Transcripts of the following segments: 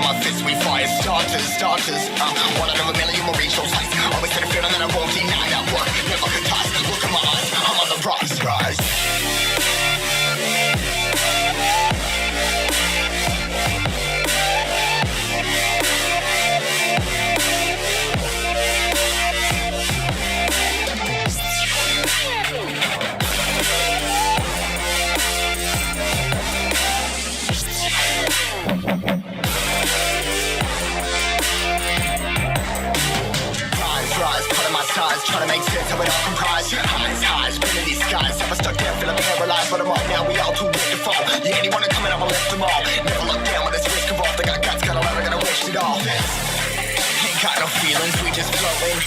my fists, we fire starters. One out of a million will reach those heights. Always had a feeling that I won't deny that work. Never could toss. Look at my eyes, I'm on the rise. Trying to make sense of it all comprised. Highs, been in these skies. Never stuck there, feeling paralyzed, but I'm up now. We all too weak to fall. Yeah, anyone coming up, I lift them all. Never look down when this risk involved. They got guts, got a lot, I gotta wish it all. Ain't got no feelings, we just flowing.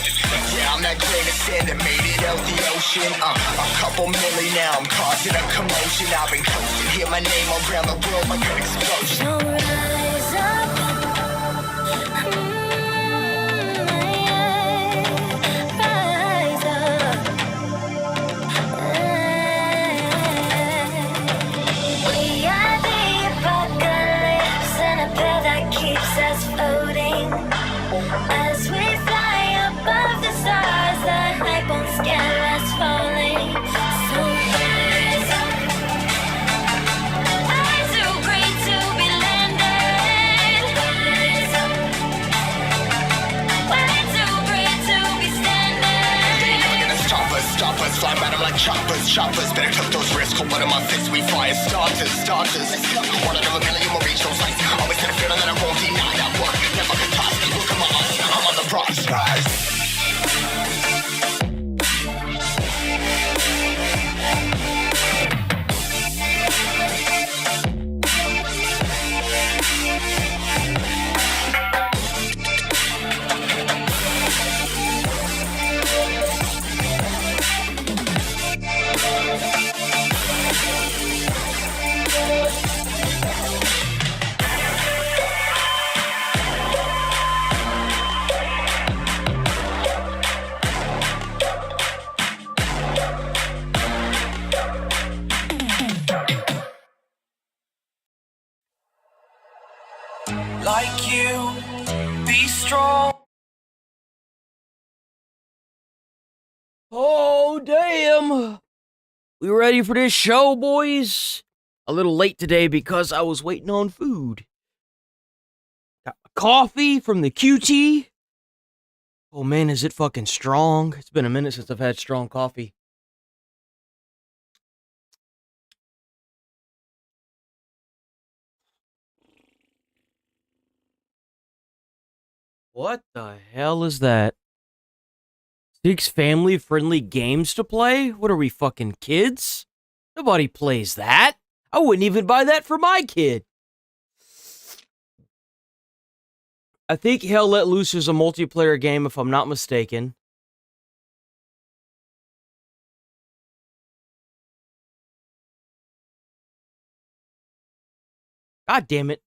Yeah, I'm that grain of sand that made it out the ocean. A couple milli now, I'm causing a commotion. I've been coasting, hear my name around the world like an explosion. So rise up. As we fly above the stars, the hype won't scare us falling. So rise up. I'm too great to be landed. Rise up. Way too great to be standing. They never gonna stop us. Fly by them like choppers. Better took those risks. Hold one of my fists, we fire starters. One out of a million will reach those heights. Always had a feeling that I won't deny that work. Never could toss. Look at my eyes, I'm on the rise. Like you, be strong. Oh, damn. We ready for this show, boys? A little late today because I was waiting on food. Got my coffee from the QT. Oh, man, is it fucking strong? It's been a minute since I've had strong coffee. What the hell is that? 6 family-friendly games to play? What are we, fucking kids? Nobody plays that. I wouldn't even buy that for my kid. I think Hell Let Loose is a multiplayer game, if I'm not mistaken. God damn it.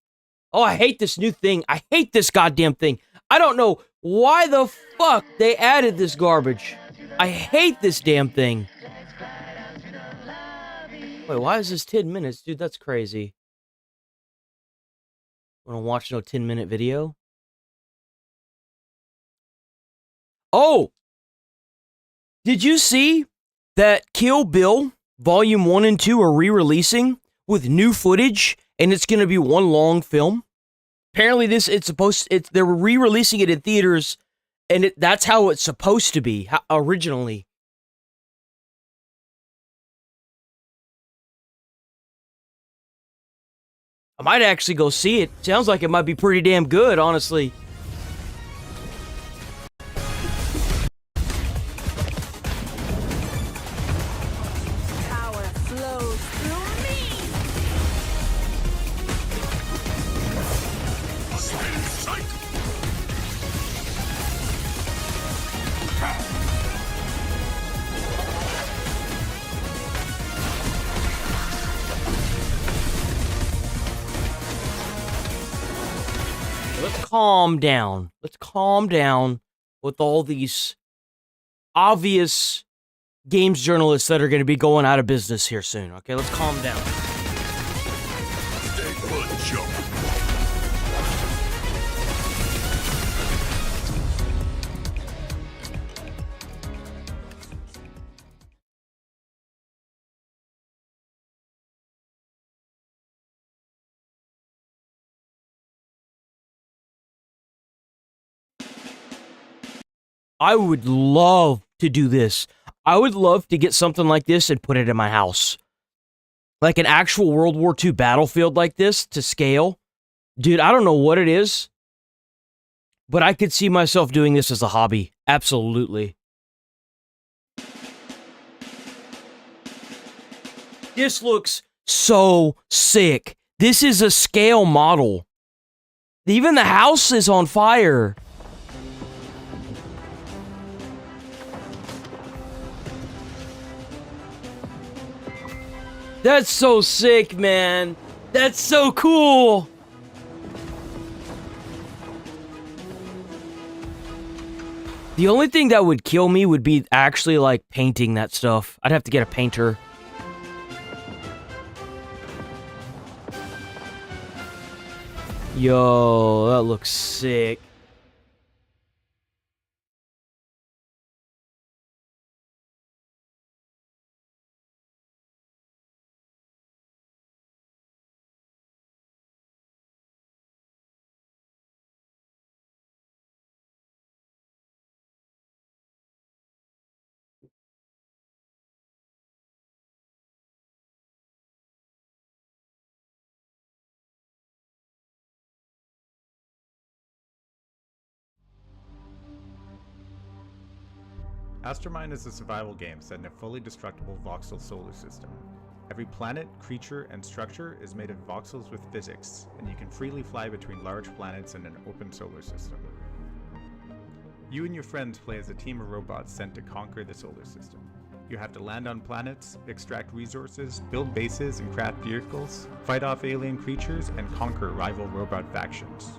Oh, I hate this new thing. I hate this goddamn thing. I don't know why the fuck they added this garbage. I hate this damn thing. Wait, why is this 10 minutes? Dude, that's crazy. Wanna watch no 10-minute video? Oh! Did you see that Kill Bill Volume 1 and 2 are re-releasing with new footage, and it's gonna be one long film? Apparently they're re-releasing it in theaters, and that's how it's supposed to be, originally. I might actually go see it. Sounds like it might be pretty damn good, honestly. Power flows through me. Let's calm down. Let's calm down with all these obvious games journalists that are going to be going out of business here soon. Okay, let's calm down. Stay put, Joe. I would love to do this. I would love to get something like this and put it in my house. Like an actual World War II battlefield like this to scale. Dude, I don't know what it is, but I could see myself doing this as a hobby. Absolutely. This looks so sick. This is a scale model. Even the house is on fire. That's so sick, man. That's so cool. The only thing that would kill me would be actually like painting that stuff. I'd have to get a painter. Yo, that looks sick. Astromine is a survival game set in a fully destructible voxel solar system. Every planet, creature, and structure is made of voxels with physics, and you can freely fly between large planets in an open solar system. You and your friends play as a team of robots sent to conquer the solar system. You have to land on planets, extract resources, build bases and craft vehicles, fight off alien creatures, and conquer rival robot factions.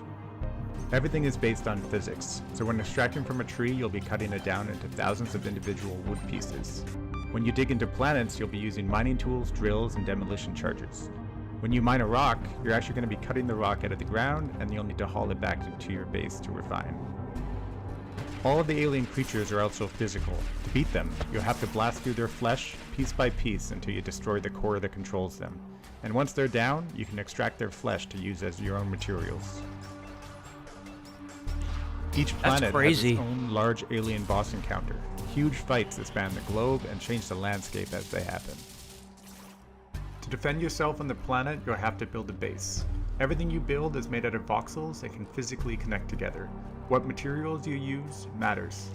Everything is based on physics, so when extracting from a tree, you'll be cutting it down into thousands of individual wood pieces. When you dig into planets, you'll be using mining tools, drills, and demolition charges. When you mine a rock, you're actually going to be cutting the rock out of the ground, and you'll need to haul it back into your base to refine. All of the alien creatures are also physical. To beat them, you'll have to blast through their flesh, piece by piece, until you destroy the core that controls them. And once they're down, you can extract their flesh to use as your own materials. Each planet has its own large alien boss encounter, huge fights that span the globe and change the landscape as they happen. To defend yourself on the planet, you'll have to build a base. Everything you build is made out of voxels and can physically connect together. What materials you use matters.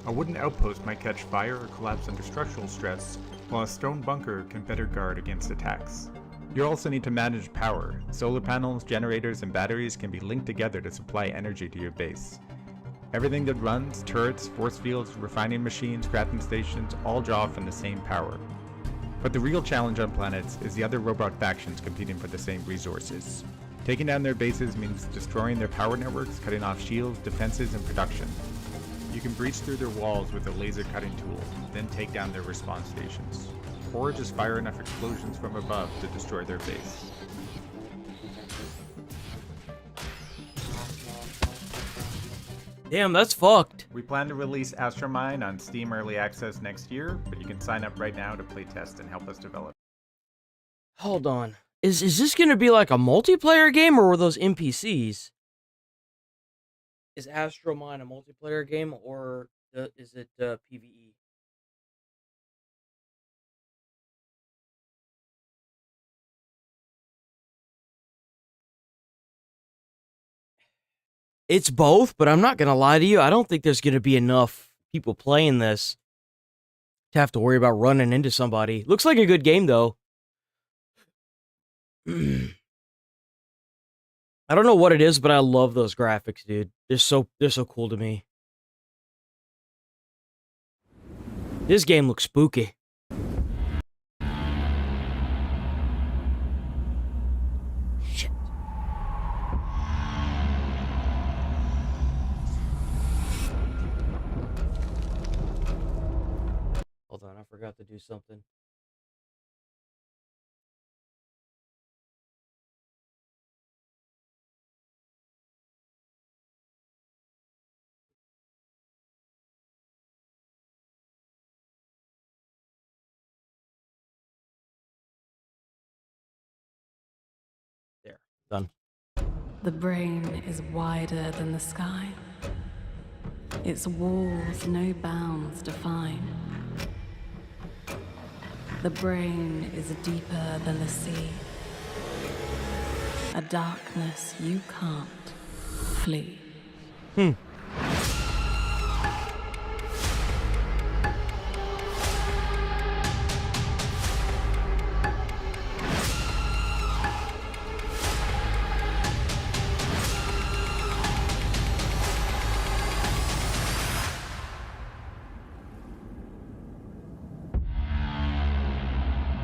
A wooden outpost might catch fire or collapse under structural stress, while a stone bunker can better guard against attacks. You also need to manage power. Solar panels, generators, and batteries can be linked together to supply energy to your base. Everything that runs, turrets, force fields, refining machines, crafting stations, all draw from the same power. But the real challenge on planets is the other robot factions competing for the same resources. Taking down their bases means destroying their power networks, cutting off shields, defenses, and production. You can breach through their walls with a laser cutting tool, then take down their respawn stations. Or just fire enough explosions from above to destroy their base. Damn, that's fucked. We plan to release Astromine on Steam Early Access next year, but you can sign up right now to playtest and help us develop. Hold on. Is this gonna be like a multiplayer game, or were those NPCs? Is Astro Mine a multiplayer game, or is it PvE? It's both, but I'm not gonna lie to you. I don't think there's gonna be enough people playing this to have to worry about running into somebody. Looks like a good game, though. I don't know what it is, but I love those graphics, dude. They're so cool to me. This game looks spooky. Shit. Hold on, I forgot to do something. There, done. The brain is wider than the sky. its walls no bounds define. The brain is deeper than the sea, a darkness you can't flee.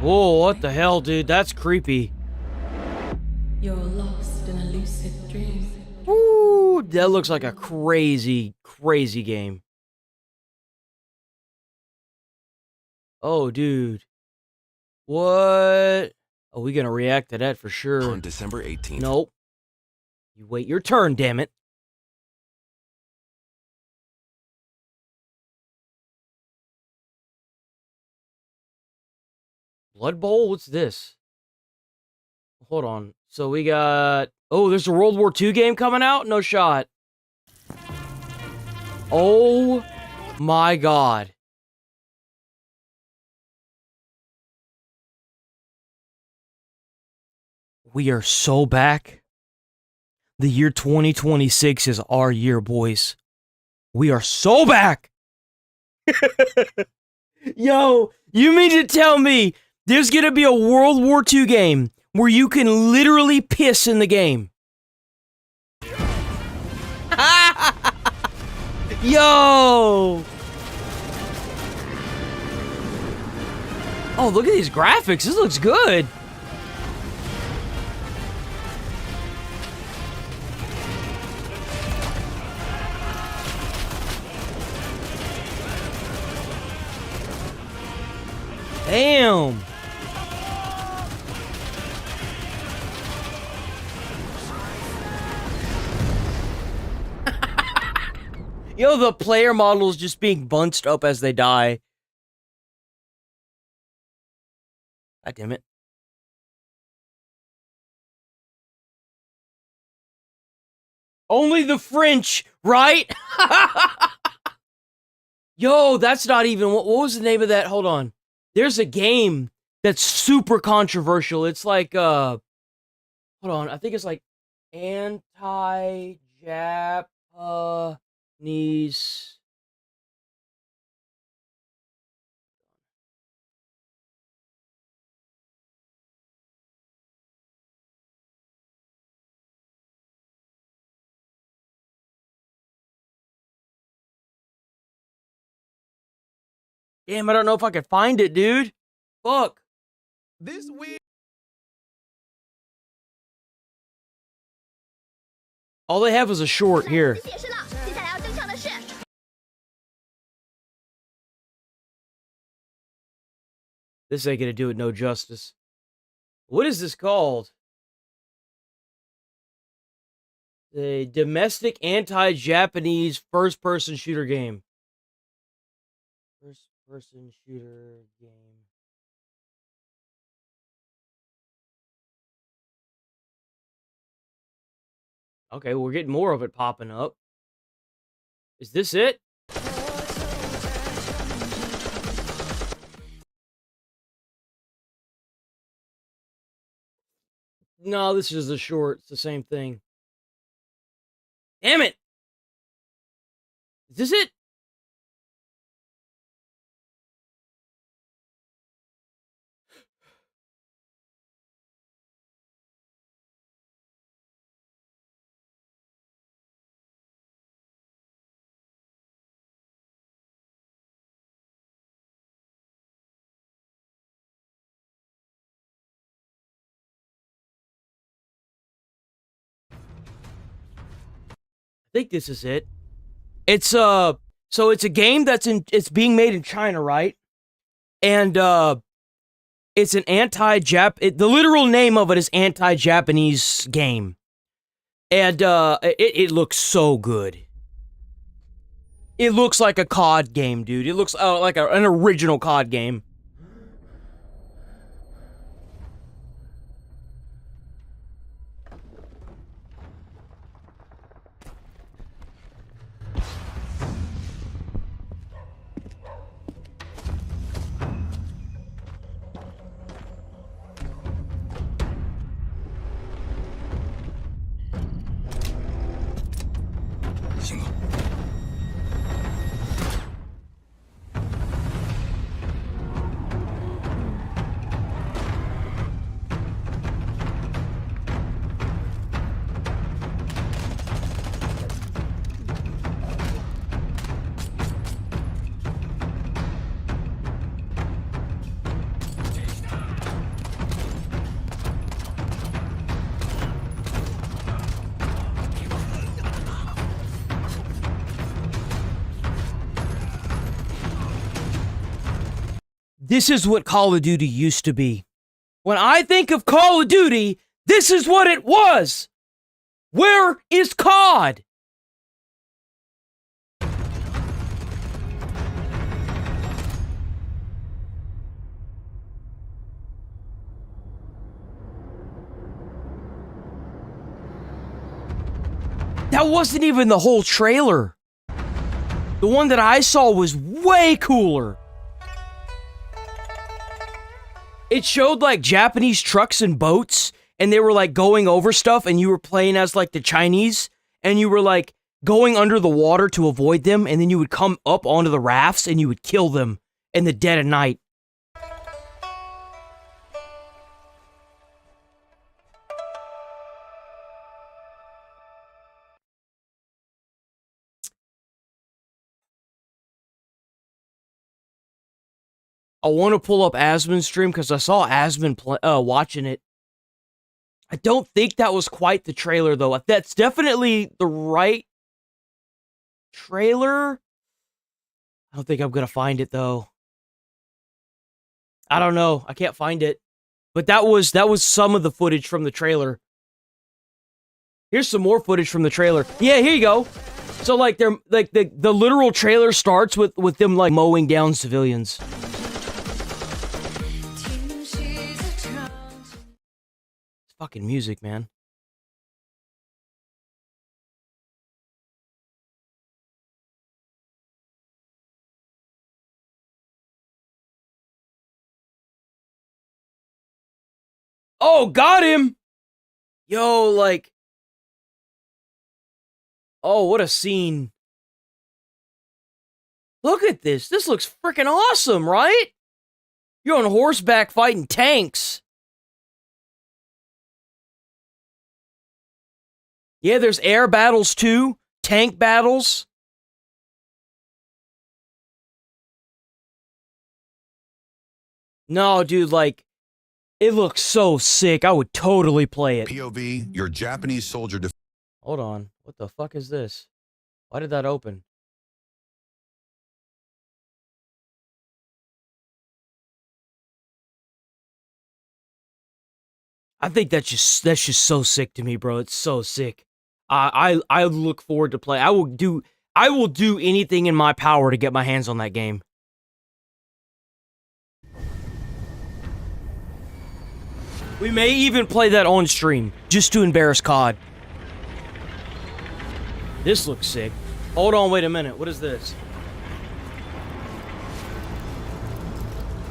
Whoa, what the hell, dude? That's creepy. You're lost in a lucid dream. Ooh, that looks like a crazy, crazy game. Oh, dude. What? Oh, we gonna react to that for sure. On December 18th. Nope. You wait your turn, damn it. Blood Bowl? What's this? Hold on. So we got... Oh, there's a World War II game coming out? No shot. Oh my god. We are so back. The year 2026 is our year, boys. We are so back. Yo, you mean to tell me there's gonna be a World War II game where you can literally piss in the game? Yo! Oh, look at these graphics. This looks good. Damn. Yo, the player models just being bunched up as they die. God damn it. Only the French, right? Yo, that's not even... What was the name of that? Hold on. There's a game that's super controversial. It's like, hold on. I think it's like anti-Japanese... Damn, I don't know if I can find it, dude. Fuck. This week. All they have is a short here. This ain't gonna do it no justice. What is this called? The domestic anti-Japanese first-person shooter game. First-person shooter game. Okay, we're getting more of it popping up. Is this it? No, this is the short. It's the same thing. Damn it! Is this it? I think this is it. It's so it's a game it's being made in China, right? And it's an the literal name of it is anti-Japanese game. And it looks so good. It looks like a COD game, dude. It looks like an original COD game. 信号。 This is what Call of Duty used to be. When I think of Call of Duty, this is what it was. Where is COD? That wasn't even the whole trailer. The one that I saw was way cooler. It showed like Japanese trucks and boats, and they were like going over stuff, and you were playing as like the Chinese, and you were like going under the water to avoid them, and then you would come up onto the rafts and you would kill them in the dead of night. I want to pull up Asmon's stream because I saw Asmon watching it. I don't think that was quite the trailer, though. That's definitely the right trailer. I don't think I'm going to find it, though. I don't know. I can't find it. But that was some of the footage from the trailer. Here's some more footage from the trailer. Yeah, here you go. So, like, they're like the literal trailer starts with them, like, mowing down civilians. Fucking music, man. Oh, got him! Yo, like... Oh, what a scene. Look at this. This looks freaking awesome, right? You're on horseback fighting tanks. Yeah, there's air battles too, tank battles. No, dude, like, it looks so sick. I would totally play it. POV, your Japanese soldier. Hold on. What the fuck is this? Why did that open? I think that's just so sick to me, bro. It's so sick. I look forward to play. I will do anything in my power to get my hands on that game. We may even play that on stream just to embarrass COD. This looks sick. Hold on, wait a minute. What is this?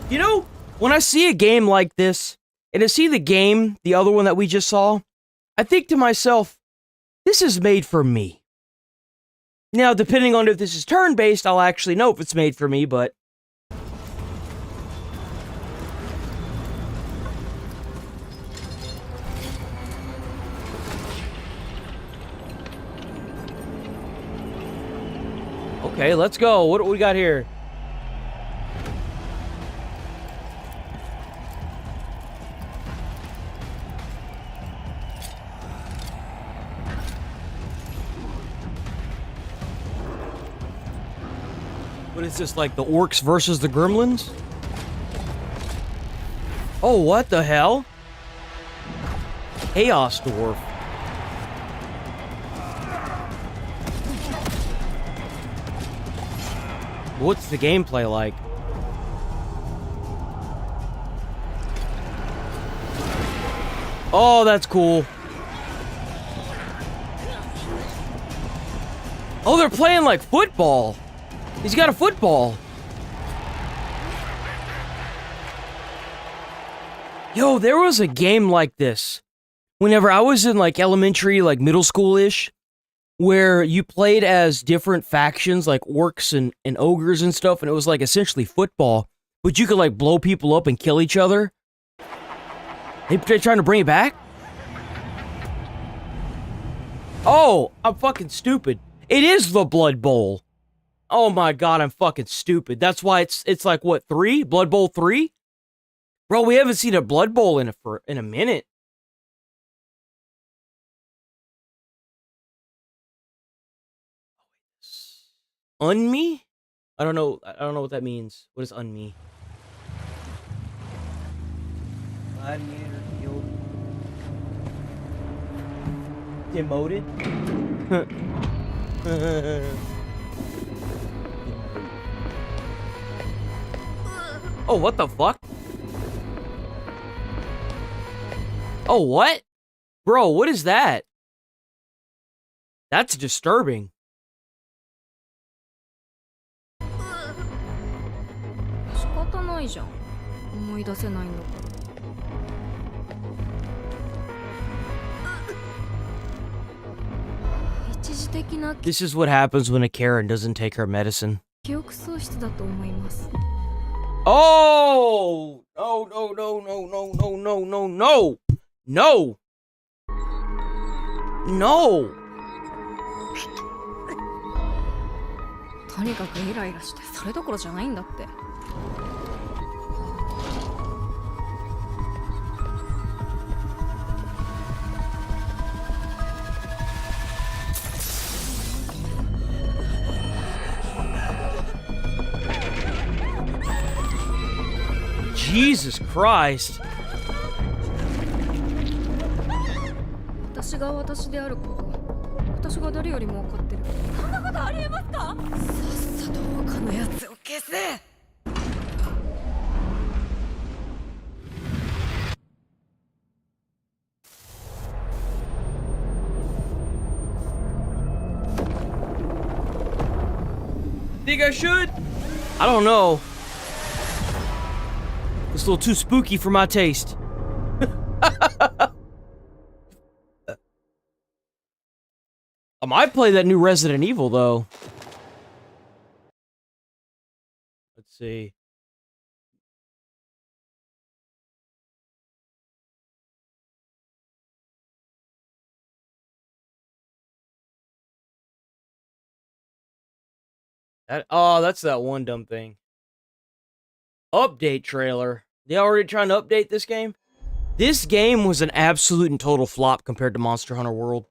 You know, when I see a game like this, and I see the other one that we just saw, I think to myself, this is made for me. Now, depending on if this is turn-based, I'll actually know if it's made for me, but... Okay, let's go. What do we got here? What is this, like the orcs versus the gremlins? Oh, what the hell? Chaos Dwarf. What's the gameplay like? Oh, that's cool. Oh, they're playing like football. He's got a football. Yo, there was a game like this whenever I was in like elementary, like middle school-ish. where you played as different factions like orcs and ogres and stuff, and it was like essentially football, but you could like blow people up and kill each other. They're trying to bring it back? Oh, I'm fucking stupid. It is the Blood Bowl. Oh my god, I'm fucking stupid. That's why it's like what, 3? Blood Bowl 3? Bro, we haven't seen a Blood Bowl in a minute. Unme? I don't know what that means. What is unme? Gladiator Guild. Demoted? Oh, what the fuck? Oh, what? Bro, what is that? That's disturbing. This is what happens when a Karen doesn't take her medicine. Oh! No, no, no, no, no, no, no, no, no! No! No! とにかくイライラしてそれどころじゃないんだって。Jesus Christ. 私が私であること、私が誰よりも分かってる。そんなことありえますか？さっさと他のやつを消せ。Think I should? I don't know. It's a little too spooky for my taste. I might play that new Resident Evil, though. Let's see. That's that one dumb thing. Update trailer. They already trying to update this game? This game was an absolute and total flop compared to Monster Hunter World.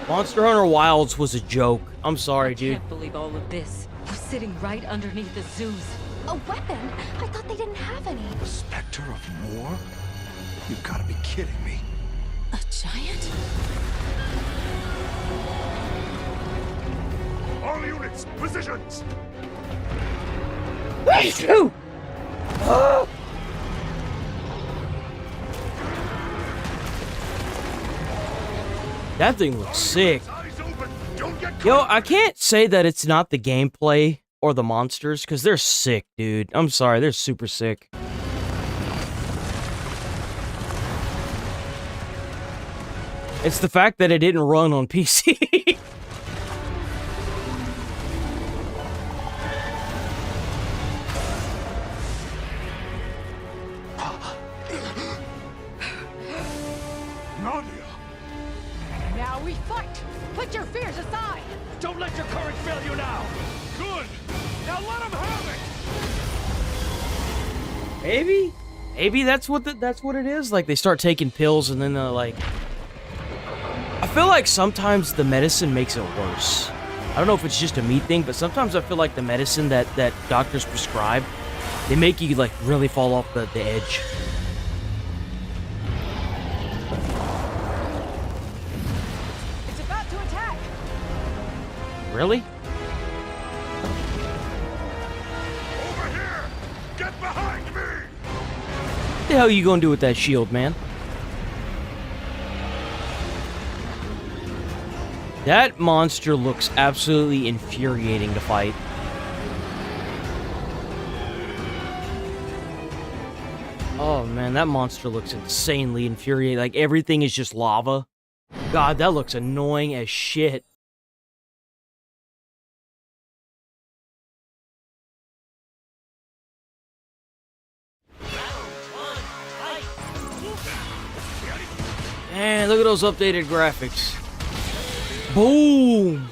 Monster Hunter Wilds was a joke. I'm sorry, dude. I can't believe all of this. You're sitting right underneath the Zeus. A weapon? I thought they didn't have any. The specter of war? You've got to be kidding me. A giant? All units, positions! That thing looks sick. Yo, I can't say that it's not the gameplay or the monsters, because they're sick, dude. I'm sorry, they're super sick. It's the fact that it didn't run on PC. Now we fight! Put your fears aside! Don't let your courage fail you now! Good! Now let him have it! Maybe that's what it is. Like, they start taking pills and then they're like... I feel like sometimes the medicine makes it worse. I don't know if it's just a me thing, but sometimes I feel like the medicine that doctors prescribe, they make you, like, really fall off the edge. It's about to attack! Really? Over here! Get behind me! What the hell are you gonna do with that shield, man? That monster looks absolutely infuriating to fight. Oh man, that monster looks insanely infuriating. Like, everything is just lava. God, that looks annoying as shit. those updated graphics. Boom!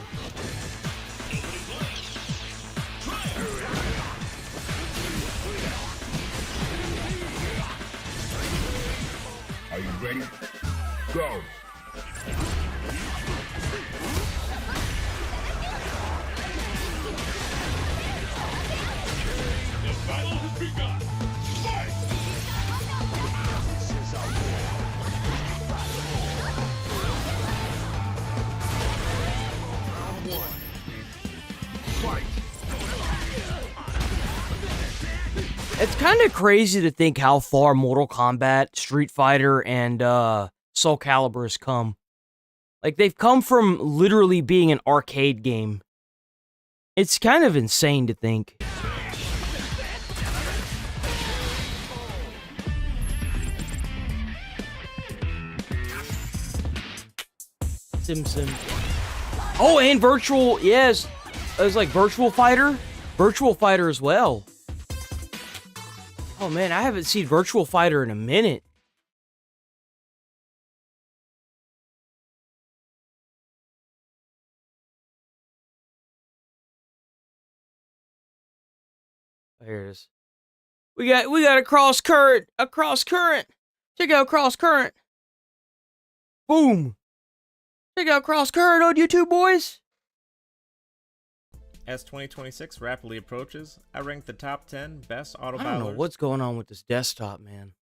Are you ready? Go! The battle has begun! Fight! This is our war. Round 1. Fight! It's kind of crazy to think how far Mortal Kombat, Street Fighter, and Soul Calibur has come. Like, they've come from literally being an arcade game. It's kind of insane to think. Sim. Oh, and Virtual, yes. It was like Virtual Fighter. Virtual Fighter as well. Oh man, I haven't seen Virtual Fighter in a minute. Here it is. We got a cross current. Check out cross current. Boom. Check out cross current on YouTube, boys. As 2026 rapidly approaches, I rank the top 10 best auto I don't know battlers what's going on with this desktop, man.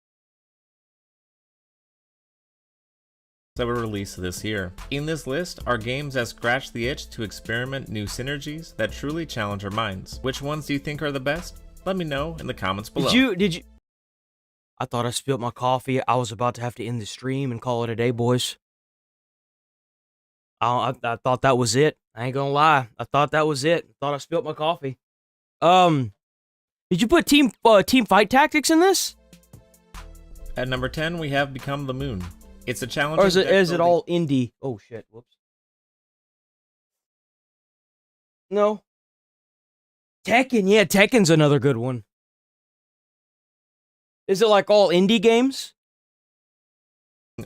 that were released this year. In this list are games that scratch the itch to experiment new synergies that truly challenge our minds. Which ones do you think are the best? Let me know in the comments below. Did you? I thought I spilled my coffee. I was about to have to end the stream and call it a day, boys. I thought that was it. I ain't gonna lie. I thought that was it. I thought I spilled my coffee. Did you put team fight tactics in this? At number 10, we have Become the Moon. It's a challenge. Or is it all indie? Oh shit! Whoops. No. Tekken, yeah, Tekken's another good one. Is it like all indie games?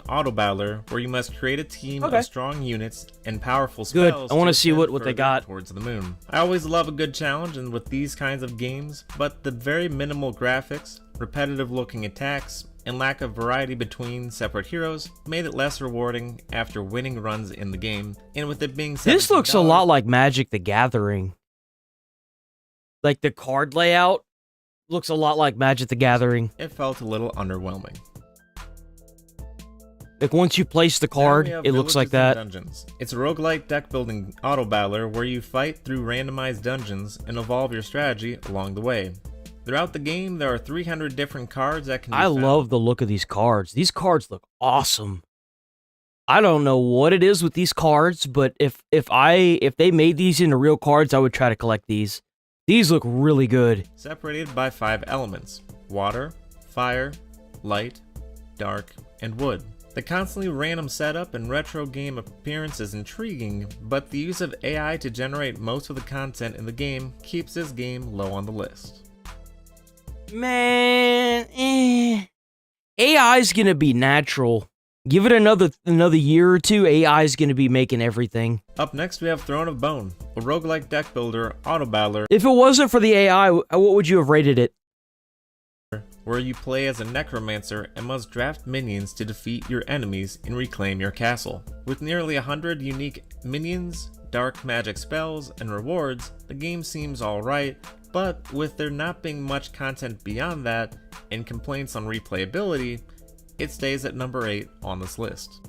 Auto battler, where you must create a team of strong units and powerful Good. spells. I want to see ascend what they further got. Towards the moon. I always love a good challenge, and with these kinds of games, but the very minimal graphics, repetitive-looking attacks, and lack of variety between separate heroes made it less rewarding after winning runs in the game. And with it being This looks a lot like Magic the Gathering. Like the card layout looks a lot like Magic the Gathering. It felt a little underwhelming. Like once you place the card, it looks like that. Dungeons. It's a roguelike deck building auto battler where you fight through randomized dungeons and evolve your strategy along the way. Throughout the game, there are 300 different cards that can be found. love the look of these cards. These cards look awesome. I don't know what it is with these cards, but if they made these into real cards, I would try to collect these. These look really good. Separated by 5 elements: water, fire, light, dark, and wood. The constantly random setup and retro game appearance is intriguing, but the use of AI to generate most of the content in the game keeps this game low on the list. Man, AI is gonna be natural. Give it another year or two, AI is gonna be making everything. Up next, we have Throne of Bone, a roguelike deck builder auto battler. If it wasn't for the AI, what would you have rated it? Where you play as a necromancer and must draft minions to defeat your enemies and reclaim your castle. With nearly 100 unique minions, dark magic spells, and rewards, the game seems alright, but with there not being much content beyond that, and complaints on replayability, it stays at number 8 on this list.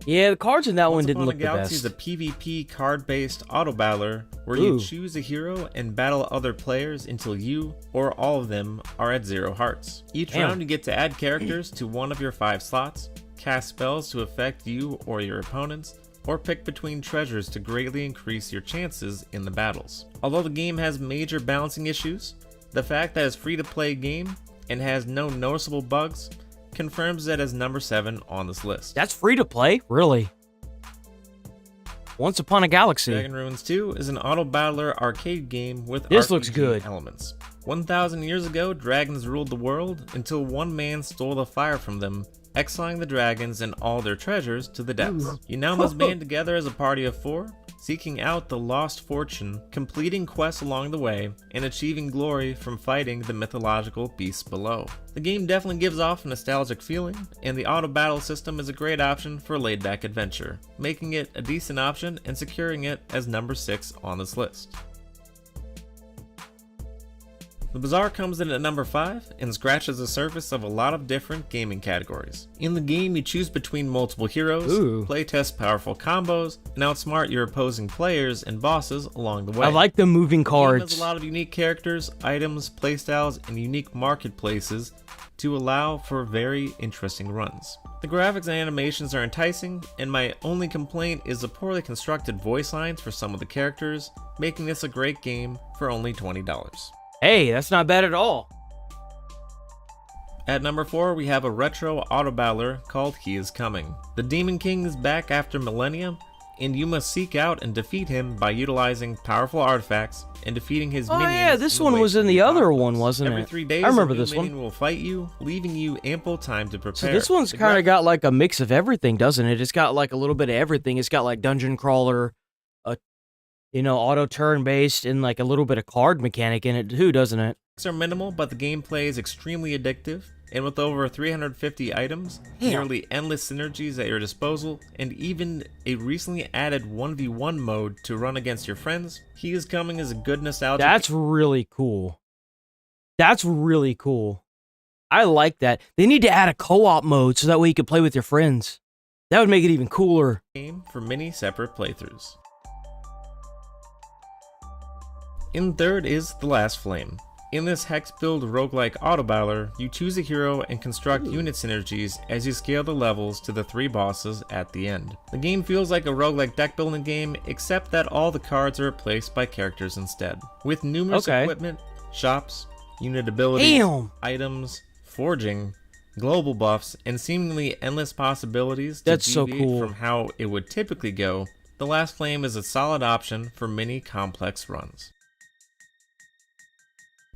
Yeah, the cards in that one didn't Upon look a the Galaxy best. is a PvP card-based auto battler where you choose a hero and battle other players until you or all of them are at 0 hearts. Each round you get to add characters to one of your 5 slots, cast spells to affect you or your opponents, or pick between treasures to greatly increase your chances in the battles. Although the game has major balancing issues, the fact that it's a free-to-play game and has no noticeable bugs confirms it as number 7 on this list. That's free to play? Really? Once Upon a Galaxy. Dragon Ruins 2 is an auto battler arcade game with This RPG looks good. elements. 1,000 years ago, dragons ruled the world until one man stole the fire from them exiling the dragons and all their treasures to the depths. You now must band together as a party of 4, seeking out the lost fortune, completing quests along the way, and achieving glory from fighting the mythological beasts below. The game definitely gives off a nostalgic feeling, and the auto battle system is a great option for laid-back adventure, making it a decent option and securing it as number 6 on this list. The Bazaar comes in at number 5 and scratches the surface of a lot of different gaming categories. In the game, you choose between multiple heroes, playtest powerful combos, and outsmart your opposing players and bosses along the way. I like the moving cards. The game has a lot of unique characters, items, playstyles, and unique marketplaces to allow for very interesting runs. The graphics and animations are enticing, and my only complaint is the poorly constructed voice lines for some of the characters, making this a great game for only $20. Hey, that's not bad at all. At number 4, we have a retro auto battler called He Is Coming. The Demon King is back after millennia, and you must seek out and defeat him by utilizing powerful artifacts and defeating his minions. Oh yeah, this one was in the other one, wasn't it? Every 3 days, I remember a new this one. minion will fight you, leaving you ample time to prepare. So this one's kind of got like a mix of everything, doesn't it? It's got like a little bit of everything. It's got like dungeon crawler, auto turn based, and like a little bit of card mechanic in it too, doesn't it? Are minimal, but the gameplay is extremely addictive, and with over 350 items, nearly endless synergies at your disposal, and even a recently added 1v1 mode to run against your friends, He Is Coming is a good nostalgia. That's really cool. That's really cool. I like that. They need to add a co-op mode so that way you can play with your friends. That would make it even cooler. Game for many separate playthroughs. In third is The Last Flame. In this hex-build roguelike auto-battler, you choose a hero and construct unit synergies as you scale the levels to the 3 bosses at the end. The game feels like a roguelike deck-building game, except that all the cards are replaced by characters instead. With numerous equipment, shops, unit abilities, items, forging, global buffs, and seemingly endless possibilities to deviate from how it would typically go, The Last Flame is a solid option for many complex runs.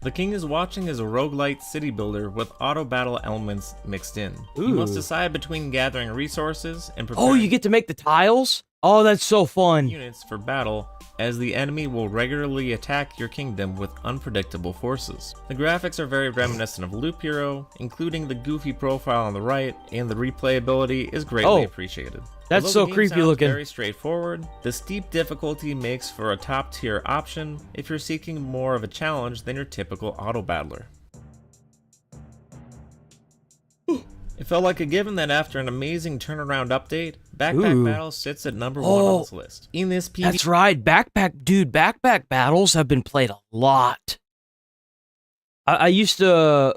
The King is Watching is a roguelite city builder with auto battle elements mixed in. You must decide between gathering resources and preparing you get to make the tiles? Oh, that's so fun. Units for battle, as the enemy will regularly attack your kingdom with unpredictable forces. The graphics are very reminiscent of Loop Hero, including the goofy profile on the right, and the replayability is greatly appreciated. That's Although so the game creepy sounds looking. Very straightforward. The steep difficulty makes for a top tier option if you're seeking more of a challenge than your typical auto battler. It felt like a given that after an amazing turnaround update, Backpack Battles sits at number 1 on this list. In this PvP, that's right, Backpack Battles have been played a lot. I used to.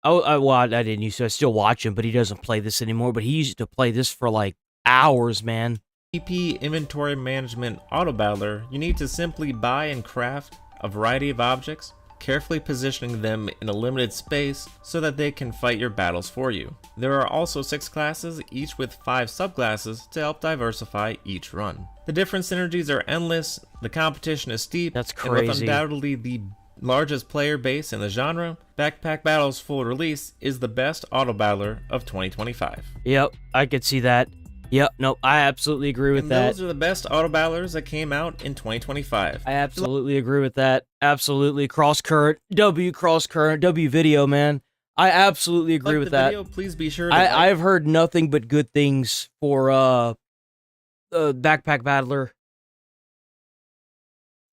I didn't used to. I still watch him, but he doesn't play this anymore. But he used to play this for like hours, man. PvP inventory management auto battler, you need to simply buy and craft a variety of objects, carefully positioning them in a limited space so that they can fight your battles for you. There are also 6 classes, each with 5 subclasses to help diversify each run. The different synergies are endless, the competition is steep, that's crazy. And with undoubtedly the largest player base in the genre, Backpack Battles full release is the best auto battler of 2025. Yep, I could see that. Yep, no, I absolutely agree with that. Those are the best auto battlers that came out in 2025. I absolutely agree with that. Absolutely. Cross Current, W Video, man. I absolutely agree with that. Video, please be sure to I've heard nothing but good things for Backpack Battler.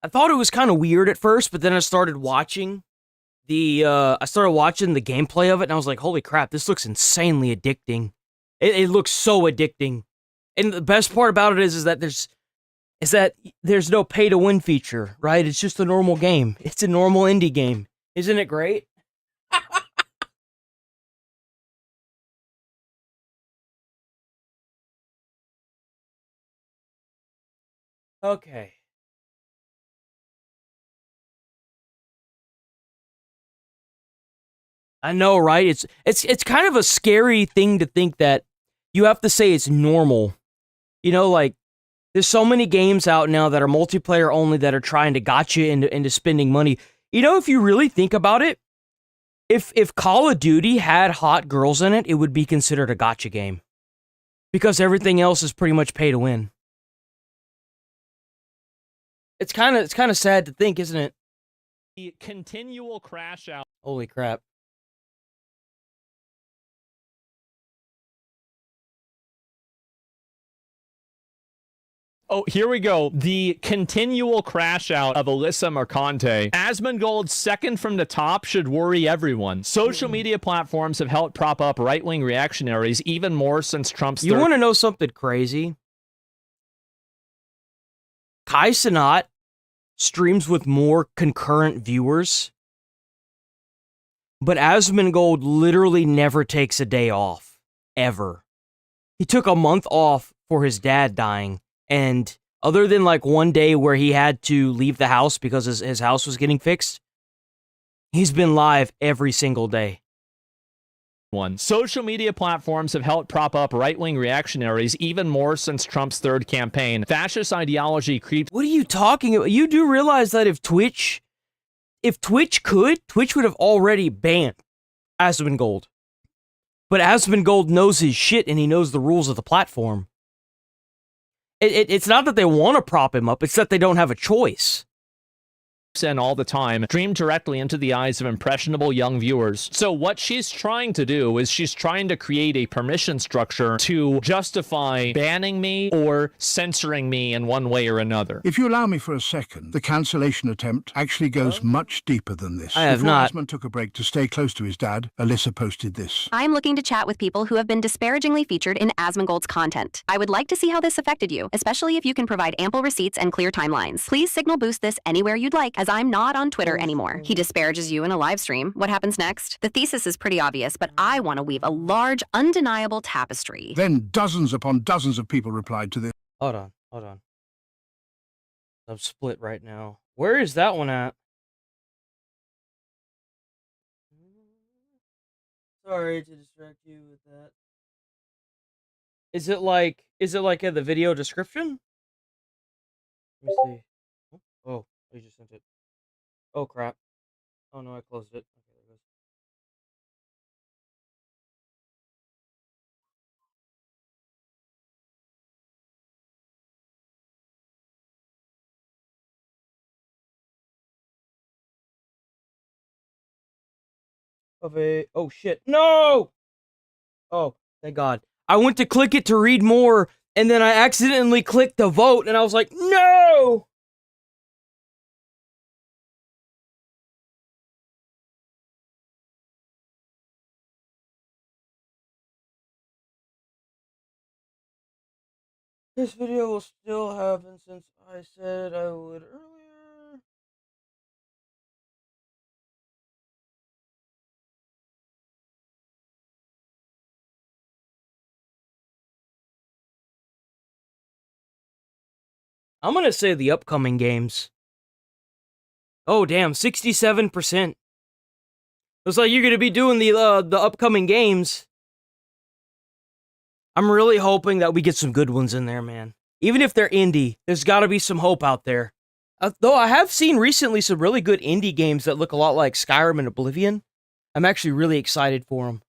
I thought it was kind of weird at first, but then I started watching the gameplay of it, and I was like, holy crap, this looks insanely addicting. It looks so addicting. And the best part about it is that there's no pay to win feature, right? It's just a normal game. It's a normal indie game. Isn't it great? Okay. I know, right? It's kind of a scary thing to think that you have to say it's normal. You know, like, there's so many games out now that are multiplayer only that are trying to gotcha into spending money. You know, if you really think about it, If Call of Duty had hot girls in it, it would be considered a gacha game. Because everything else is pretty much pay to win. It's kind of sad to think, isn't it? The continual crash out. Holy crap. Oh, here we go. The continual crash out of Alyssa Mercante. Asmongold second from the top should worry everyone. Social media platforms have helped prop up right-wing reactionaries even more since Trump's You want to know something crazy? Kai Cenat streams with more concurrent viewers, but Asmongold literally never takes a day off. Ever. He took a month off for his dad dying. And other than like one day where he had to leave the house because his house was getting fixed, he's been live every single day. Social media platforms have helped prop up right-wing reactionaries even more since Trump's third campaign. Fascist ideology creeps. What are you talking about? You do realize that if Twitch could, Twitch would have already banned Asmongold. But Asmongold knows his shit and he knows the rules of the platform. It's not that they want to prop him up, it's that they don't have a choice. In all the time, stream directly into the eyes of impressionable young viewers. So what she's trying to do is she's trying to create a permission structure to justify banning me or censoring me in one way or another. If you allow me for a second, the cancellation attempt actually goes much deeper than this. I have not. Before Asmon took a break to stay close to his dad, Alyssa posted this. I'm looking to chat with people who have been disparagingly featured in Asmongold's content. I would like to see how this affected you, especially if you can provide ample receipts and clear timelines. Please signal boost this anywhere you'd like, as I'm not on Twitter anymore. He disparages you in a live stream. What happens next? The thesis is pretty obvious, but I want to weave a large, undeniable tapestry. Then dozens upon dozens of people replied to this. Hold on. I'm split right now. Where is that one at? Sorry to distract you with that. Is it like in the video description? Let me see. Oh, you just sent it. Oh crap. Oh no, I closed it. Okay, there it goes. Oh shit. No! Oh, thank God. I went to click it to read more, and then I accidentally clicked the vote, and I was like, no! This video will still happen since I said I would earlier. I'm gonna say the upcoming games. Oh damn, 67%. Looks like you're gonna be doing the upcoming games. I'm really hoping that we get some good ones in there, man. Even if they're indie, there's got to be some hope out there. Though I have seen recently some really good indie games that look a lot like Skyrim and Oblivion. I'm actually really excited for them.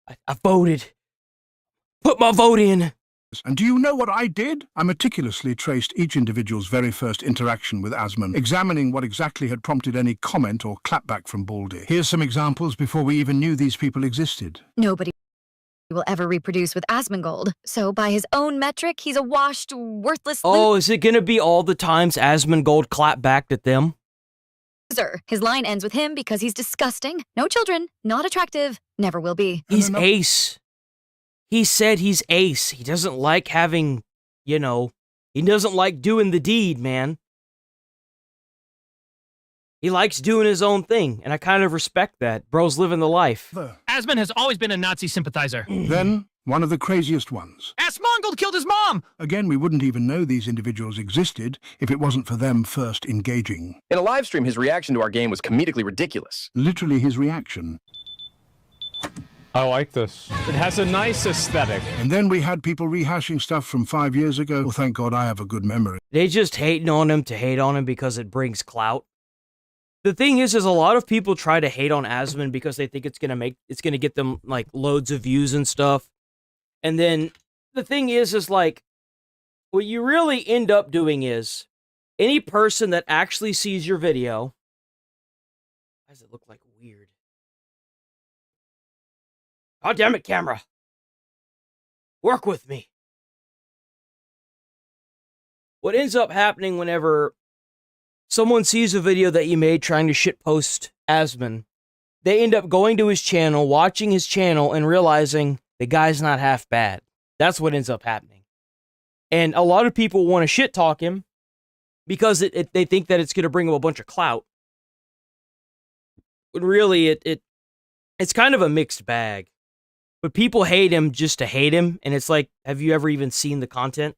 I voted. Put my vote in. And do you know what I did? I meticulously traced each individual's very first interaction with Asmon, examining what exactly had prompted any comment or clapback from Baldy. Here's some examples before we even knew these people existed. Nobody will ever reproduce with Asmongold, so by his own metric, he's a washed, worthless Oh, is it gonna be all the times Asmongold clapped back at them? loser. His line ends with him because he's disgusting, no children, not attractive, never will be. He's ace. He said he's ace. He doesn't like having, he doesn't like doing the deed, man. He likes doing his own thing, and I kind of respect that. Bro's living the life. Asmon has always been a Nazi sympathizer. Then, one of the craziest ones. Asmongold killed his mom! Again, we wouldn't even know these individuals existed if it wasn't for them first engaging. In a live stream, his reaction to our game was comedically ridiculous. Literally his reaction. I like this. It has a nice aesthetic. And then we had people rehashing stuff from 5 years ago. Well, thank God I have a good memory. They just hating on him to hate on him because it brings clout. the thing is a lot of people try to hate on Asmon because they think it's gonna get them like loads of views and stuff. And then the thing is like, what you really end up doing is any person that actually sees your video. Why does it look like weird? God damn it, camera. Work with me. What ends up happening whenever someone sees a video that you made trying to shitpost Asmon, they end up going to his channel, watching his channel, and realizing the guy's not half bad. That's what ends up happening. And a lot of people want to shit talk him because they think that it's going to bring him a bunch of clout. But really, it's kind of a mixed bag. But people hate him just to hate him, and it's like, have you ever even seen the content?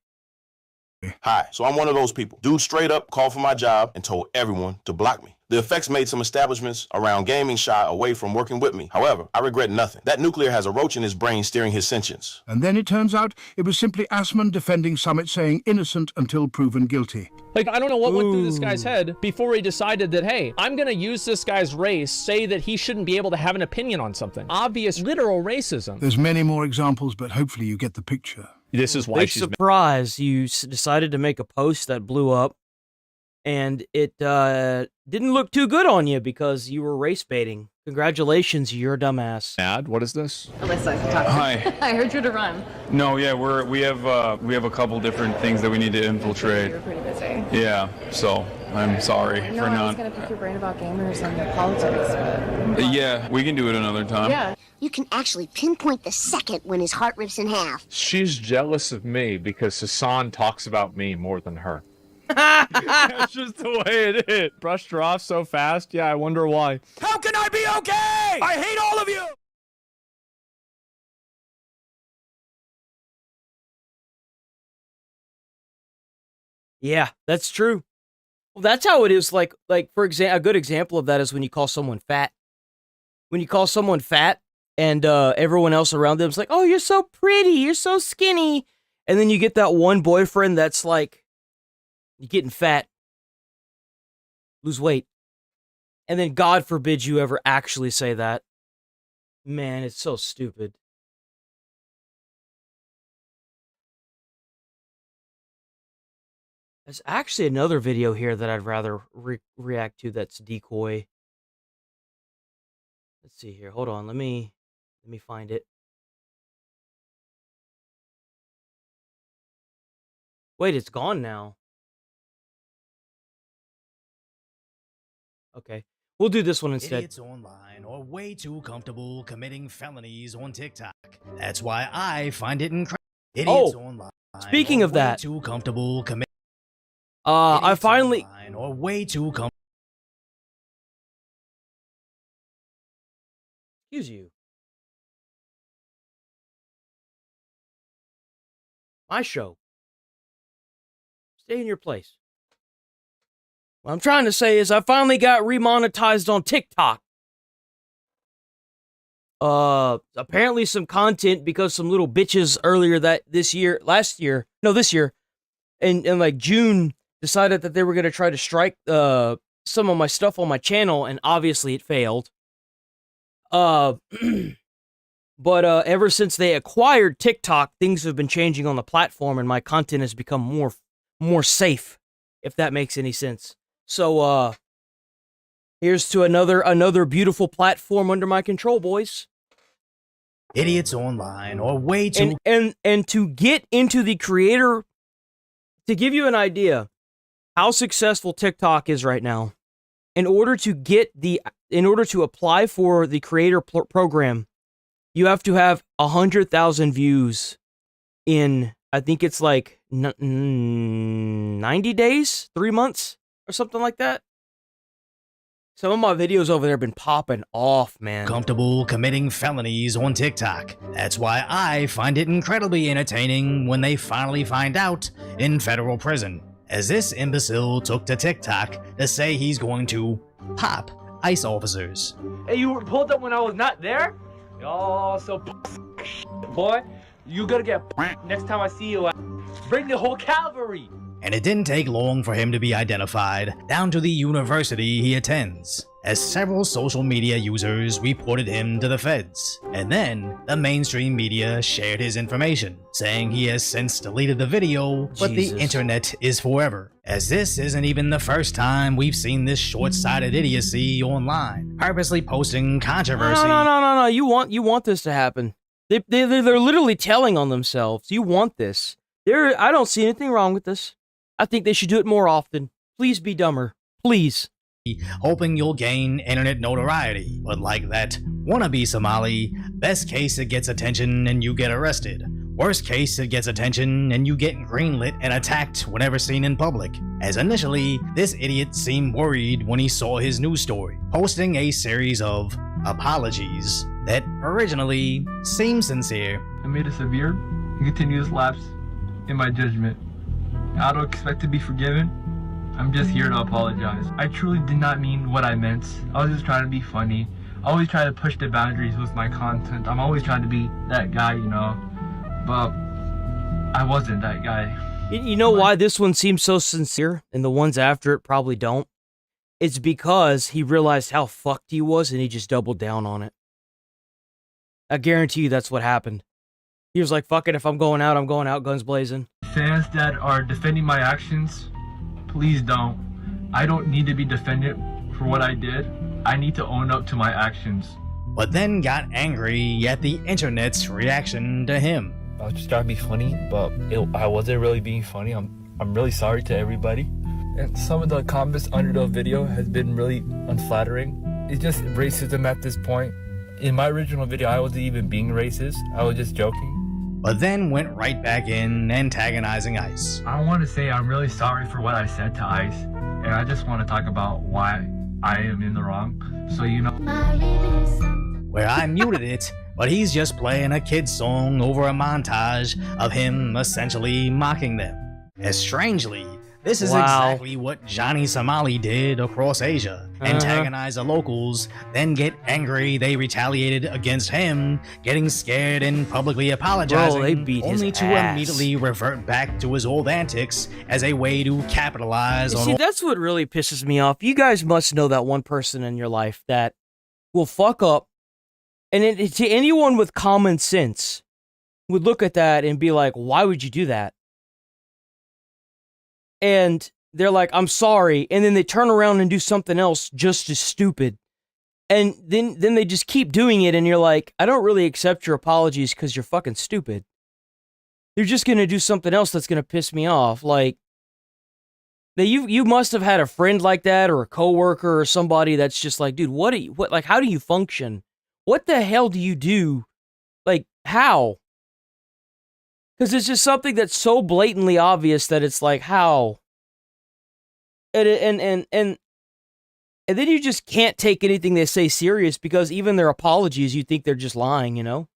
Hi, so I'm one of those people. Dude straight up called for my job and told everyone to block me. The effects made some establishments around gaming shy away from working with me. However, I regret nothing. That nuclear has a roach in his brain steering his sentience. And then it turns out it was simply Asmon defending Summit, saying innocent until proven guilty. Like, I don't know what went through this guy's head before he decided that, hey, I'm going to use this guy's race, say that he shouldn't be able to have an opinion on something. Obvious, literal racism. There's many more examples, but hopefully you get the picture. This is why Big surprise. You decided to make a post that blew up, and it didn't look too good on you because you were race baiting. Congratulations, you're a dumbass. Mad? What is this? Alyssa, talk to Hi. me. I heard you to run. No, yeah, we have a couple different things that we need to infiltrate. You're pretty busy. Yeah, so I'm sorry I for know I was not. gonna pick your brain about gamers and politics, but Yeah, we can do it another time. yeah. You can actually pinpoint the second when his heart rips in half. She's jealous of me because Hassan talks about me more than her. That's just the way it is. Brushed her off so fast. Yeah, I wonder why. How can I be okay? I hate all of you! Yeah, that's true. Well, that's how it is. Like for example, a good example of that is when you call someone fat. When you call someone fat, and everyone else around them is like, "Oh, you're so pretty, you're so skinny," and then you get that one boyfriend that's like, "You're getting fat, lose weight," and then God forbid you ever actually say that. Man, it's so stupid. There's actually another video here that I'd rather react to that's decoy. Let's see here. Hold on. Let me find it. Wait, it's gone now. Okay. We'll do this one instead. Idiots online are way too comfortable committing felonies on TikTok. That's why I find it incredible. Idiots online. Speaking of that, too comfortable committing. I finally or way too comfortable. Excuse you. My show. Stay in your place. What I'm trying to say is I finally got remonetized on TikTok. Apparently some content because some little bitches this year, in like June, decided that they were going to try to strike some of my stuff on my channel, and obviously it failed. But ever since they acquired TikTok, things have been changing on the platform, and my content has become more safe, if that makes any sense. So, here's to another beautiful platform under my control, boys. Idiots online or way too and to get into the creator, to give you an idea how successful TikTok is right now, in order to apply for the creator program, you have to have 100,000 views in, I think it's like 90 days, 3 months, or something like that. Some of my videos over there have been popping off, man. Comfortable committing felonies on TikTok. That's why I find it incredibly entertaining when they finally find out in federal prison, as this imbecile took to TikTok to say he's going to pop ICE officers. Hey, you were pulled up when I was not there? Oh, so boy, you gonna get next time I see you. Bring the whole cavalry. and it didn't take long for him to be identified, down to the university he attends, as several social media users reported him to the feds. And then, the mainstream media shared his information, saying he has since deleted the video, but the internet is forever. As this isn't even the first time we've seen this short-sighted idiocy online, purposely posting controversy. No. You want this to happen. They're literally telling on themselves. You want this. I don't see anything wrong with this. I think they should do it more often. Please be dumber. Please. Hoping you'll gain internet notoriety. But like that wannabe Somali, best case it gets attention and you get arrested. Worst case it gets attention and you get greenlit and attacked whenever seen in public. As initially, this idiot seemed worried when he saw his news story, posting a series of apologies that originally seemed sincere. I made a severe and continuous lapse in my judgment. I don't expect to be forgiven. I'm just here to apologize. I truly did not mean what I meant. I was just trying to be funny. I always try to push the boundaries with my content. I'm always trying to be that guy, you know. But I wasn't that guy. You know why this one seems so sincere and the ones after it probably don't? It's because he realized how fucked he was and he just doubled down on it. I guarantee you that's what happened. He was like, fuck it, if I'm going out, guns blazing. Fans that are defending my actions, please don't. I don't need to be defended for what I did. I need to own up to my actions. But then got angry at the internet's reaction to him. I was just trying to be funny, but I wasn't really being funny. I'm really sorry to everybody. And some of the comments under the video has been really unflattering. It's just racism at this point. In my original video, I wasn't even being racist. I was just joking. But then went right back in antagonizing Ice. I want to say I'm really sorry for what I said to Ice, and I just want to talk about why I am in the wrong, so you know. Where I muted it, but he's just playing a kid's song over a montage of him essentially mocking them. As strangely, this is exactly what Johnny Somali did across Asia. Antagonize the locals, then get angry they retaliated against him, getting scared and publicly apologizing, only to immediately revert back to his old antics as a way to capitalize on. See, that's what really pisses me off. You guys must know that one person in your life that will fuck up, and to anyone with common sense would look at that and be like, why would you do that? And they're like, I'm sorry. And then they turn around and do something else just as stupid. And then they just keep doing it. And you're like, I don't really accept your apologies because you're fucking stupid. You're just going to do something else that's going to piss me off. Like, you must have had a friend like that or a coworker or somebody that's just like, dude, how do you function? What the hell do you do? Like, how? Because it's just something that's so blatantly obvious that it's like, how? And then you just can't take anything they say serious because even their apologies, you think they're just lying, you know?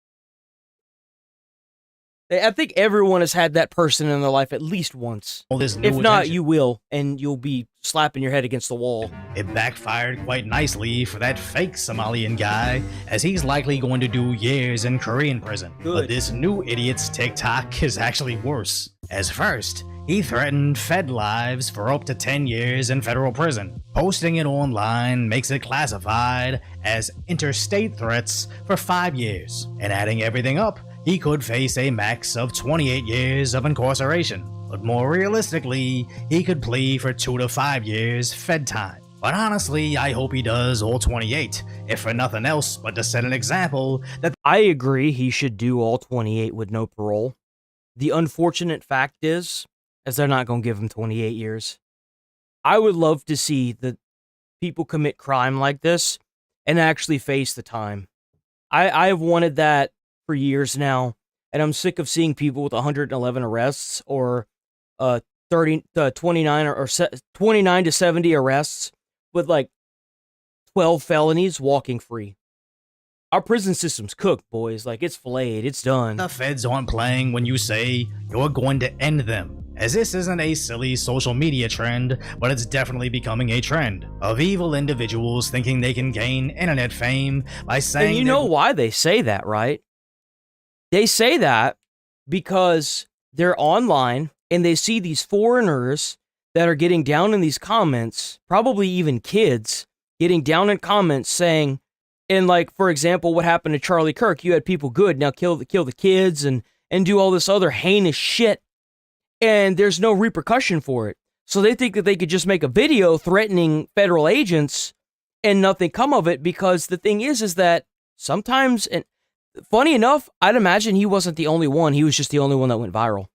I think everyone has had that person in their life at least once. If not, you will, and you'll be slapping your head against the wall. It backfired quite nicely for that fake Somalian guy, as he's likely going to do years in Korean prison. But this new idiot's TikTok is actually worse. As first, he threatened Fed lives for up to 10 years in federal prison. Posting it online makes it classified as interstate threats for 5 years. And adding everything up, he could face a max of 28 years of incarceration. But more realistically, he could plead for 2 to 5 years Fed time. But honestly, I hope he does all 28, if for nothing else but to set an example that— I agree he should do all 28 with no parole. The unfortunate fact is they're not going to give him 28 years. I would love to see that people commit crime like this and actually face the time. I've wanted that for years now, and I'm sick of seeing people with 111 arrests or 29 to 70 arrests with like 12 felonies walking free. Our prison system's cooked, boys. Like, it's filleted, it's done. The feds aren't playing when you say you're going to end them. As this isn't a silly social media trend, but it's definitely becoming a trend of evil individuals thinking they can gain internet fame by saying— And you know why they say that, right? They say that because they're online and they see these foreigners that are getting down in these comments, probably even kids, getting down in comments saying, and like, for example, what happened to Charlie Kirk, you had people good, now kill the kids and do all this other heinous shit, and there's no repercussion for it. So they think that they could just make a video threatening federal agents and nothing come of it, because the thing is that sometimes, and funny enough, I'd imagine he wasn't the only one. He was just the only one that went viral.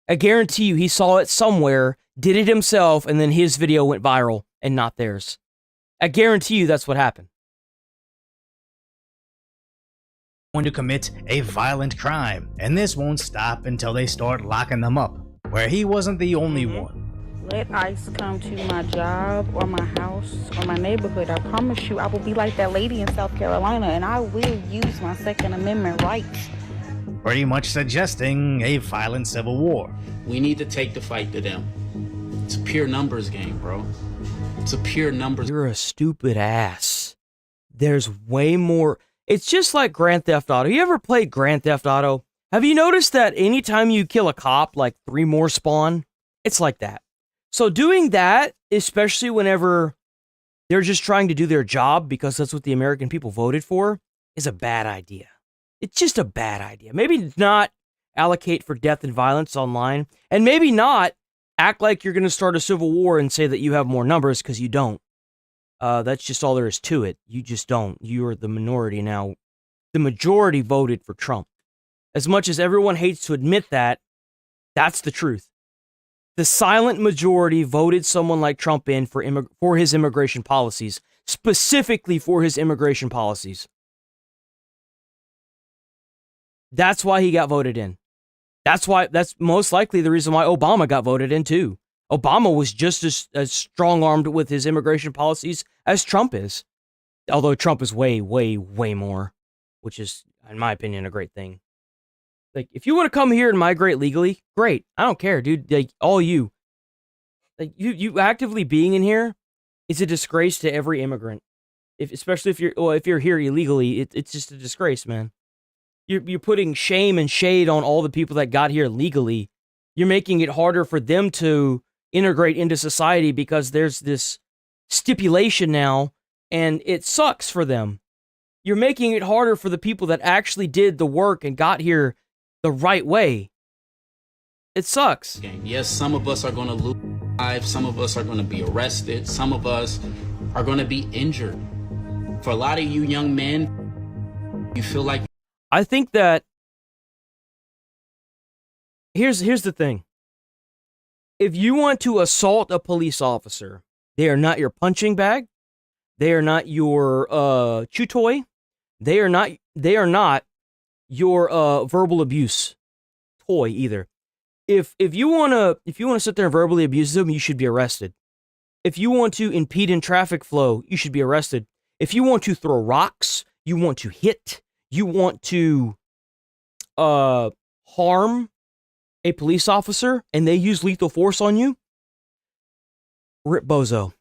I guarantee you he saw it somewhere, did it himself, and then his video went viral and not theirs. I guarantee you that's what happened. Going to commit a violent crime, and this won't stop until they start locking them up, where he wasn't the only one. Let ICE come to my job or my house or my neighborhood. I promise you I will be like that lady in South Carolina, and I will use my Second Amendment rights. Pretty much suggesting a violent civil war. We need to take the fight to them. It's a pure numbers game, bro. It's a pure numbers. You're a stupid ass. There's way more. It's just like Grand Theft Auto. You ever played Grand Theft Auto? Have you noticed that anytime you kill a cop, like 3 more spawn? It's like that. So doing that, especially whenever they're just trying to do their job because that's what the American people voted for, is a bad idea. It's just a bad idea. Maybe not allocate for death and violence online, and maybe not act like you're going to start a civil war and say that you have more numbers, because you don't. That's just all there is to it. You just don't. You are the minority now. The majority voted for Trump. As much as everyone hates to admit that, that's the truth. The silent majority voted someone like Trump in for his immigration policies, specifically for his immigration policies. That's why he got voted in. That's most likely the reason why Obama got voted in too. Obama was just as strong-armed with his immigration policies as Trump is. Although Trump is way, way, way more, which is, in my opinion, a great thing. Like, if you want to come here and migrate legally, great. I don't care, dude. Like, all you. Like, you actively being in here is a disgrace to every immigrant. Especially if you're here illegally, it's just a disgrace, man. You're putting shame and shade on all the people that got here legally. You're making it harder for them to integrate into society because there's this stipulation now, and it sucks for them. You're making it harder for the people that actually did the work and got here the right way. It sucks. Yes, some of us are going to lose lives. Some of us are going to be arrested. Some of us are going to be injured. For a lot of you young men, you feel like... I think that... Here's the thing. If you want to assault a police officer, they are not your punching bag. They are not your chew toy. They are not your verbal abuse toy either. If you wanna sit there and verbally abuse them, you should be arrested. If you want to impede in traffic flow, you should be arrested. If you want to throw rocks, you want to hit, you want to harm a police officer, and they use lethal force on you, rip bozo.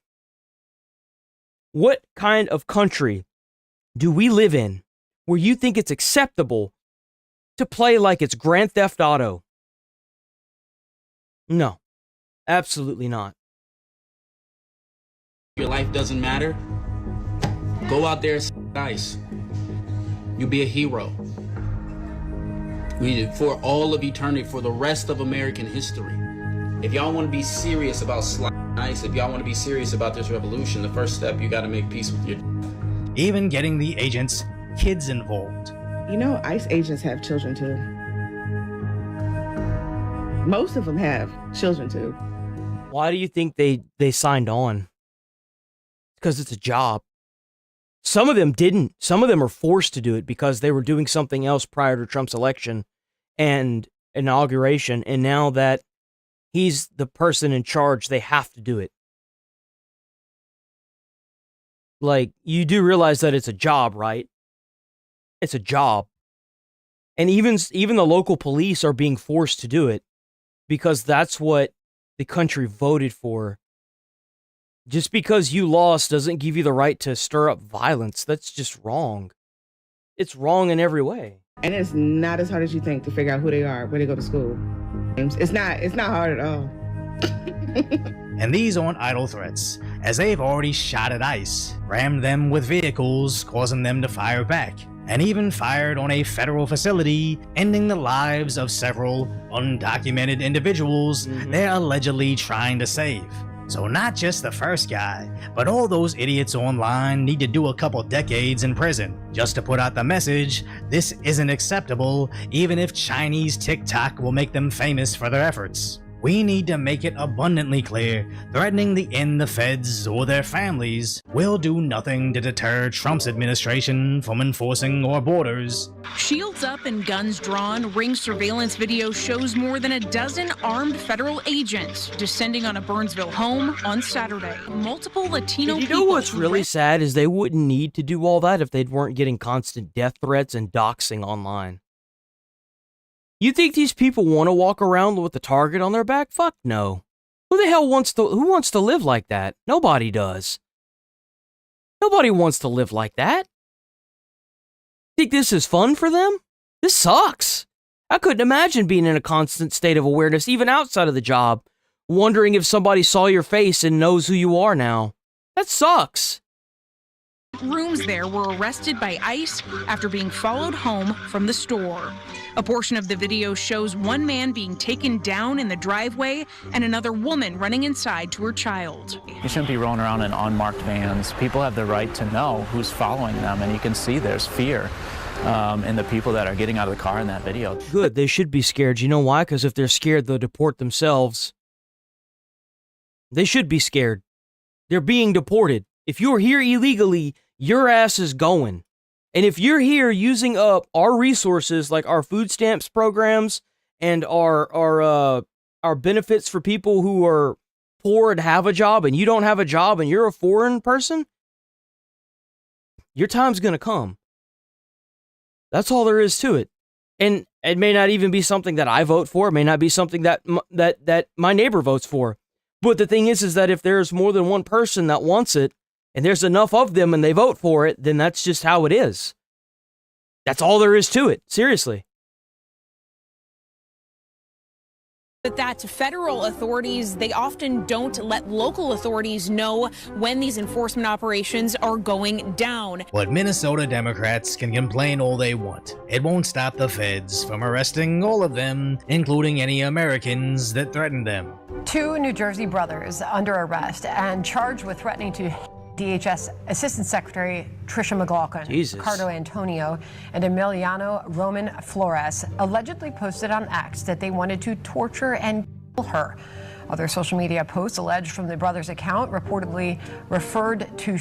What kind of country do we live in where you think it's acceptable to play like it's Grand Theft Auto? No, absolutely not. Your life doesn't matter. Go out there and nice. You'll be a hero. For all of eternity, for the rest of American history. If y'all want to be serious about ice, if y'all want to be serious about this revolution, the first step, you got to make peace with your... Even getting the agents' kids involved. You know, ICE agents have children too. Most of them have children too. Why do you think they signed on? Because it's a job. Some of them didn't. Some of them are forced to do it because they were doing something else prior to Trump's election and inauguration. And now that he's the person in charge, they have to do it. Like, you do realize that it's a job, right? It's a job. And even the local police are being forced to do it because that's what the country voted for. Just because you lost doesn't give you the right to stir up violence. That's just wrong. It's wrong in every way. And it's not as hard as you think to figure out who they are, where they go to school. It's not hard at all. And these aren't idle threats, as they've already shot at ICE, rammed them with vehicles, causing them to fire back, and even fired on a federal facility, ending the lives of several undocumented individuals they're allegedly trying to save. So not just the first guy, but all those idiots online need to do a couple decades in prison, just to put out the message, this isn't acceptable, even if Chinese TikTok will make them famous for their efforts. We need to make it abundantly clear, threatening to end the feds or their families will do nothing to deter Trump's administration from enforcing our borders. Shields up and guns drawn, Ring surveillance video shows more than a dozen armed federal agents descending on a Burnsville home on Saturday. Multiple Latino You know what's really sad is they wouldn't need to do all that if they weren't getting constant death threats and doxing online. You think these people want to walk around with the target on their back? Fuck no. Who the hell wants to live like that? Nobody does. Nobody wants to live like that. Think this is fun for them? This sucks. I couldn't imagine being in a constant state of awareness, even outside of the job, wondering if somebody saw your face and knows who you are now. That sucks. Rooms there were arrested by ICE after being followed home from the store. A portion of the video shows one man being taken down in the driveway and another woman running inside to her child. You shouldn't be rolling around in unmarked vans. People have the right to know who's following them, and you can see there's fear in the people that are getting out of the car in that video. Good, they should be scared. You know why? Because if they're scared, they'll deport themselves. They should be scared. They're being deported. If you're here illegally, your ass is going. And if you're here using up our resources, like our food stamps programs and our benefits for people who are poor and have a job, and you don't have a job and you're a foreign person, your time's gonna come. That's all there is to it. And it may not even be something that I vote for. It may not be something that my neighbor votes for. But the thing is that if there's more than one person that wants it, and there's enough of them and they vote for it, then that's just how it is. That's all there is to it. Seriously. But that federal authorities, they often don't let local authorities know when these enforcement operations are going down. But Minnesota Democrats can complain all they want. It won't stop the feds from arresting all of them, including any Americans that threaten them. 2 New Jersey brothers under arrest and charged with threatening to DHS Assistant Secretary Tricia McLaughlin, Ricardo Antonio, and Emiliano Roman Flores allegedly posted on X that they wanted to torture and kill her. Other social media posts alleged from the brothers' account reportedly referred to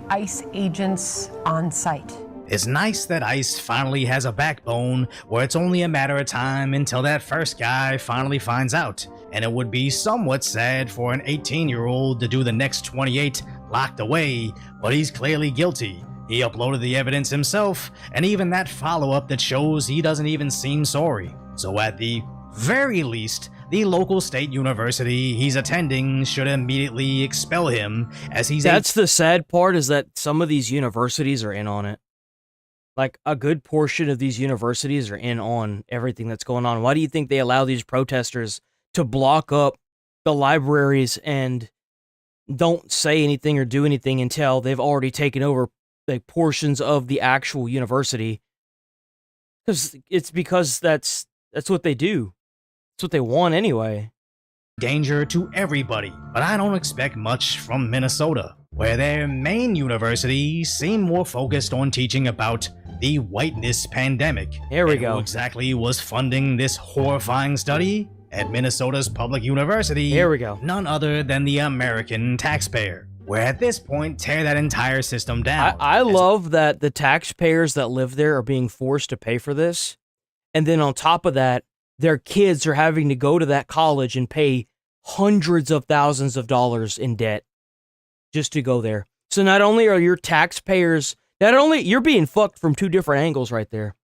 ICE agents on site. It's nice that ICE finally has a backbone where it's only a matter of time until that first guy finally finds out. And it would be somewhat sad for an 18-year-old to do the next 28 locked away, but he's clearly guilty. He uploaded the evidence himself, and even that follow-up that shows he doesn't even seem sorry. So at the very least, the local state university he's attending should immediately expel him, as he's— That's the sad part, is that some of these universities are in on it. Like, a good portion of these universities are in on everything that's going on. Why do you think they allow these protesters to block up the libraries and don't say anything or do anything until they've already taken over like portions of the actual university? Because that's what they do. That's what they want anyway. Danger to everybody, but I don't expect much from Minnesota, where their main universities seem more focused on teaching about the whiteness pandemic. Here we go. Who exactly was funding this horrifying study? At Minnesota's public university, here we go. None other than the American taxpayer. Where at this point, tear that entire system down. I love that the taxpayers that live there are being forced to pay for this. And then on top of that, their kids are having to go to that college and pay hundreds of thousands of dollars in debt just to go there. So not only are your taxpayers, you're being fucked from 2 different angles right there.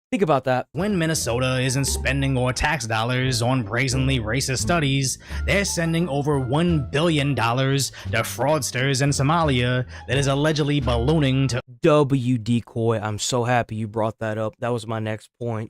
Think about that. When Minnesota isn't spending our tax dollars on brazenly racist studies, they're sending over $1 billion to fraudsters in Somalia that is allegedly ballooning to— W. Decoy, I'm so happy you brought that up. That was my next point.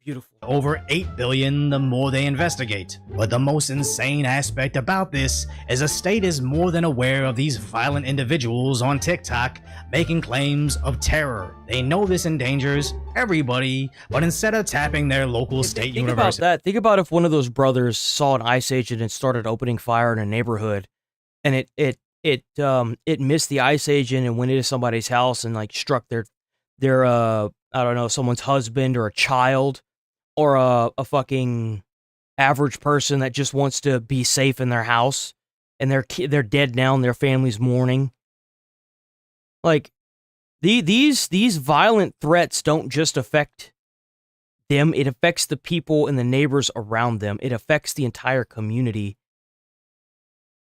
Beautiful. Over 8 billion the more they investigate. But the most insane aspect about this is the state is more than aware of these violent individuals on TikTok making claims of terror. They know this endangers everybody, but instead of tapping their local state Think university. about that. Think about if one of those brothers saw an ICE agent and started opening fire in a neighborhood, and it missed the ICE agent and went into somebody's house and like struck their I don't know, someone's husband or a child or a fucking average person that just wants to be safe in their house, and they're dead now and their family's mourning. Like these violent threats don't just affect them, it affects the people and the neighbors around them. It affects the entire community.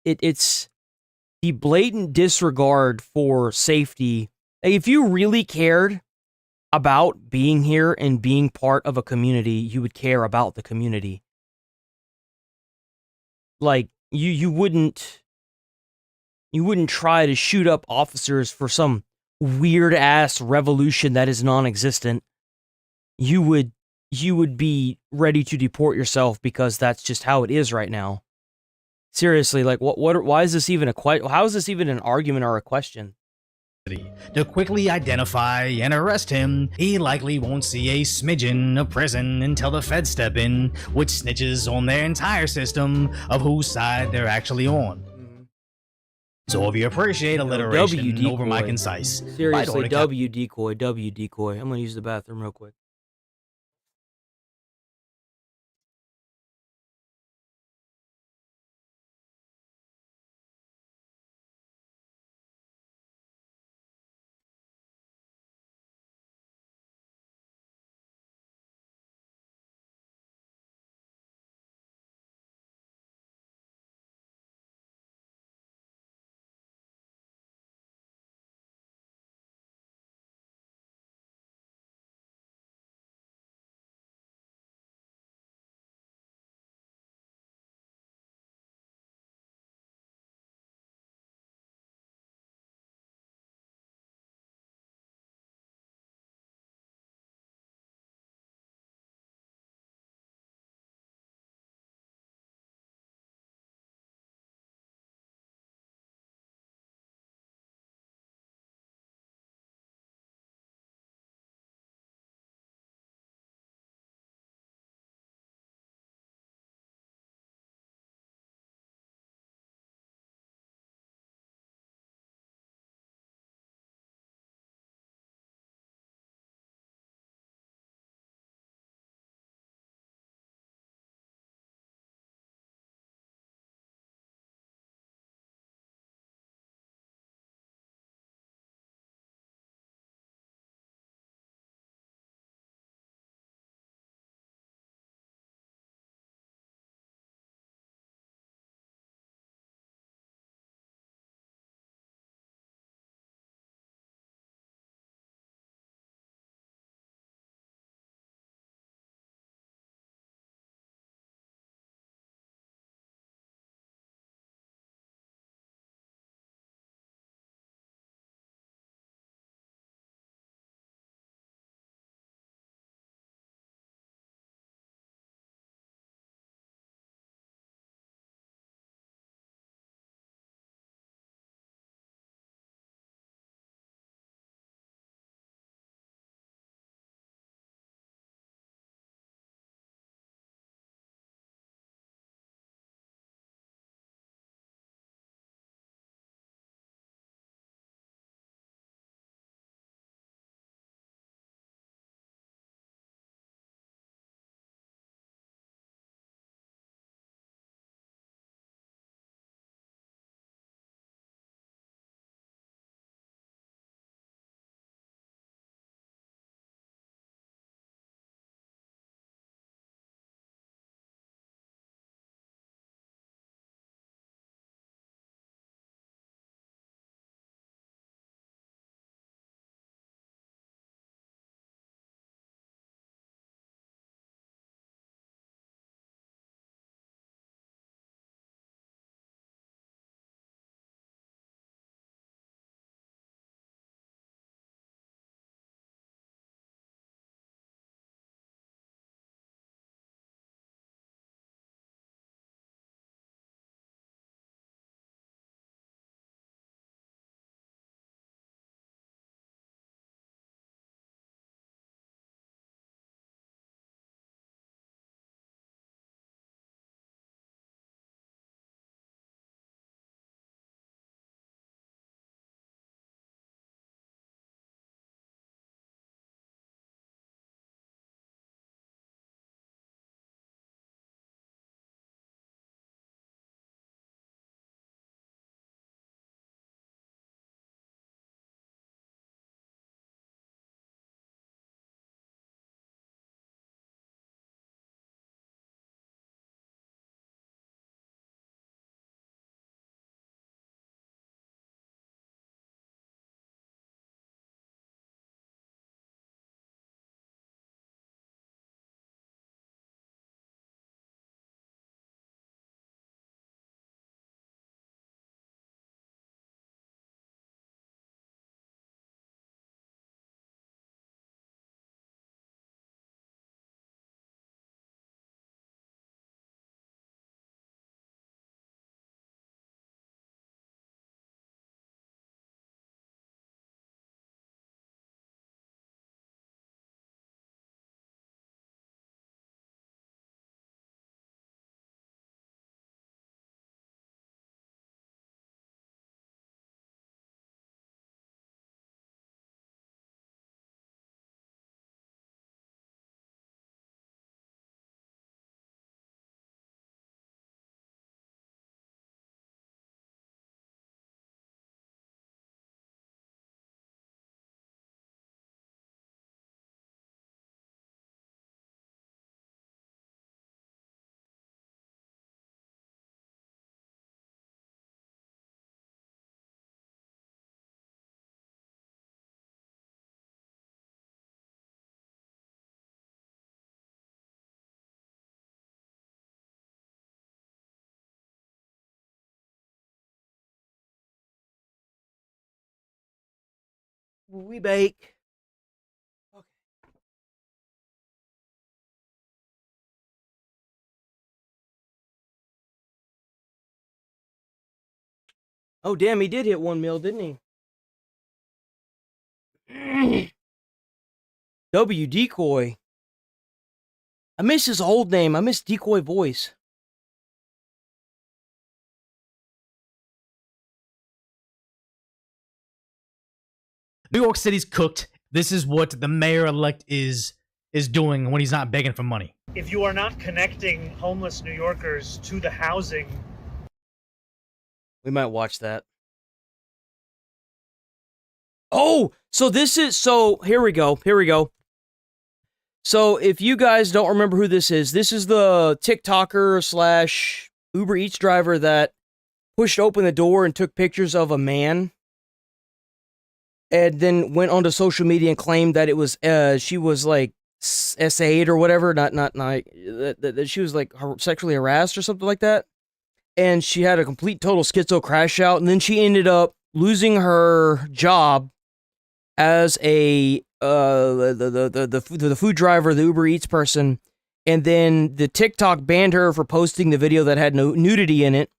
It's the blatant disregard for safety. Like, if you really cared about being here and being part of a community, you would care about the community. Like, you wouldn't try to shoot up officers for some weird ass revolution that is non-existent. You would be ready to deport yourself because that's just how it is right now. Seriously, like why is this even how is this even an argument or a question? To quickly identify and arrest him, he likely won't see a smidgen of prison until the feds step in, which snitches on their entire system of whose side they're actually on. So if you appreciate alliteration over my concise, Seriously, W decoy. I'm gonna use the bathroom real quick. We bake. Oh, damn, he did hit 1 mil, didn't he? W Decoy. I miss his old name. I miss Decoy voice. New York City's cooked. This is what the mayor-elect is doing when he's not begging for money. If you are not connecting homeless New Yorkers to the housing... We might watch that. Oh, so here we go. So if you guys don't remember who this is the TikToker / Uber Eats driver that pushed open the door and took pictures of a man and then went onto social media and claimed that it was, she was like SA'd or whatever, that she was like sexually harassed or something like that. And she had a complete total schizo crash out, and then she ended up losing her job as the food driver, the Uber Eats person, and then the TikTok banned her for posting the video that had no nudity in it.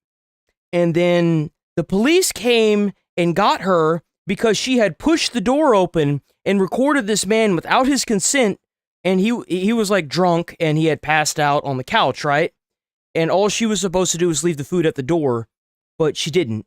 And then the police came and got her because she had pushed the door open and recorded this man without his consent, and he was like drunk and he had passed out on the couch, right? And all she was supposed to do was leave the food at the door, but she didn't.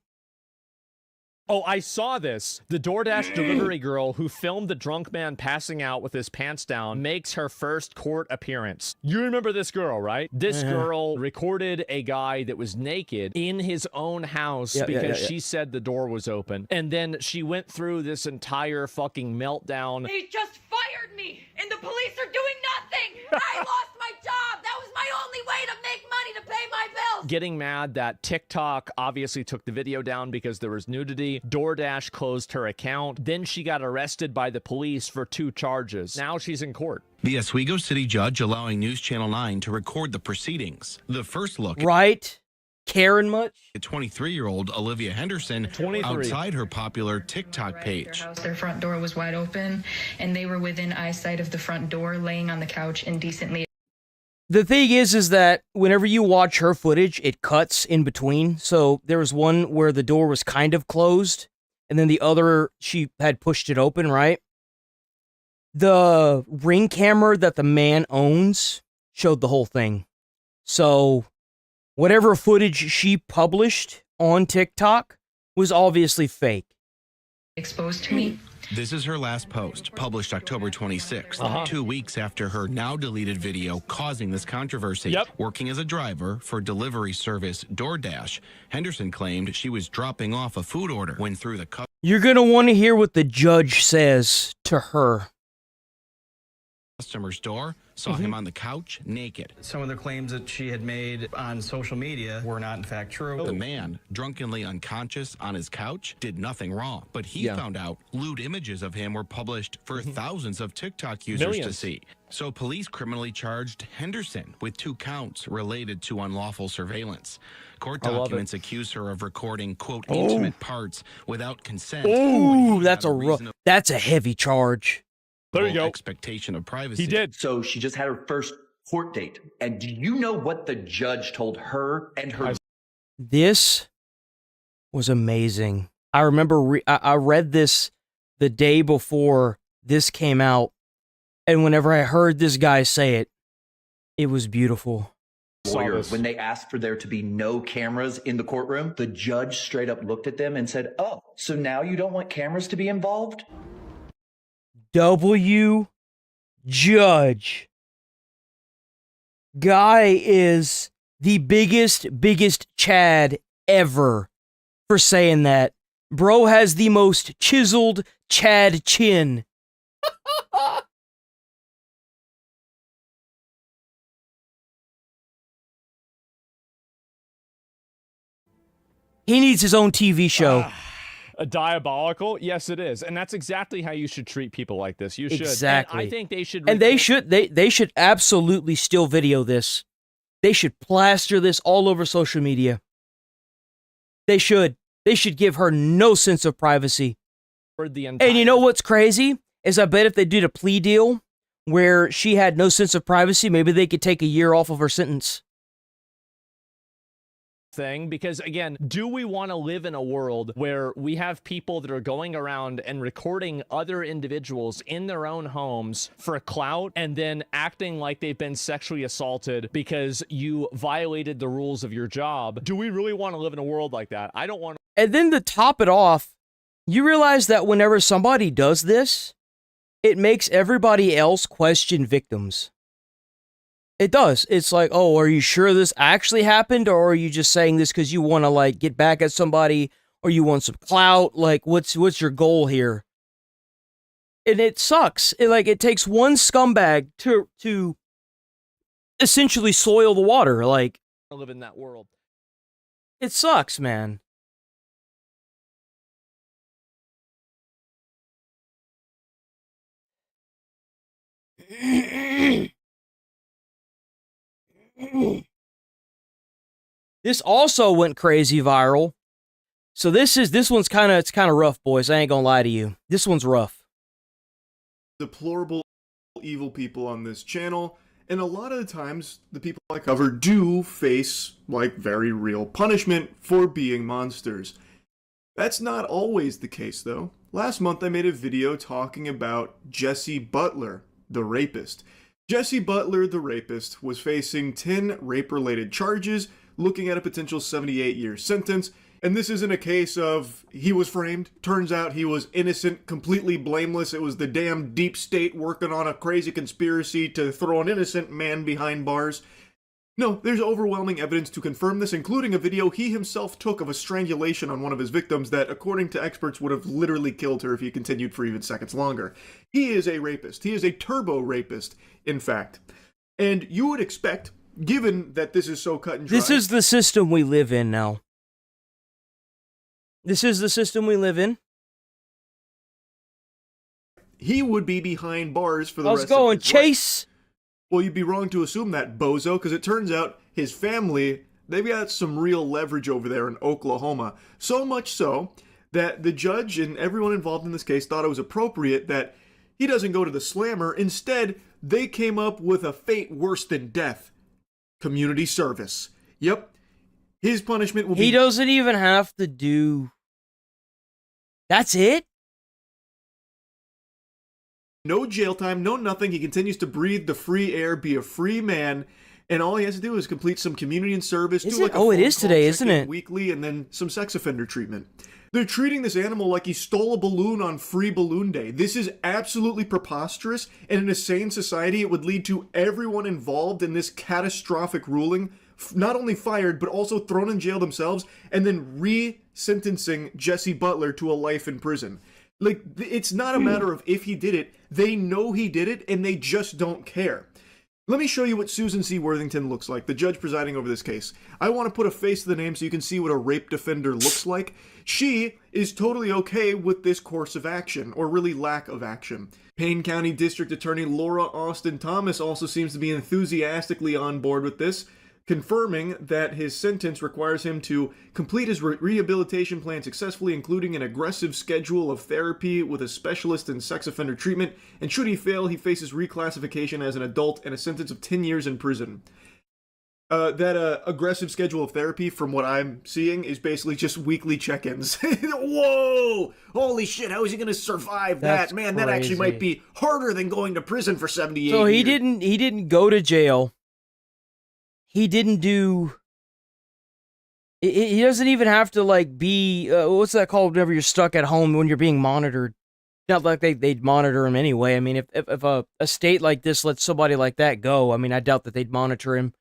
Oh, I saw this. The DoorDash delivery girl who filmed the drunk man passing out with his pants down makes her first court appearance. You remember this girl, right? This girl recorded a guy that was naked in his own house because she said the door was open. And then she went through this entire fucking meltdown. They just fired me, and the police are doing nothing. I lost my job. That was my only way to make money to pay my bills. Getting mad that TikTok obviously took the video down because there was nudity. DoorDash closed her account. Then she got arrested by the police for 2 charges. Now she's in court. The Oswego City judge allowing News Channel 9 to record the proceedings. The first look. Right? Karen much? 23-year-old Olivia Henderson 23. Outside her popular TikTok page. Their front door was wide open, and they were within eyesight of the front door, laying on the couch indecently. The thing is that whenever you watch her footage, it cuts in between. So there was one where the door was kind of closed, and then the other, she had pushed it open, right? The Ring camera that the man owns showed the whole thing. So whatever footage she published on TikTok was obviously fake. Exposed to me. This is her last post, published October 26th, 2 weeks after her now-deleted video causing this controversy. Working as a driver for delivery service DoorDash, Henderson claimed she was dropping off a food order when through the You're going to want to hear what the judge says to her. Customer's door, saw him on the couch, naked. Some of the claims that she had made on social media were not in fact true. The man, drunkenly unconscious on his couch, did nothing wrong. But he found out lewd images of him were published for thousands of TikTok users to see. So police criminally charged Henderson with 2 counts related to unlawful surveillance. Court documents accuse her of recording, quote, intimate parts without consent. Ooh, that's a heavy charge. There you go. Expectation of privacy. He did. So she just had her first court date. And do you know what the judge told her and her? This was amazing. I remember I read this the day before this came out. And whenever I heard this guy say it, it was beautiful. Lawyer, when they asked for there to be no cameras in the courtroom, the judge straight up looked at them and said, "Oh, so now you don't want cameras to be involved?" W. Judge. Guy is the biggest Chad ever for saying that. Bro has the most chiseled Chad chin. He needs his own TV show. A diabolical? Yes, it is. And that's exactly how you should treat people like this. You should. Exactly. And I think they should. And they should absolutely still video this. They should plaster this all over social media. They should. They should give her no sense of privacy. And you know what's crazy? Is I bet if they did a plea deal where she had no sense of privacy, maybe they could take a year off of her sentence. Thing, because again, do we want to live in a world where we have people that are going around and recording other individuals in their own homes for clout and then acting like they've been sexually assaulted because you violated the rules of your job? Do we really want to live in a world like that? I don't want to. And then to top it off, you realize that whenever somebody does this, it makes everybody else question victims. It does. It's like, oh, are you sure this actually happened, or are you just saying this because you want to like get back at somebody, or you want some clout? Like, what's your goal here? And it sucks. It takes one scumbag to essentially soil the water. Like, I live in that world. It sucks, man. This also went crazy viral. So this one's kind of rough, boys. I ain't gonna lie to you. This one's rough. Deplorable, evil people on this channel, and a lot of the times the people I cover do face like very real punishment for being monsters. That's not always the case though. Last month I made a video talking about Jesse Butler, the rapist. Jesse Butler, the rapist, was facing 10 rape-related charges, looking at a potential 78-year sentence, and this isn't a case of he was framed. Turns out he was innocent, completely blameless. It was the damn deep state working on a crazy conspiracy to throw an innocent man behind bars. No, there's overwhelming evidence to confirm this, including a video he himself took of a strangulation on one of his victims that, according to experts, would have literally killed her if he continued for even seconds longer. He is a rapist. He is a turbo rapist, in fact. And you would expect, given that this is so cut and dry... This is the system we live in now. This is the system we live in. He would be behind bars for the rest of his Let's go and chase... life. Well, you'd be wrong to assume that, bozo, because it turns out his family, they've got some real leverage over there in Oklahoma. So much so that the judge and everyone involved in this case thought it was appropriate that he doesn't go to the slammer. Instead, they came up with a fate worse than death. Community service. Yep. His punishment will be... He doesn't even have to do... That's it? No jail time, no nothing. He continues to breathe the free air, be a free man, and all he has to do is complete some community and service. Is do it? like a Oh, it phone is call today, isn't check-in it? Weekly, and then some sex offender treatment. They're treating this animal like he stole a balloon on Free Balloon Day. This is absolutely preposterous, and in a sane society, it would lead to everyone involved in this catastrophic ruling not only fired, but also thrown in jail themselves, and then re-sentencing Jesse Butler to a life in prison. Like, it's not a matter of if he did it. They know he did it, and they just don't care. Let me show you what Susan C. Worthington looks like, the judge presiding over this case. I want to put a face to the name so you can see what a rape defender looks like. She is totally okay with this course of action, or really lack of action. Payne County District Attorney Laura Austin Thomas also seems to be enthusiastically on board with this, confirming that his sentence requires him to complete his rehabilitation plan successfully, including an aggressive schedule of therapy with a specialist in sex offender treatment, and should he fail, he faces reclassification as an adult and a sentence of 10 years in prison. That aggressive schedule of therapy, from what I'm seeing, is basically just weekly check-ins. Whoa! Holy shit, how is he going to survive that? Man, that actually might be harder than going to prison for 78 years. So he didn't go to jail. He didn't do... He doesn't even have to, like, be... what's that called whenever you're stuck at home when you're being monitored? Not like they'd monitor him anyway. I mean, if a state like this lets somebody like that go, I mean, I doubt that they'd monitor him.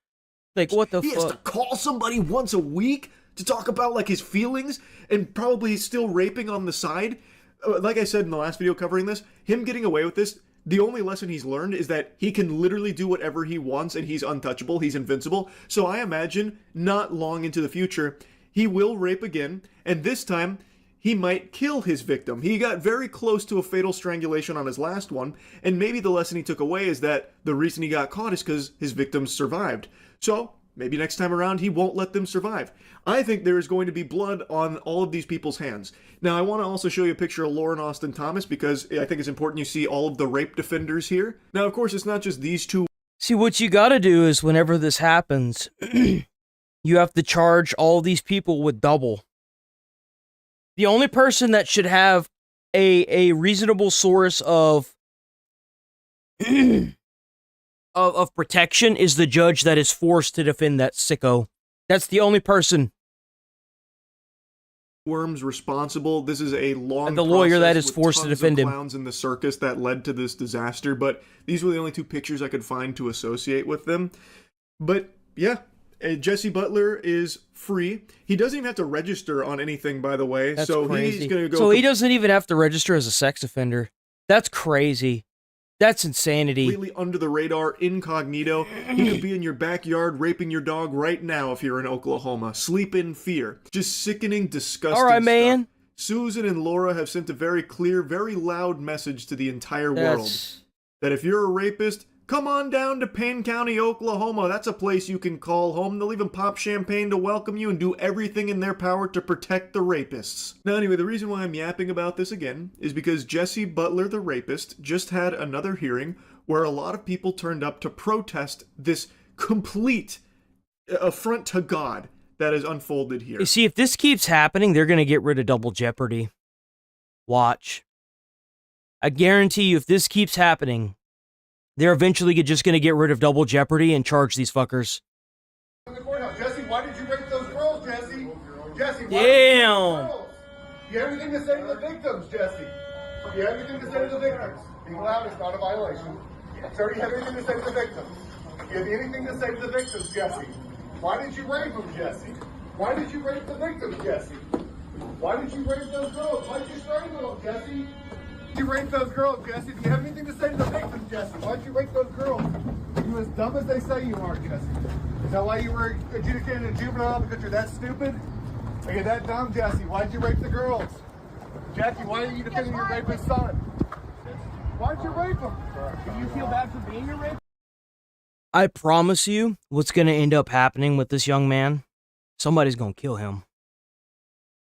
Like, what the fuck? He has to call somebody once a week to talk about, like, his feelings, and probably still raping on the side. Like I said in the last video covering this, him getting away with this... The only lesson he's learned is that he can literally do whatever he wants and he's untouchable, he's invincible. So I imagine not long into the future, he will rape again, and this time he might kill his victim. He got very close to a fatal strangulation on his last one, and maybe the lesson he took away is that the reason he got caught is because his victims survived. So maybe next time around he won't let them survive. I think there is going to be blood on all of these people's hands. Now, I want to also show you a picture of Lauren Austin Thomas because I think it's important you see all of the rape defenders here. Now, of course, it's not just these two. See, what you gotta do is whenever this happens, you have to charge all these people with double. The only person that should have a reasonable source of of protection is the judge that is forced to defend that sicko. That's the only person. Worms responsible. This is a long and the lawyer that is with forced to tons defend of him. Clowns in the circus that led to this disaster, but these were the only two pictures I could find to associate with them. But yeah, Jesse Butler is free. He doesn't even have to register on anything, by the way. That's so crazy. He's going to go. So he doesn't even have to register as a sex offender. That's crazy. That's insanity. Completely under the radar, incognito. He could be in your backyard raping your dog right now if you're in Oklahoma. Sleep in fear. Just sickening, disgusting All right, man. stuff. Susan and Laura have sent a very clear, very loud message to the entire world. That if you're a rapist, come on down to Payne County, Oklahoma. That's a place you can call home. They'll even pop champagne to welcome you and do everything in their power to protect the rapists. Now, anyway, the reason why I'm yapping about this again is because Jesse Butler, the rapist, just had another hearing where a lot of people turned up to protest this complete affront to God that has unfolded here. You see, if this keeps happening, they're going to get rid of double jeopardy. Watch. I guarantee you, if this keeps happening, they're eventually just going to get rid of double jeopardy and charge these fuckers. Jesse, why did you rape those girls, Jesse? Jesse, why Damn. did you rape those girls? You have anything to say to the victims, Jesse? You have anything to say to the victims? Being loud is not a violation. Sir, you have anything to say to the victims? You have anything to say to the victims, Jesse? Why did you rape them, Jesse? Why did you rape the victims, Jesse? Why did you rape those girls? Why did you strangle them, Jesse? You raped those girls, Jesse. Do you have anything to say to the victims, Jesse? Why'd you rape those girls? Are you as dumb as they say you are, Jesse? Is that why you were adjudicated a juvenile because you're that stupid? Are you that dumb, Jesse? Why'd you rape the girls? Jackie, why are you defending your rapist son? Why'd you rape him? Do you feel bad for being a rapist? I promise you, what's going to end up happening with this young man, somebody's going to kill him.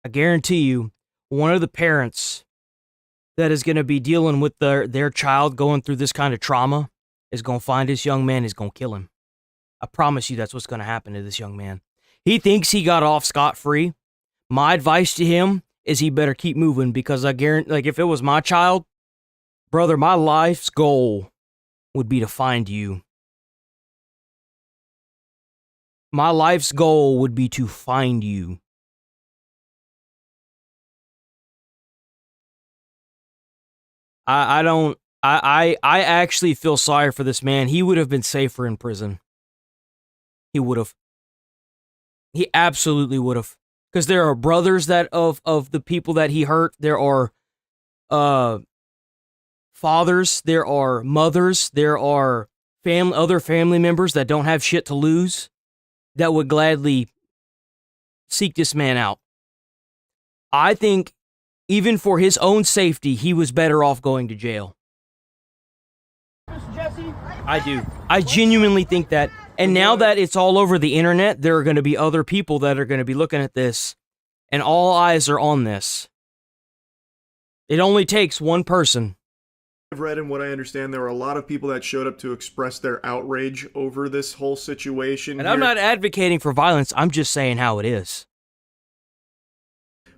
I guarantee you, one of the parents that is going to be dealing with their child going through this kind of trauma is going to find this young man, is going to kill him. I promise you that's what's going to happen to this young man. He thinks he got off scot-free. My advice to him is he better keep moving, because I guarantee, like, if it was my child, brother, my life's goal would be to find you. My life's goal would be to find you. I actually feel sorry for this man. He would have been safer in prison. He would have. He absolutely would have. Because there are brothers that of the people that he hurt. There are fathers. There are mothers. There are other family members that don't have shit to lose that would gladly seek this man out. I think even for his own safety, he was better off going to jail. I do. I genuinely think that. And now that it's all over the internet, there are going to be other people that are going to be looking at this, and all eyes are on this. It only takes one person. I've read and what I understand, there were a lot of people that showed up to express their outrage over this whole situation. And I'm not advocating for violence, I'm just saying how it is.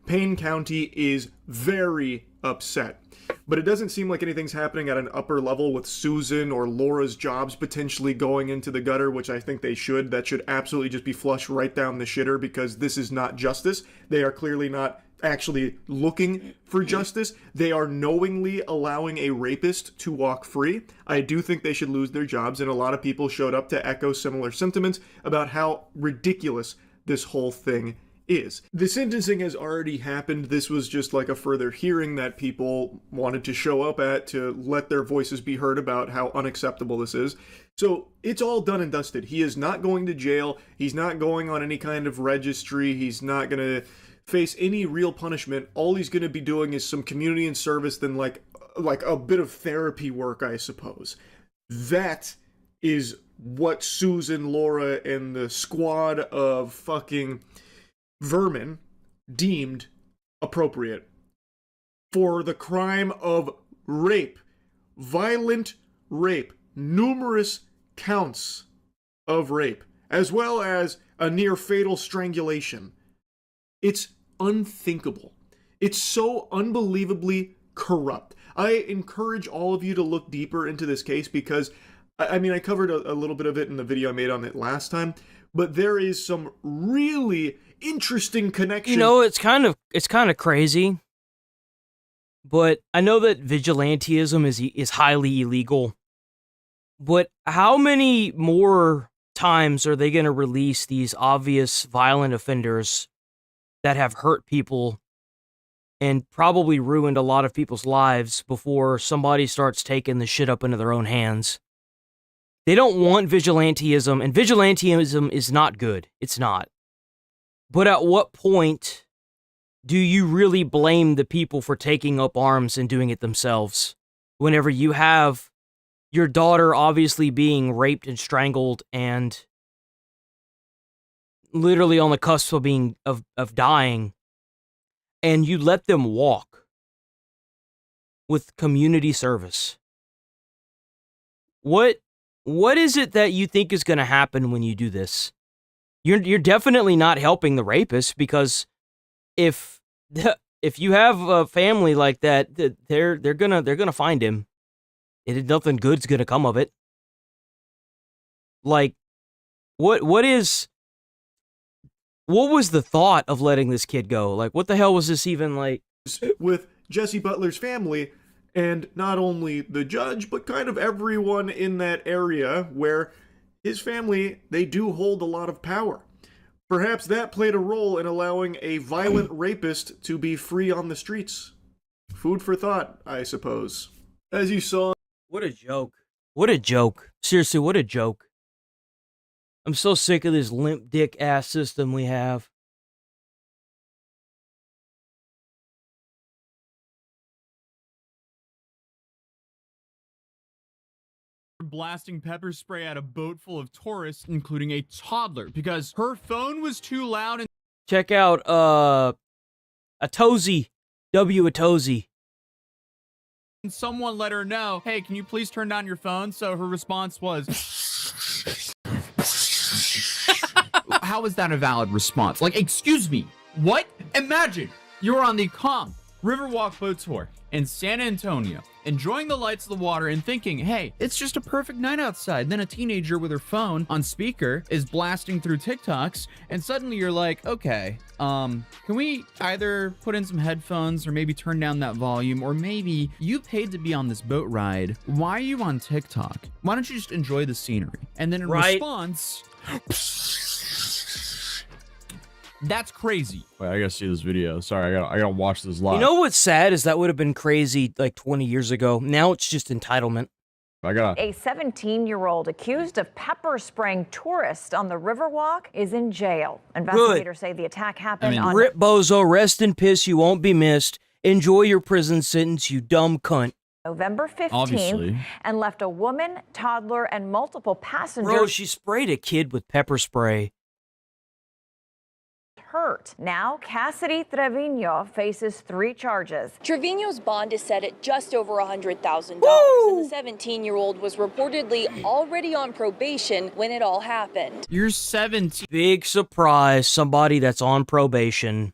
Payne County is very upset. But it doesn't seem like anything's happening at an upper level with Susan or Laura's jobs potentially going into the gutter, which I think they should. That should absolutely just be flushed right down the shitter, because this is not justice. They are clearly not actually looking for justice. They are knowingly allowing a rapist to walk free. I do think they should lose their jobs, and a lot of people showed up to echo similar sentiments about how ridiculous this whole thing is. The sentencing has already happened. This was just like a further hearing that people wanted to show up at to let their voices be heard about how unacceptable this is. So it's all done and dusted. He is not going to jail. He's not going on any kind of registry. He's not going to face any real punishment. All he's going to be doing is some community and service, then like a bit of therapy work, I suppose. That is what Susan, Laura, and the squad of fucking vermin deemed appropriate for the crime of rape, violent rape, numerous counts of rape, as well as a near fatal strangulation. It's unthinkable. It's so unbelievably corrupt. I encourage all of you to look deeper into this case because, I mean, I covered a little bit of it in the video I made on it last time, but there is some really interesting connection. You know, it's kind of crazy, but I know that vigilantism is highly illegal. But how many more times are they going to release these obvious violent offenders that have hurt people and probably ruined a lot of people's lives before somebody starts taking the shit up into their own hands? They don't want vigilantism, and vigilantism is not good. It's not. But at what point do you really blame the people for taking up arms and doing it themselves? Whenever you have your daughter obviously being raped and strangled and literally on the cusp of being of dying, and you let them walk with community service. What is it that you think is going to happen when you do this? You're definitely not helping the rapist, because if you have a family like that, they're gonna find him. Nothing good's gonna come of it. Like, what was the thought of letting this kid go? Like, what the hell was this even like? With Jesse Butler's family, and not only the judge, but kind of everyone in that area where his family, they do hold a lot of power. Perhaps that played a role in allowing a violent rapist to be free on the streets. Food for thought, I suppose. As you saw... What a joke. What a joke. Seriously, what a joke. I'm so sick of this limp dick ass system we have. Blasting pepper spray at a boat full of tourists, including a toddler, because her phone was too loud. And check out Atozi, Atozi. And someone let her know, hey, can you please turn down your phone? So her response was, how is that a valid response? Like, excuse me, what? Imagine you're on the calm Riverwalk boat tour in San Antonio, enjoying the lights of the water and thinking, hey, it's just a perfect night outside. Then a teenager with her phone on speaker is blasting through TikToks, and suddenly you're like, okay, can we either put in some headphones or maybe turn down that volume, or maybe you paid to be on this boat ride. Why are you on TikTok? Why don't you just enjoy the scenery? And then in response, that's crazy. Wait, I gotta see this video. Sorry, I gotta watch this live. You know what's sad is that would have been crazy like 20 years ago. Now it's just entitlement. A 17-year-old accused of pepper spraying tourists on the Riverwalk is in jail. Investigators say the attack happened on... Rip Bozo, rest in piss, you won't be missed. Enjoy your prison sentence, you dumb cunt. November 15th, Obviously. And left a woman, toddler, and multiple passengers... Bro, she sprayed a kid with pepper spray. hurt. Now, Cassidy Trevino faces 3 charges. Trevino's bond is set at just over $100,000, and the 17-year-old was reportedly already on probation when it all happened. You're 17. Big surprise, somebody that's on probation.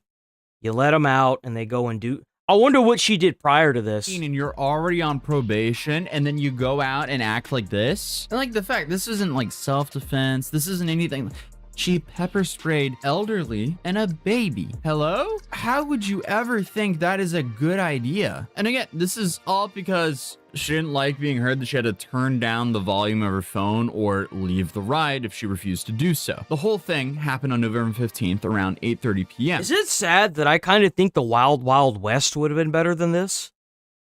You let them out, and they go and do... I wonder what she did prior to this. And you're already on probation, and then you go out and act like this? And like the fact, this isn't like self-defense. This isn't anything... She pepper sprayed elderly and a baby. Hello? How would you ever think that is a good idea? And again, this is all because she didn't like being heard that she had to turn down the volume of her phone or leave the ride if she refused to do so. The whole thing happened on November 15th around 8:30 p.m. Is it sad that I kind of think the Wild Wild West would have been better than this?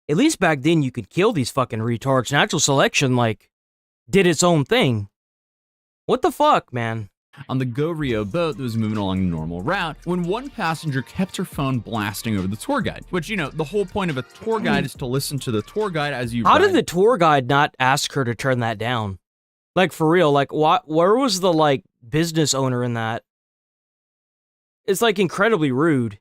At least back then you could kill these fucking retards. Natural selection, like, did its own thing. What the fuck, man? On the Go Rio boat that was moving along the normal route when one passenger kept her phone blasting over the tour guide, which, you know, the whole point of a tour guide is to listen to the tour guide as you How ride. did the tour guide not ask her to turn that down? Like, for real, like, where was the, like, business owner in that? It's, like, incredibly rude.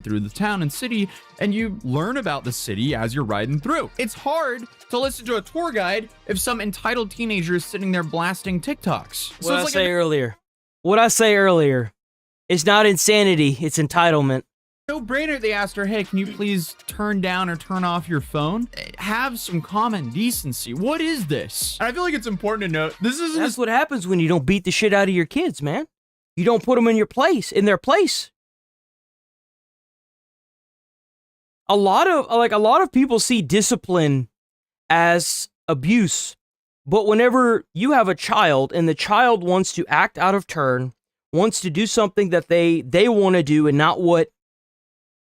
Through the town and city, and you learn about the city as you're riding through. It's hard to listen to a tour guide if some entitled teenager is sitting there blasting TikToks. What I say earlier, it's not insanity, it's entitlement. No-brainer. They asked her, hey, can you please turn down or turn off your phone? Have some common decency. What is this? And I feel like it's important to note, That's what happens when you don't beat the shit out of your kids, man. You don't put them in their place. A lot of people see discipline as abuse, but whenever you have a child and the child wants to act out of turn, wants to do something that they want to do and not what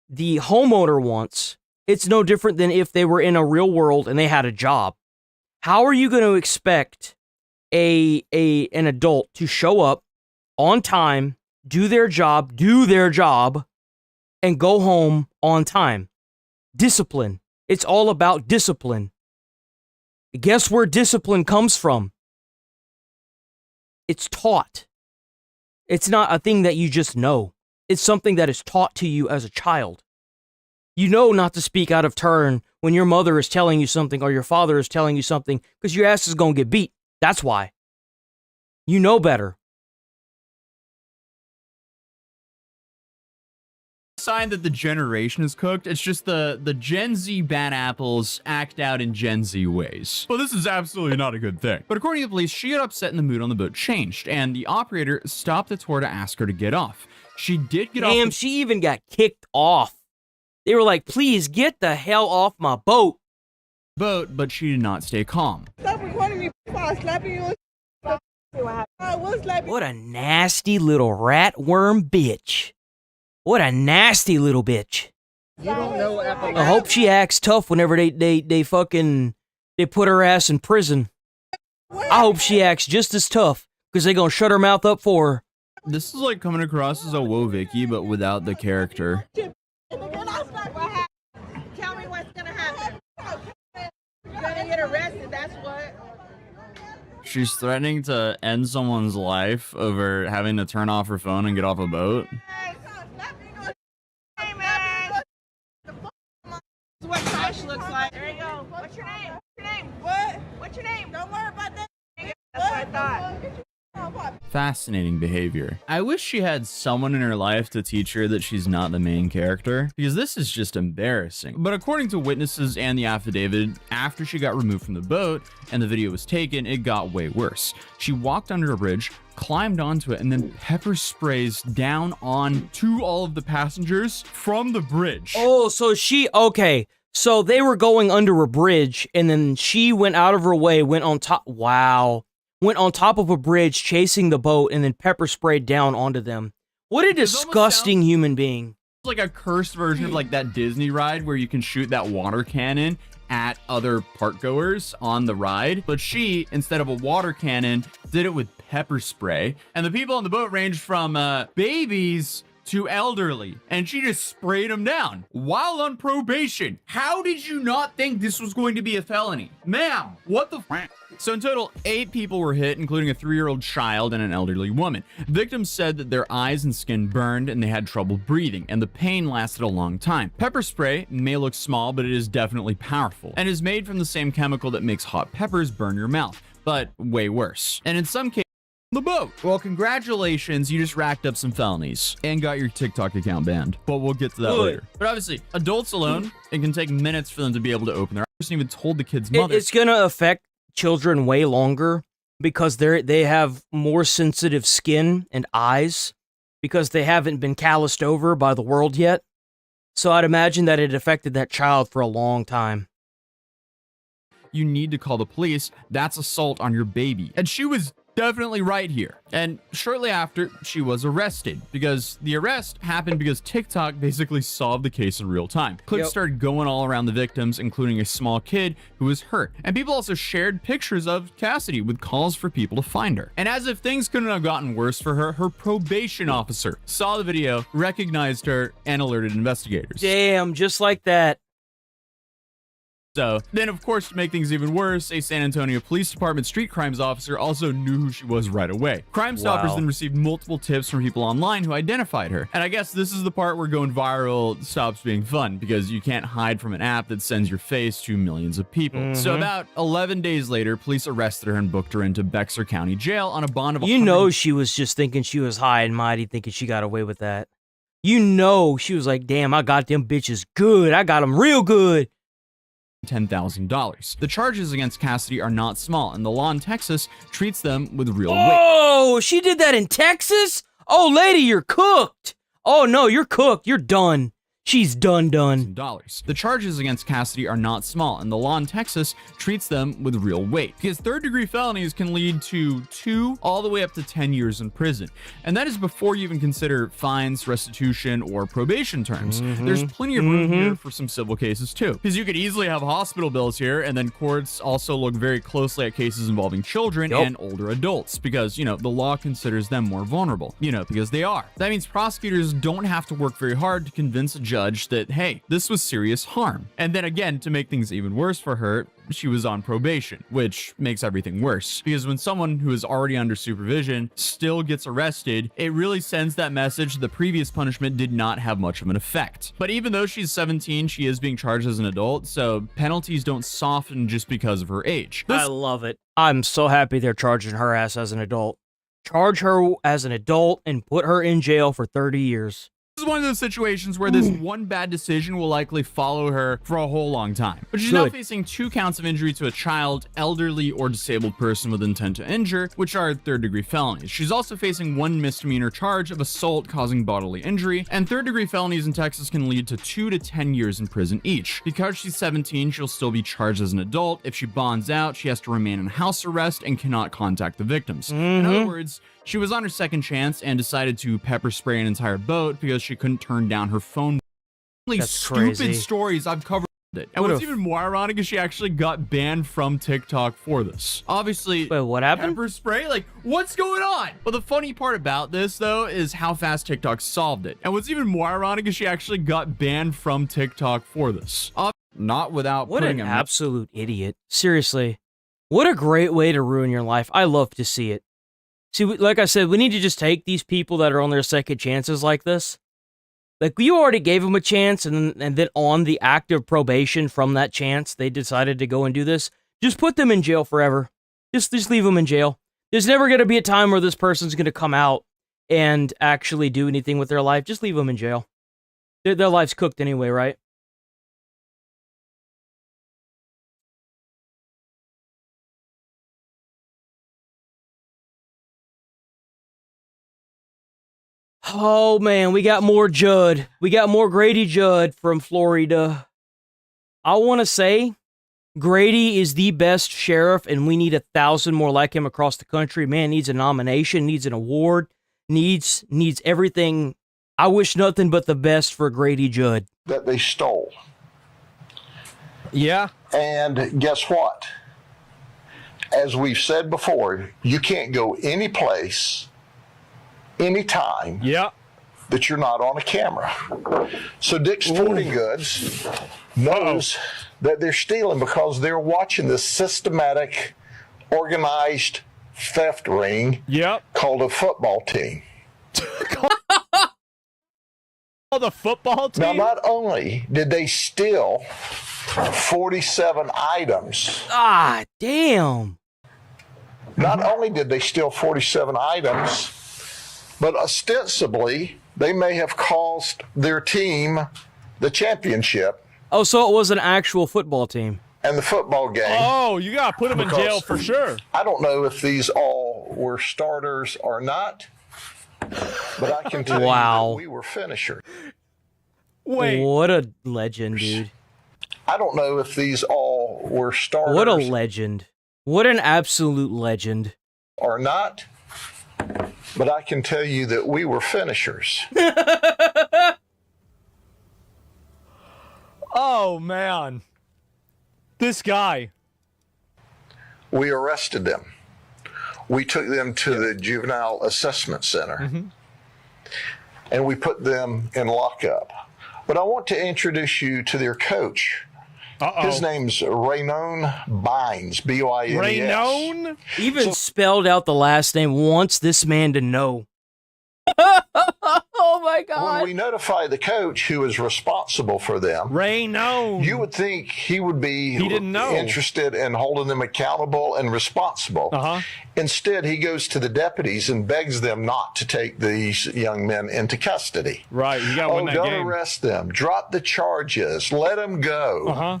the homeowner wants, it's no different than if they were in a real world and they had a job. How are you going to expect an adult to show up on time, do their job, and go home on time? Discipline. It's all about discipline. Guess where discipline comes from? It's taught. It's not a thing that you just know. It's something that is taught to you as a child. You know not to speak out of turn when your mother is telling you something or your father is telling you something because your ass is going to get beat. That's why. You know better. Sign that the generation is cooked. It's just the Gen Z bad apples act out in Gen Z ways. Well, this is absolutely not a good thing. But according to the police, she got upset and the mood on the boat changed, and the operator stopped the tour to ask her to get off. She did get off. Damn, she even got kicked off. They were like, please get the hell off my boat. But she did not stay calm. Stop recording me before I slap you. What a nasty little rat worm bitch. What a nasty little bitch. You don't know I hope she acts tough whenever they put her ass in prison. I hope she acts just as tough because they're going to shut her mouth up for her. This is like coming across as a Whoa Vicky, but without the character. Tell me what's gonna happen. You're gonna get arrested, that's what. She's threatening to end someone's life over having to turn off her phone and get off a boat. What Tosh looks like. There you go. What's your name? What? What's your name? Don't worry about that. That's what I thought. Fascinating behavior. I wish she had someone in her life to teach her that she's not the main character, because this is just embarrassing. But according to witnesses and the affidavit, after she got removed from the boat and the video was taken, it got way worse. She walked under a bridge, climbed onto it, and then pepper sprays down onto all of the passengers from the bridge. Oh, so they were going under a bridge, and then she went out of her way, went on top. Wow. Went on top of a bridge chasing the boat and then pepper sprayed down onto them. What a disgusting human being. It's like a cursed version of like that Disney ride where you can shoot that water cannon at other park goers on the ride. But she, instead of a water cannon, did it with pepper spray. And the people on the boat ranged from babies to elderly, and she just sprayed them down while on probation. How did you not think this was going to be a felony? Ma'am, what the f? So in total, 8 people were hit, including a 3-year-old child and an elderly woman. Victims said that their eyes and skin burned and they had trouble breathing, and the pain lasted a long time. Pepper spray may look small, but it is definitely powerful, and is made from the same chemical that makes hot peppers burn your mouth, but way worse. And in some cases, the boat. Well, congratulations, you just racked up some felonies and got your TikTok account banned, but we'll get to that later. But obviously, adults alone, it can take minutes for them to be able to open their eyes. Even told the kid's mother. It's gonna affect children way longer because they have more sensitive skin and eyes because they haven't been calloused over by the world yet. So I'd imagine that it affected that child for a long time. You need to call the police. That's assault on your baby. And she was definitely right here. And shortly after, she was arrested because the arrest happened because TikTok basically solved the case in real time. Clips started going all around the victims, including a small kid who was hurt. And people also shared pictures of Cassidy with calls for people to find her. And as if things couldn't have gotten worse for her, her probation officer saw the video, recognized her, and alerted investigators. Damn, just like that. So then, of course, to make things even worse, a San Antonio Police Department street crimes officer also knew who she was right away. Crime Stoppers then received multiple tips from people online who identified her. And I guess this is the part where going viral stops being fun, because you can't hide from an app that sends your face to millions of people. So about 11 days later, police arrested her and booked her into Bexar County Jail on a bond of You know she was just thinking she was high and mighty, thinking she got away with that. You know she was like, damn, I got them bitches good. I got them real good. $10,000. The charges against Cassidy are not small, and the law in Texas treats them with real weight. Oh, she did that in Texas? Oh, lady, you're cooked. Oh, no, you're cooked. You're done. She's done. The charges against Cassidy are not small, and the law in Texas treats them with real weight, because third-degree felonies can lead to 2 all the way up to 10 years in prison. And that is before you even consider fines, restitution, or probation terms. There's plenty of room here for some civil cases too, because you could easily have hospital bills here, and then courts also look very closely at cases involving children and older adults, because, you know, the law considers them more vulnerable, you know, because they are. That means prosecutors don't have to work very hard to convince a judge that, hey, this was serious harm. And then again, to make things even worse for her, she was on probation, which makes everything worse, because when someone who is already under supervision still gets arrested, it really sends that message the previous punishment did not have much of an effect. But even though she's 17, she is being charged as an adult, so penalties don't soften just because of her age. I love it. I'm so happy they're charging her ass as an adult. Charge her as an adult and put her in jail for 30 years. This is one of those situations where this one bad decision will likely follow her for a whole long time. But she's now facing 2 counts of injury to a child, elderly, or disabled person with intent to injure, which are third-degree felonies. She's also facing 1 misdemeanor charge of assault causing bodily injury, and third-degree felonies in Texas can lead to 2 to 10 years in prison each. Because she's 17, she'll still be charged as an adult. If she bonds out, she has to remain in house arrest and cannot contact the victims. In other words, she was on her second chance and decided to pepper spray an entire boat because she couldn't turn down her phone. That's stupid crazy. Stories, I've covered it. And what's even more ironic is she actually got banned from TikTok for this. Obviously, wait, what happened? Pepper spray? Like, what's going on? Well, the funny part about this, though, is how fast TikTok solved it. And what's even more ironic is she actually got banned from TikTok for this. Not without putting an absolute idiot. Seriously. What a great way to ruin your life. I love to see it. See, like I said, we need to just take these people that are on their second chances like this. Like, you already gave them a chance, and then on the active probation from that chance, they decided to go and do this. Just put them in jail forever. Just leave them in jail. There's never going to be a time where this person's going to come out and actually do anything with their life. Just leave them in jail. Their life's cooked anyway, right? Oh, man, we got more Judd. We got more Grady Judd from Florida. I want to say Grady is the best sheriff, and we need 1,000 more like him across the country. Man, needs a nomination, needs an award, needs everything. I wish nothing but the best for Grady Judd. That they stole. Yeah. And guess what? As we've said before, you can't go any place, anytime that you're not on a camera. So Dick's Sporting Goods knows that they're stealing because they're watching this systematic, organized theft ring called a football team. The football team? Now, not only did they steal 47 items. Ah, damn. Not only did they steal 47 items, but ostensibly, they may have cost their team the championship. Oh, so it was an actual football team. And the football game. Oh, you got to put them in jail for sure. I don't know if these all were starters or not, but I can tell you that we were finishers. Wait. What a legend, dude. I don't know if these all were starters. What a legend. What an absolute legend. Or not, but I can tell you that we were finishers. Oh, man. This guy. We arrested them. We took them to the Juvenile Assessment Center. And we put them in lockup. But I want to introduce you to their coach, His name's Raynone Bynes, B-Y-N-E-S. Raynone? Even spelled out the last name wants this man to know. Oh my God. When we notify the coach who is responsible for them, Raynone, you would think he would be interested in holding them accountable and responsible. Instead, he goes to the deputies and begs them not to take these young men into custody. Right, you got to win that don't game. Arrest them, drop the charges, let them go.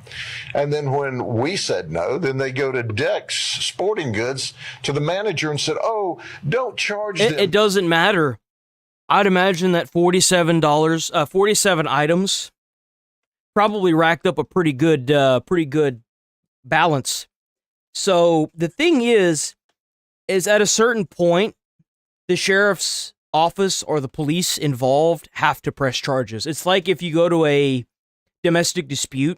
And then when we said no, then they go to Dick's Sporting Goods to the manager and said, "Oh, don't charge them." It doesn't matter. I'd imagine that $47, 47 items, probably racked up a pretty good balance. So the thing is at a certain point, the sheriff's office or the police involved have to press charges. It's like if you go to a domestic dispute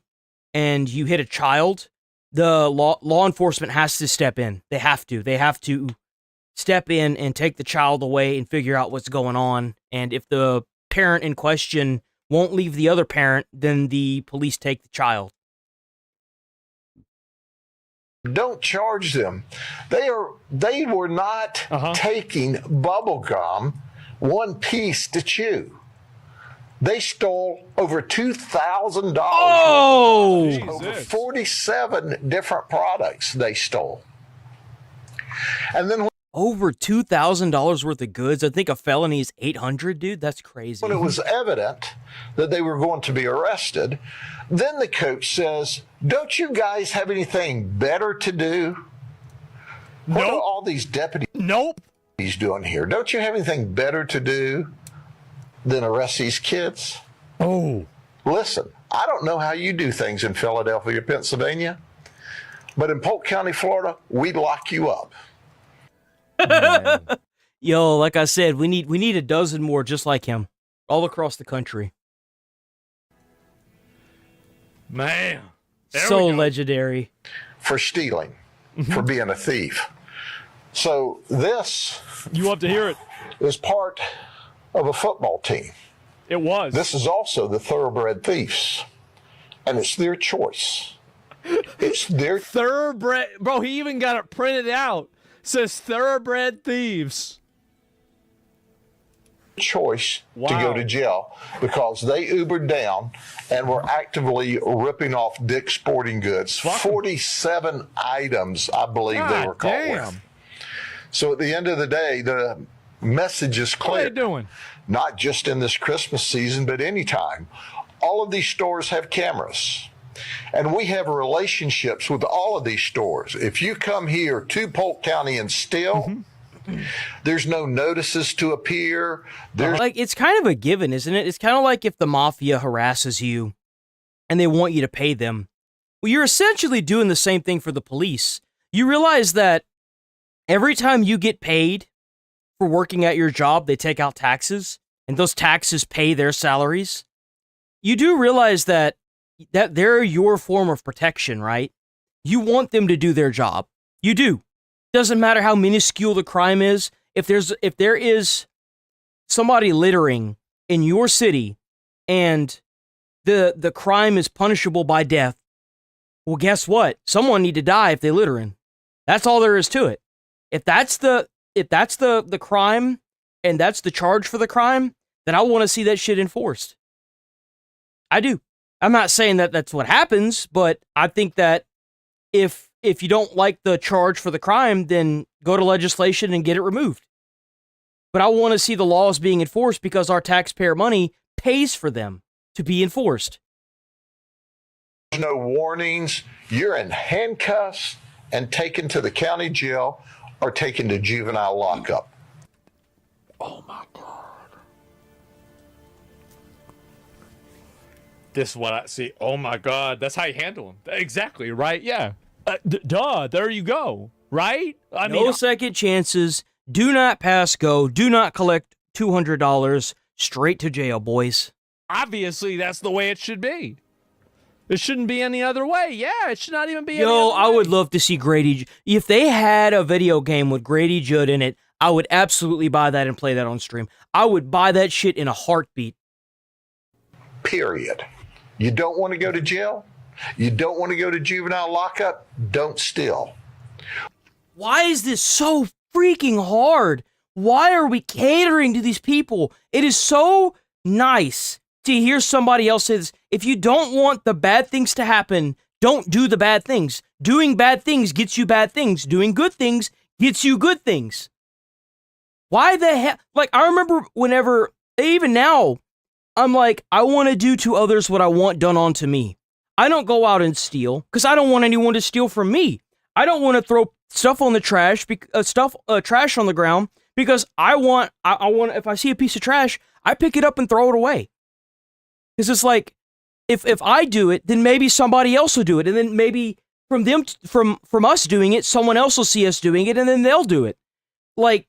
and you hit a child, the law enforcement has to step in. They have to step in and take the child away and figure out what's going on. And if the parent in question won't leave the other parent, then the police take the child. Don't charge them. They were not taking bubble gum, one piece to chew. They stole over $2,000. Oh! Over 47 different products they stole. And then over $2,000 worth of goods. I think a felony is $800, dude. That's crazy. When it was evident that they were going to be arrested, then the coach says, "Don't you guys have anything better to do?" What are all these deputies doing here? Don't you have anything better to do than arrest these kids? Oh. Listen, I don't know how you do things in Philadelphia, Pennsylvania, but in Polk County, Florida, we'd lock you up. Yo, like I said, we need a dozen more just like him all across the country. Man, so legendary. For stealing, for being a thief. So this, you love to hear it, is part of a football team. It was. This is also the Thoroughbred Thieves, and it's their choice. It's their Thoroughbred, bro. He even got it printed out. Says Thoroughbred Thieves. Choice to go to jail because they Ubered down and were actively ripping off Dick's Sporting Goods. 47 items, I believe they were caught with. So at the end of the day, the message is clear. What are you doing? Not just in this Christmas season, but anytime. All of these stores have cameras. And we have relationships with all of these stores. If you come here to Polk County and steal, there's no notices to appear. Like, it's kind of a given, isn't it? It's kind of like if the mafia harasses you and they want you to pay them. Well, you're essentially doing the same thing for the police. You realize that every time you get paid for working at your job, they take out taxes, and those taxes pay their salaries. You do realize that they're your form of protection, right? You want them to do their job. You do. Doesn't matter how minuscule the crime is. If there is somebody littering in your city and the crime is punishable by death, well, guess what? Someone need to die if they littering. That's all there is to it. If that's the crime and that's the charge for the crime, then I want to see that shit enforced. I do. I'm not saying that that's what happens, but I think that if you don't like the charge for the crime, then go to legislation and get it removed. But I want to see the laws being enforced because our taxpayer money pays for them to be enforced. There's no warnings. You're in handcuffs and taken to the county jail or taken to juvenile lockup. Oh my God. This is what I see. Oh my God. That's how you handle them. Exactly, right? Yeah. Duh. There you go. Right? I mean, no second chances. Do not pass go. Do not collect $200. Straight to jail, boys. Obviously, that's the way it should be. It shouldn't be any other way. Yeah, it should not even be any other way. I would love to see Grady. If they had a video game with Grady Judd in it, I would absolutely buy that and play that on stream. I would buy that shit in a heartbeat. Period. You don't want to go to jail? You don't want to go to juvenile lockup? Don't steal. Why is this so freaking hard? Why are we catering to these people? It is so nice to hear somebody else say this. If you don't want the bad things to happen, don't do the bad things. Doing bad things gets you bad things. Doing good things gets you good things. Why the hell? Like, I remember whenever, even now, I'm like, I want to do to others what I want done onto me. I don't go out and steal because I don't want anyone to steal from me. I don't want to throw stuff on the trash, trash on the ground, because I want, if I see a piece of trash, I pick it up and throw it away. Because it's like, if I do it, then maybe somebody else will do it, and then maybe from us doing it, someone else will see us doing it, and then they'll do it. Like,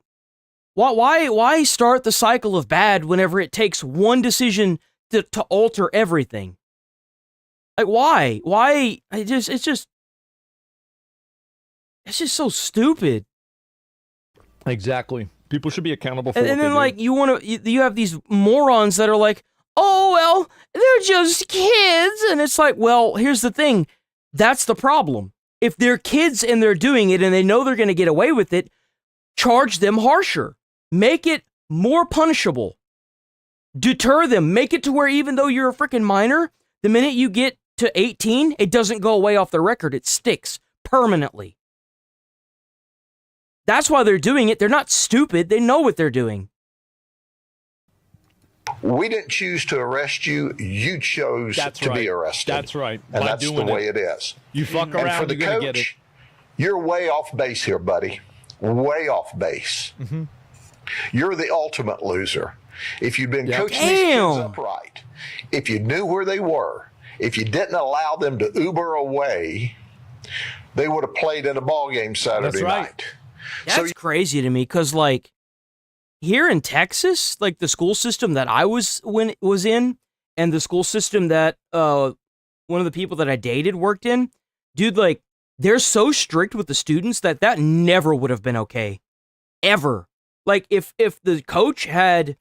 why start the cycle of bad whenever it takes one decision to alter everything? Like, why? Why? It's just so stupid. Exactly. People should be accountable for and then, like, you have these morons that are like, oh, well, they're just kids. And it's like, well, here's the thing. That's the problem. If they're kids and they're doing it and they know they're going to get away with it, charge them harsher. Make it more punishable. Deter them. Make it to where even though you're a freaking minor, the minute you get to 18, it doesn't go away off the record. It sticks permanently. That's why they're doing it. They're not stupid. They know what they're doing. We didn't choose to arrest you. You chose to be arrested. That's right. And that's the way it is. You fuck around, and for the you're gonna get it. coach, you're way off base here, buddy. Way off base. Mm-hmm. You're the ultimate loser. If you'd been coaching these kids up right, if you knew where they were, if you didn't allow them to Uber away, they would have played in a ball game Saturday night. That's crazy to me, because, like, here in Texas, like, the school system that I was in, and the school system that one of the people that I dated worked in, dude, like, they're so strict with the students that never would have been okay. Ever. Like, if the coach had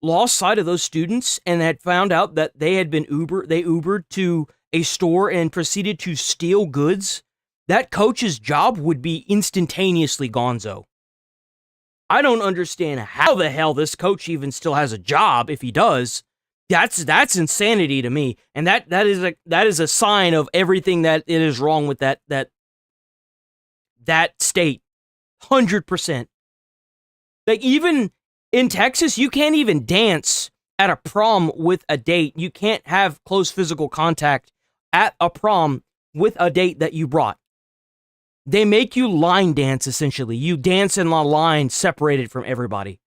lost sight of those students and had found out that they had been Ubered to a store and proceeded to steal goods, that coach's job would be instantaneously gonzo. I don't understand how the hell this coach even still has a job if he does. That's insanity to me, and that is a sign of everything that it is wrong with that state. 100%. Like, even in Texas, you can't even dance at a prom with a date. You can't have close physical contact at a prom with a date that you brought. They make you line dance, essentially. You dance in a line separated from everybody.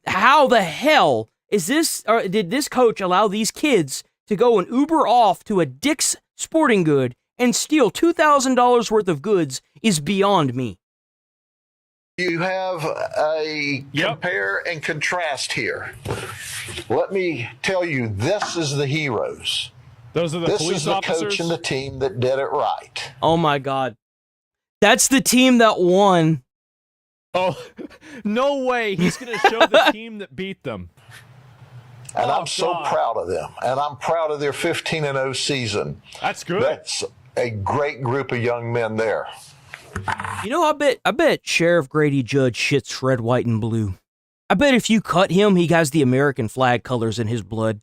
How the hell is this, or did this coach allow these kids to go and Uber off to a Dick's Sporting Good and steal $2,000 worth of goods is beyond me. You have a compare and contrast here. Let me tell you, this is the heroes. Those are the this police is the officers? coach and the team that did it right. Oh my God. That's the team that won. Oh, no way. He's going to show the team that beat them. And I'm so proud of them. And I'm proud of their 15-0 season. That's good. That's a great group of young men there. You know, I bet Sheriff Grady Judge shits red, white, and blue. I bet if you cut him, he has the American flag colors in his blood.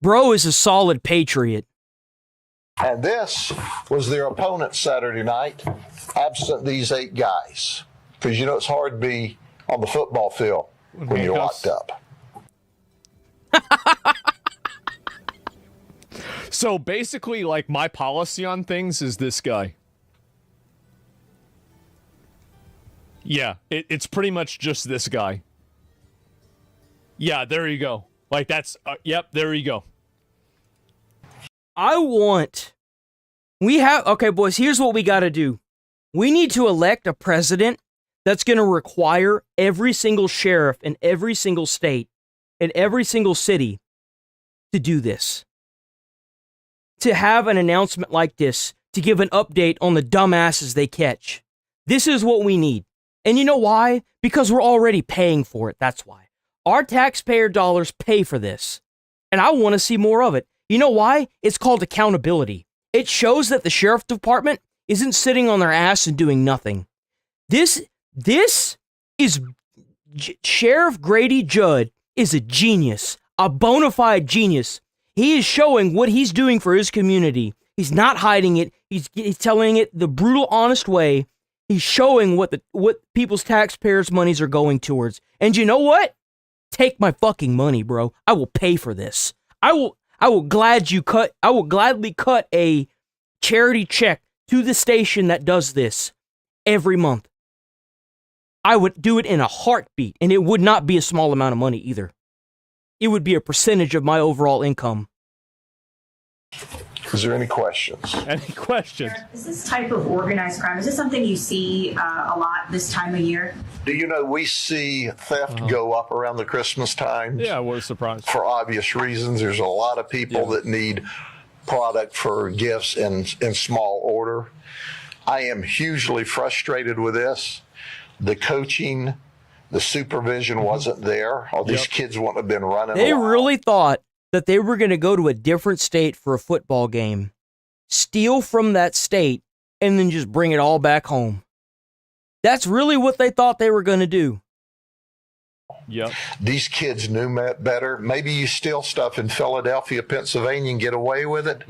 Bro is a solid patriot. And this was their opponent Saturday night, absent these 8 guys. Because, you know, it's hard to be on the football field when you're locked up. So basically, like, my policy on things is this guy. Yeah, it's pretty much just this guy. Yeah, there you go. Like, that's, yep, there you go. Okay, boys, here's what we got to do. We need to elect a president that's going to require every single sheriff in every single state and every single city to do this. To have an announcement like this, to give an update on the dumbasses they catch. This is what we need. And you know why? Because we're already paying for it. That's why. Our taxpayer dollars pay for this. And I want to see more of it. You know why? It's called accountability. It shows that the sheriff department isn't sitting on their ass and doing nothing. This is Sheriff Grady Judd is a genius, a bona fide genius. He is showing what he's doing for his community. He's not hiding it. He's telling it the brutal, honest way. He's showing what people's taxpayers' monies are going towards. And you know what? Take my fucking money, bro. I will pay for this. I will gladly cut a charity check to the station that does this every month. I would do it in a heartbeat, and it would not be a small amount of money either. It would be a percentage of my overall income. Is there any questions? Any questions? Is this type of organized crime, is this something you see a lot this time of year? Do you know we see theft go up around the Christmas time? Yeah, we're surprised. For obvious reasons. There's a lot of people that need product for gifts in small order. I am hugely frustrated with this. The coaching, the supervision wasn't there, or these kids wouldn't have been running. They really thought that they were going to go to a different state for a football game, steal from that state, and then just bring it all back home. That's really what they thought they were going to do. Yep. These kids knew better. Maybe you steal stuff in Philadelphia, Pennsylvania, and get away with it.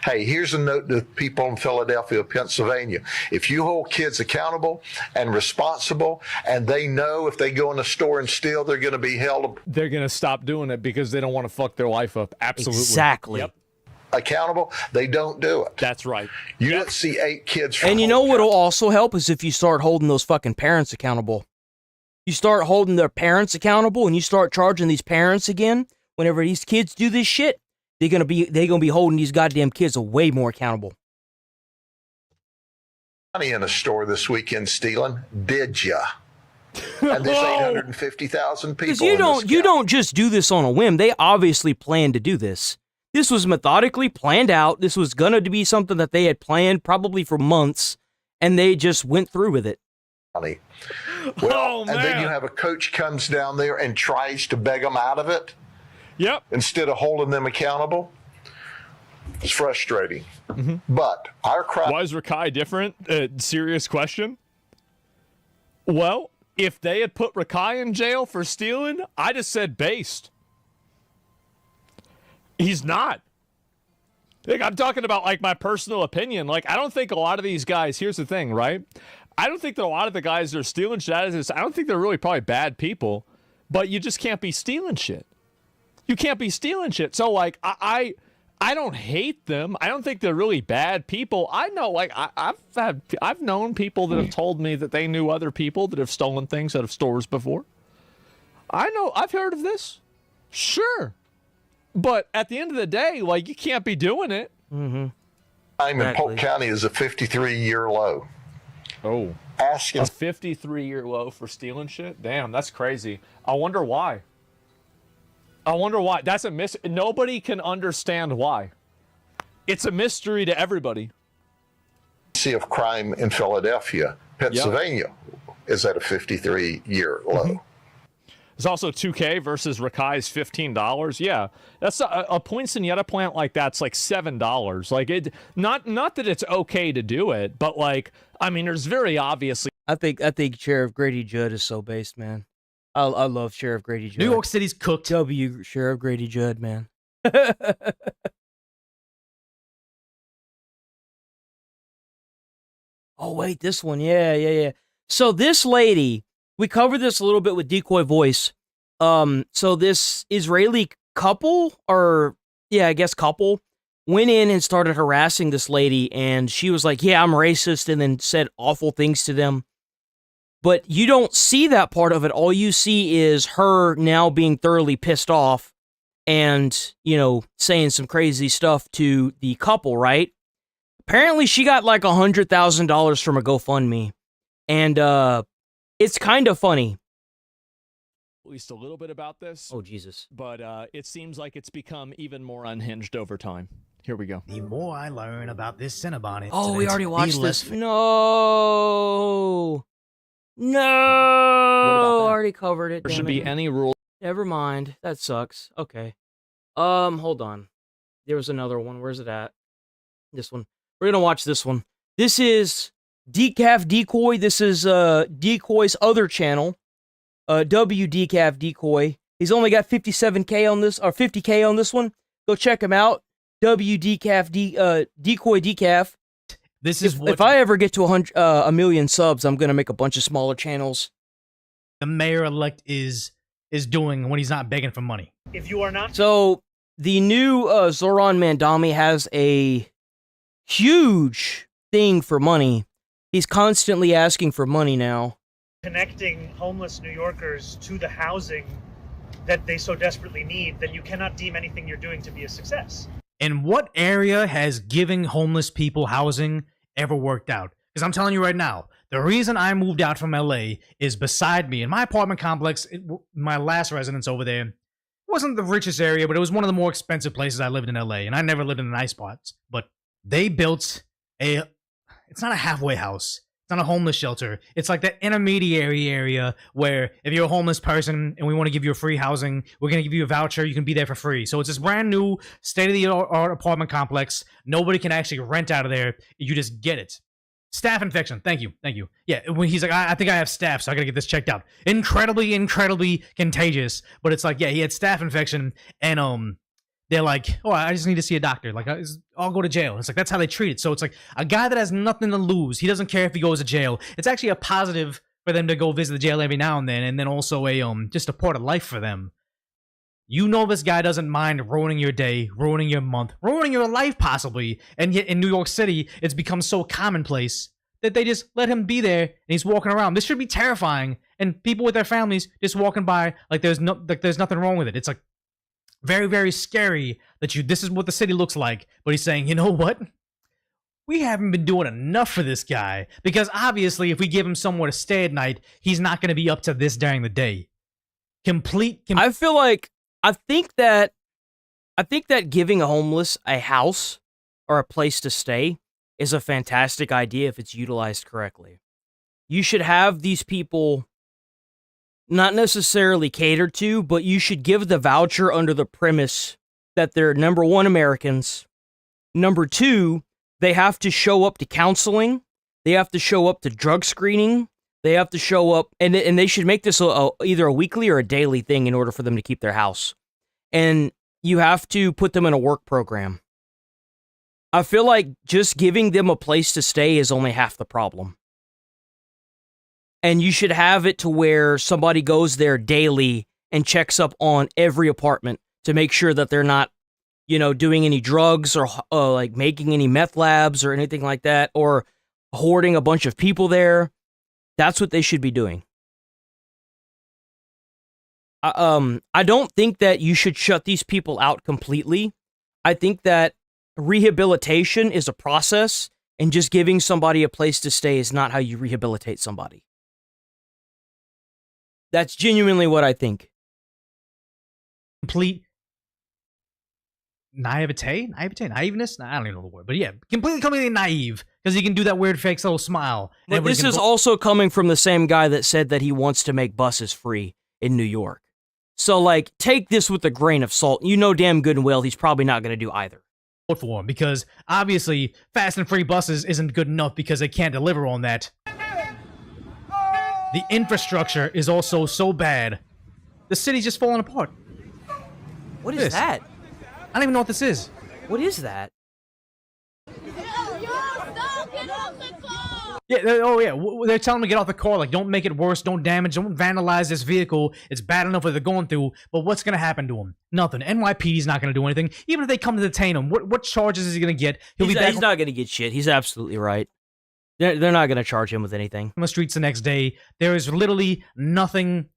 Hey, here's a note to people in Philadelphia, Pennsylvania. If you hold kids accountable and responsible, and they know if they go in a store and steal, they're going to be held. They're going to stop doing it because they don't want to fuck their life up. Absolutely. Exactly. Yep. Accountable, they don't do it. That's right. You don't see 8 kids. And you know what'll also help is if you start holding those fucking parents accountable. You start holding their parents accountable, and you start charging these parents again. Whenever these kids do this shit, they're gonna be holding these goddamn kids way more accountable. Money in a store this weekend stealing? Did ya? And there's 850,000 people. Because you don't just do this on a whim. They obviously planned to do this. This was methodically planned out. This was gonna be something that they had planned probably for months, and they just went through with it. Well, and then you have a coach comes down there and tries to beg them out of it. Yep. Instead of holding them accountable. It's frustrating. But our crowd. Why is Rakai different? Serious question. Well, if they had put Rakai in jail for stealing, I'd have said based. He's not. Like, I'm talking about like my personal opinion. Like, I don't think a lot of these guys. Here's the thing, right? I don't think that a lot of the guys that are stealing shit out of this, I don't think they're really probably bad people, but you just can't be stealing shit. You can't be stealing shit. So, like, I don't hate them. I don't think they're really bad people. I know, like, I've known people that have told me that they knew other people that have stolen things out of stores before. I know, I've heard of this. Sure. But at the end of the day, like, you can't be doing it. Time in Polk County is a 53-year low. Oh, asking a 53-year low for stealing shit? Damn, that's crazy. I wonder why. That's a nobody can understand why. It's a mystery to everybody. See if crime in Philadelphia, Pennsylvania is at a 53-year low. There's also 2K versus Rakai's $15. Yeah, that's a poinsettia plant like that's like $7. Like it, not that it's okay to do it, but like I mean, there's very obviously. I think Sheriff Grady Judd is so based, man. I love Sheriff Grady Judd. New York City's cooked. Sheriff Grady Judd, man. Oh wait, this one, yeah. So this lady. We covered this a little bit with Decoy Voice. So this Israeli couple, couple, went in and started harassing this lady, and she was like, yeah, I'm racist, and then said awful things to them. But you don't see that part of it. All you see is her now being thoroughly pissed off and, saying some crazy stuff to the couple, right? Apparently she got like $100,000 from a GoFundMe. And, it's kind of funny. At least a little bit about this. Oh, Jesus. But it seems like it's become even more unhinged over time. Here we go. The more I learn about this Cinnabon incident, we already watched this. What No, already covered it. There should be any rule. Never mind. That sucks. Okay. Hold on. There was another one. Where's it at? This one. We're gonna watch this one. This is Decaf Decoy. This is Decoy's other channel. W Decaf Decoy. He's only got 57K on this, or 50K on this one. Go check him out. W Decaf Decoy Decaf. This is if I ever get to 1 million subs, I'm gonna make a bunch of smaller channels. The mayor-elect is doing when he's not begging for money. If you are not... So, the new Zoran Mandami has a huge thing for money. He's constantly asking for money now. Connecting homeless New Yorkers to the housing that they so desperately need, then you cannot deem anything you're doing to be a success. In what area has giving homeless people housing ever worked out? Because I'm telling you right now, the reason I moved out from LA is beside me in my apartment complex, my last residence over there, it wasn't the richest area, but it was one of the more expensive places I lived in LA, and I never lived in the nice spots. But they built it's not a halfway house. It's not a homeless shelter. It's like that intermediary area where if you're a homeless person and we want to give you a free housing, we're going to give you a voucher. You can be there for free. So it's this brand new state-of-the-art apartment complex. Nobody can actually rent out of there. You just get it. Staph infection. Thank you. Thank you. Yeah, when he's like, I think I have staph, so I got to get this checked out. Incredibly, incredibly contagious. But it's like, yeah, he had staph infection, and they're like, oh, I just need to see a doctor. Like, I'll go to jail. It's like, that's how they treat it. So it's like a guy that has nothing to lose. He doesn't care if he goes to jail. It's actually a positive for them to go visit the jail every now and then also just a part of life for them. You know this guy doesn't mind ruining your day, ruining your month, ruining your life possibly. And yet in New York City, it's become so commonplace that they just let him be there and he's walking around. This should be terrifying. And people with their families just walking by like there's nothing wrong with it. It's like very, very scary that this is what the city looks like. But he's saying, you know what? We haven't been doing enough for this guy. Because obviously, if we give him somewhere to stay at night, he's not going to be up to this during the day. I think that giving a homeless a house or a place to stay is a fantastic idea if it's utilized correctly. You should have these people not necessarily catered to, but you should give the voucher under the premise that they're, number one, Americans. Number two, they have to show up to counseling. They have to show up to drug screening. They have to show up, and they should make this either a weekly or a daily thing in order for them to keep their house. And you have to put them in a work program. I feel like just giving them a place to stay is only half the problem. And you should have it to where somebody goes there daily and checks up on every apartment to make sure that they're not, doing any drugs or like making any meth labs or anything like that, or hoarding a bunch of people there. That's what they should be doing. I don't think that you should shut these people out completely. I think that rehabilitation is a process, and just giving somebody a place to stay is not how you rehabilitate somebody. That's genuinely what I think. Complete naiveness? I don't even know the word, but yeah, completely naive, because he can do that weird fake little smile. But this is also coming from the same guy that said that he wants to make buses free in New York. So, take this with a grain of salt. You know damn good and well he's probably not going to do either. For him, because obviously fast and free buses isn't good enough because they can't deliver on that. The infrastructure is also so bad. The city's just falling apart. What is that? I don't even know what this is. What is that? Yeah, they're telling them to get off the car, like, don't make it worse, don't damage, don't vandalize this vehicle. It's bad enough what they're going through, but what's going to happen to him? Nothing. NYPD's not going to do anything. Even if they come to detain him, what charges is he going to get? He's not going to get shit. He's absolutely right. They're not going to charge him with anything. On the streets the next day, there is literally nothing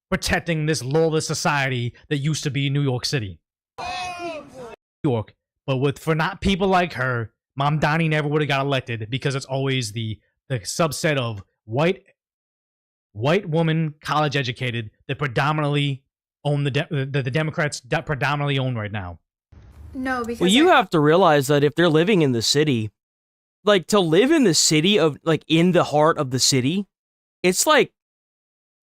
protecting this lawless society that used to be New York City. New York, but for not people like her, Mom Donnie never would have got elected, because it's always the subset of white woman, college educated, that predominantly own the Democrats predominantly own right now. No, because you have to realize that if they're living in the city, to live in the city in the heart of the city, it's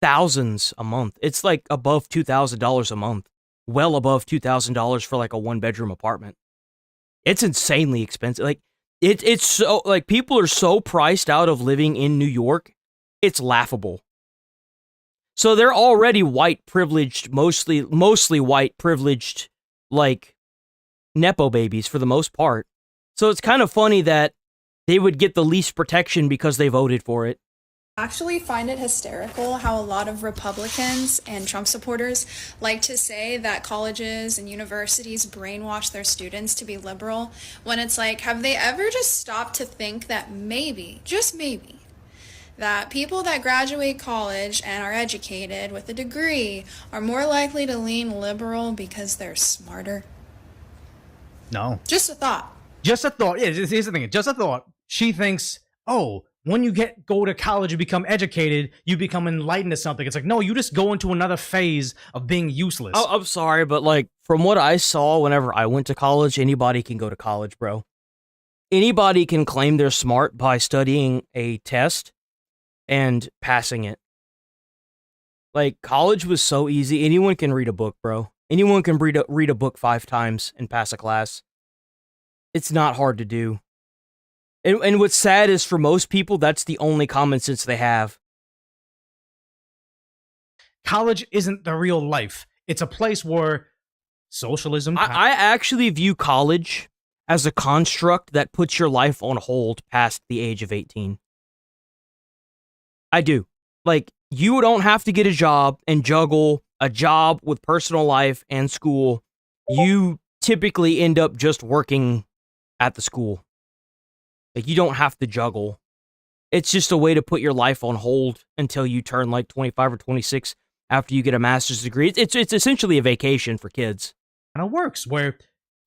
thousands a month. It's above $2,000 a month. Well above $2,000 for a 1-bedroom apartment. It's insanely expensive. Like it's so like people are so priced out of living in New York, it's laughable. So they're already white privileged, mostly white privileged, like Nepo babies for the most part. So it's kind of funny that they would get the least protection because they voted for it. Actually find it hysterical how a lot of Republicans and Trump supporters like to say that colleges and universities brainwash their students to be liberal, when it's like, have they ever just stopped to think that maybe, just maybe, that people that graduate college and are educated with a degree are more likely to lean liberal because they're smarter? No. Just a thought. Just a thought. Yeah, here's the thing. Just a thought. She thinks, oh, when you go to college, you become educated, you become enlightened to something. It's like, no, you just go into another phase of being useless. Oh, I'm sorry, but like from what I saw whenever I went to college, anybody can go to college, bro. Anybody can claim they're smart by studying a test and passing it. Like college was so easy. Anyone can read a book, bro. Anyone can read a book 5 times and pass a class. It's not hard to do. And what's sad is for most people, that's the only common sense they have. College isn't the real life. It's a place where socialism... I actually view college as a construct that puts your life on hold past the age of 18. I do. Like, you don't have to get a job and juggle a job with personal life and school. You typically end up just working at the school. Like, you don't have to juggle. It's just a way to put your life on hold until you turn like 25 or 26 after you get a master's degree. It's essentially a vacation for kids. And it works where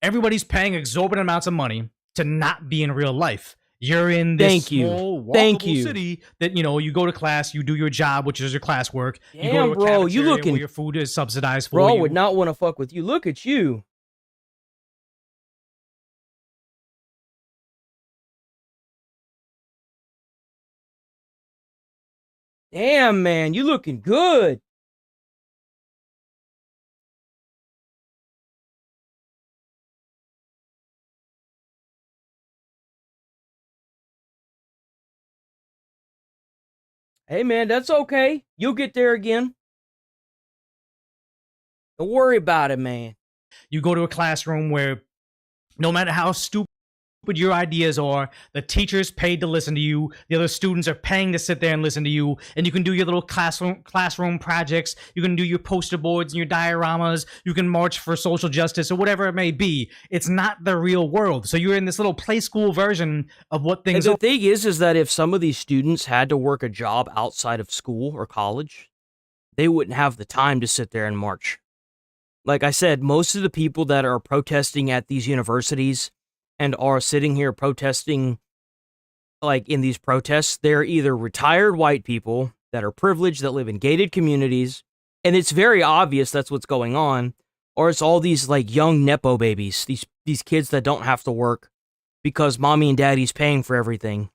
everybody's paying exorbitant amounts of money to not be in real life. You're in this small, walkable city that, you go to class, you do your job, which is your classwork. Damn, you go to a bro, you looking... where your food is subsidized for bro, you. Would not want to fuck with you. Look at you. Damn, man, you looking good. Hey, man, that's okay. You'll get there again. Don't worry about it, man. You go to a classroom where no matter how stupid your ideas are, the teacher's paid to listen to you, the other students are paying to sit there and listen to you, and you can do your little classroom projects, you can do your poster boards and your dioramas, you can march for social justice or whatever it may be. It's not the real world. So you're in this little play school version of what things are. And the thing is that if some of these students had to work a job outside of school or college, they wouldn't have the time to sit there and march. Like I said, most of the people that are protesting at these universities and are sitting here protesting, like in these protests, they're either retired white people that are privileged, that live in gated communities, and it's very obvious that's what's going on, or it's all these like young Nepo babies, these kids that don't have to work because mommy and daddy's paying for everything.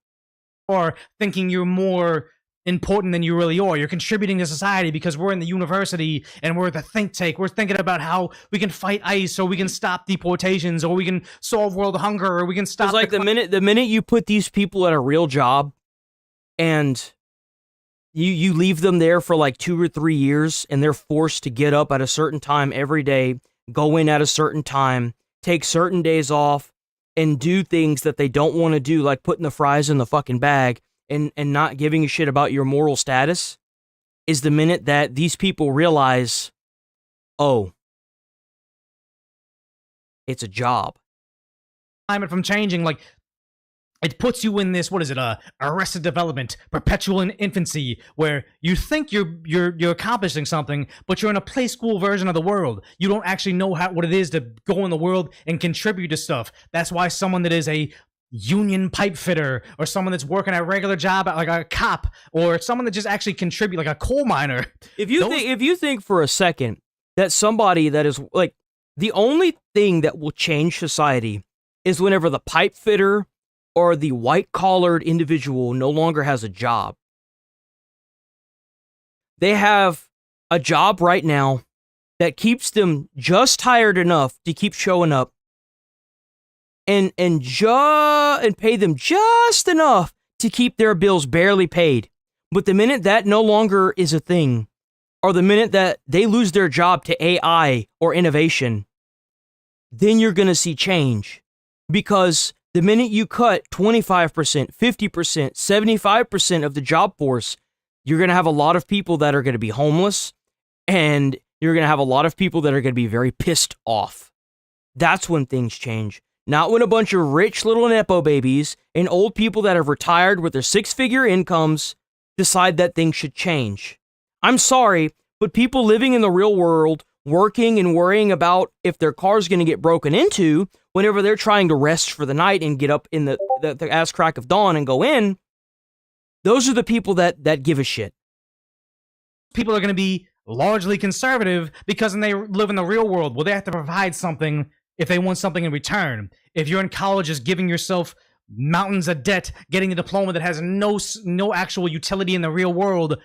Or thinking you're more important than you really are. You're contributing to society because we're in the university and we're the think tank. We're thinking about how we can fight ICE, or we can stop deportations, or we can solve world hunger, or we can stop. It's like the minute you put these people at a real job and you leave them there for like 2 or 3 years and they're forced to get up at a certain time every day, go in at a certain time, take certain days off, and do things that they don't want to do, like putting the fries in the fucking bag, and not giving a shit about your moral status, is the minute that these people realize, oh, it's a job. Climate from changing, like, it puts you in this, arrested development, perpetual infancy, where you think you're accomplishing something, but you're in a play school version of the world. You don't actually know what it is to go in the world and contribute to stuff. That's why someone that is a union pipe fitter, or someone that's working a regular job like a cop, or someone that just actually contribute like a coal miner. If you think for a second that somebody that is like, the only thing that will change society is whenever the pipe fitter or the white collared individual no longer has a job. They have a job right now that keeps them just tired enough to keep showing up and pay them just enough to keep their bills barely paid. But the minute that no longer is a thing, or the minute that they lose their job to AI or innovation, then you're going to see change. Because the minute you cut 25%, 50%, 75% of the job force, you're going to have a lot of people that are going to be homeless, and you're going to have a lot of people that are going to be very pissed off. That's when things change. Not when a bunch of rich little Nepo babies and old people that have retired with their six-figure incomes decide that things should change. I'm sorry, but people living in the real world, working and worrying about if their car's going to get broken into whenever they're trying to rest for the night and get up in the ass crack of dawn and go in, those are the people that give a shit. People are going to be largely conservative because when they live in the real world, well, they have to provide something if they want something in return. If you're in college just giving yourself mountains of debt, getting a diploma that has no actual utility in the real world,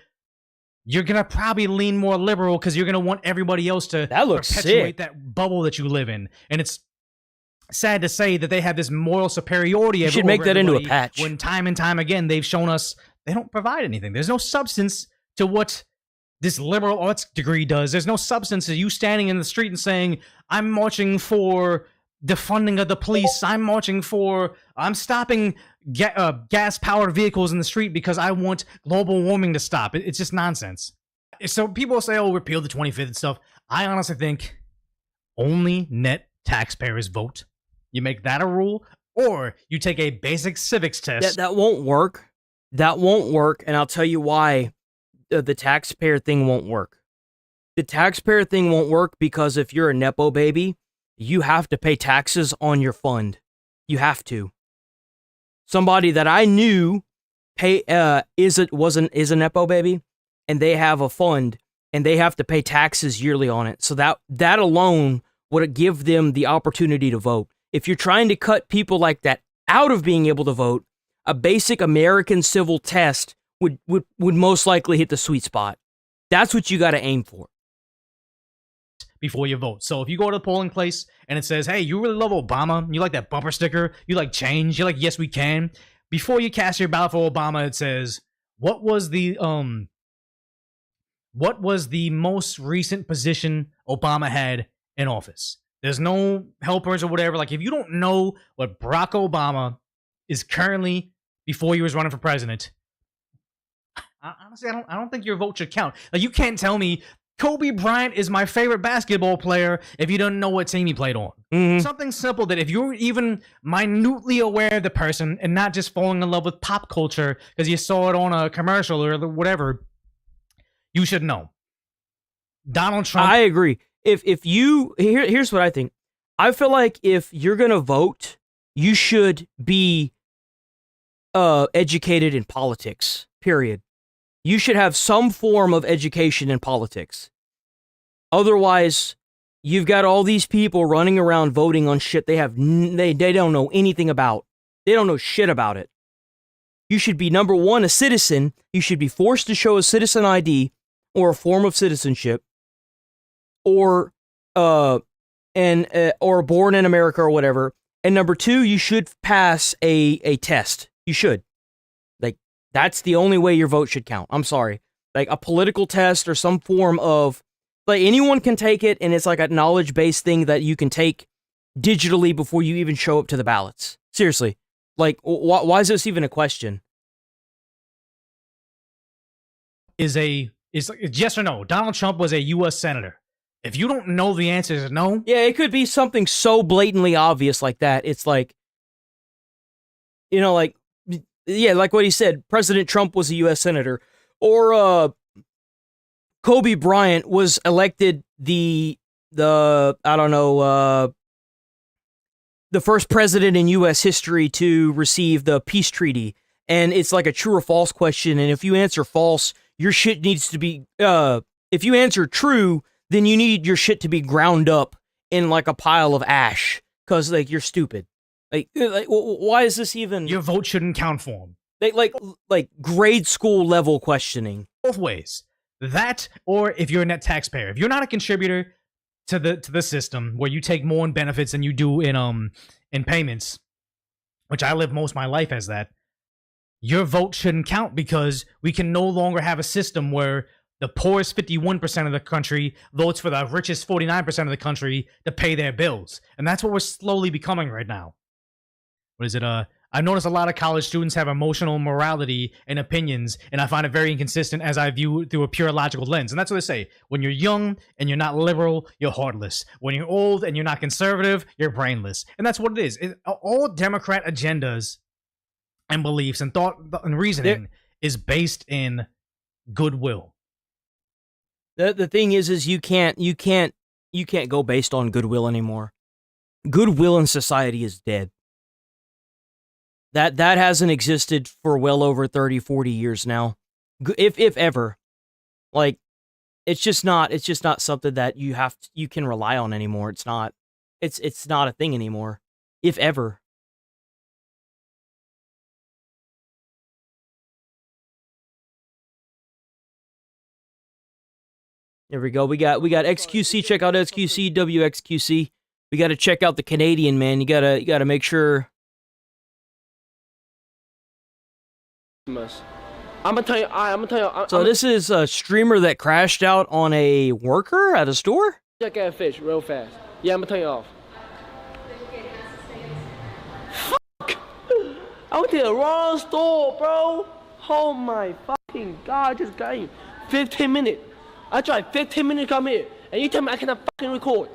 you're going to probably lean more liberal because you're going to want everybody else to perpetuate that bubble that you live in. And it's sad to say that they have this moral superiority. You should make that into a patch. When time and time again, they've shown us they don't provide anything. There's no substance to what this liberal arts degree does. There's no substance to you standing in the street and saying, I'm marching for defunding of the police. I'm stopping gas-powered vehicles in the street because I want global warming to stop. It's just nonsense. So people say, oh, repeal the 25th and stuff. I honestly think only net taxpayers vote. You make that a rule, or you take a basic civics test. That won't work. That won't work, and I'll tell you why the taxpayer thing won't work. The taxpayer thing won't work because if you're a Nepo baby, you have to pay taxes on your fund. You have to. Somebody that I knew is a Nepo baby, and they have a fund, and they have to pay taxes yearly on it. So that alone would give them the opportunity to vote. If you're trying to cut people like that out of being able to vote, a basic American civil test would most likely hit the sweet spot. That's what you got to aim for. Before you vote. So if you go to the polling place and it says, hey, you really love Obama, you like that bumper sticker, you like change, you like yes we can, before you cast your ballot for Obama, it says, what was the most recent position Obama had in office? There's no helpers or whatever. Like, if you don't know what Barack Obama is currently before he was running for president, honestly, I don't think your vote should count. Like, you can't tell me Kobe Bryant is my favorite basketball player if you don't know what team he played on. Mm-hmm. Something simple that if you're even minutely aware of the person and not just falling in love with pop culture because you saw it on a commercial or whatever, you should know. Donald Trump. I agree. If you here's what I think. I feel like if you're gonna vote, you should be educated in politics. Period. You should have some form of education in politics. Otherwise, you've got all these people running around voting on shit they don't know anything about. They don't know shit about it. You should be, number one, a citizen. You should be forced to show a citizen ID or a form of citizenship, or born in America or whatever. And number two, you should pass a test. You should. That's the only way your vote should count. I'm sorry. Like a political test or some form of, like, anyone can take it, and it's like a knowledge-based thing that you can take digitally before you even show up to the ballots. Seriously. Like, why is this even a question? Is yes or no? Donald Trump was a U.S. senator. If you don't know the answer is no. Yeah, it could be something so blatantly obvious like that. It's like, like, yeah, like what he said, President Trump was a U.S. senator, or Kobe Bryant was elected the first president in U.S. history to receive the peace treaty, and it's like a true or false question, and if you answer false, your shit needs to be, if you answer true, then you need your shit to be ground up in like a pile of ash, because like you're stupid. Like, why is this even? Your vote shouldn't count for him. Like grade school level questioning. Both ways. That, or if you're a net taxpayer. If you're not a contributor, to the system where you take more in benefits than you do in payments, which I live most of my life as that, your vote shouldn't count because we can no longer have a system where the poorest 51% of the country votes for the richest 49% of the country to pay their bills. And that's what we're slowly becoming right now. What is it? I've noticed a lot of college students have emotional morality and opinions, and I find it very inconsistent as I view through a pure logical lens. And that's what they say. When you're young and you're not liberal, you're heartless. When you're old and you're not conservative, you're brainless. And that's what it is. All Democrat agendas and beliefs and thought and reasoning is based in goodwill. The thing is you can't go based on goodwill anymore. Goodwill in society is dead. That hasn't existed for well over 30, 40 years now. If ever. Like, it's just not something that you can rely on anymore. It's not a thing anymore. If ever. There we go. We got XQC. Check out XQC, WXQC. We got to check out the Canadian, man. You gotta make sure. I'm gonna tell you. So this is a streamer that crashed out on a worker at a store? Check out fish real fast. Yeah, I'm gonna turn you off. Fuck! I went to the wrong store, bro. Oh my fucking god! I just got here. 15 minutes. I tried 15 minutes to come here, and you tell me I cannot fucking record.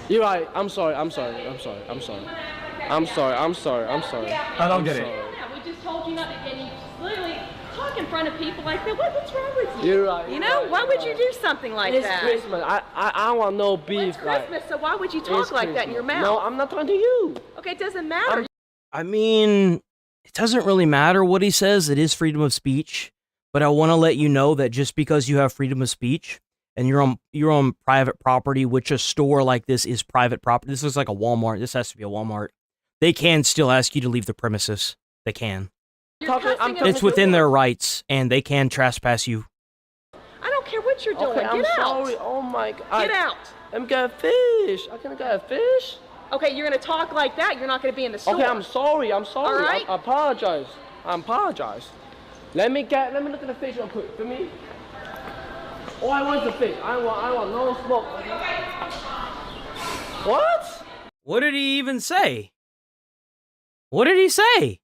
You're right. I'm sorry. I don't get it. We just told you not to get you literally talk in front of people like that. What's wrong with you? You're right. You know, why would you do something like that? It's Christmas. I don't want no beef. It's Christmas, so why would you talk like that in your mouth? No, I'm not talking to you. Okay, it doesn't matter. I mean, it doesn't really matter what he says. It is freedom of speech. But I want to let you know that just because you have freedom of speech and you're on private property, which a store like this is private property. This looks like a Walmart. This has to be a Walmart. They can still ask you to leave the premises. They can. It's within their rights, and they can trespass you. I don't care what you're doing. Okay, Get out. Sorry. Oh my god. Get out. I'm gonna fish. I can get a fish. Okay, you're gonna talk like that. You're not gonna be in the store. Okay, I'm sorry. All right? I apologize. Let me look at the fish real quick for me. Oh, I want the fish. I want no smoke. What? What did he even say? What did he say?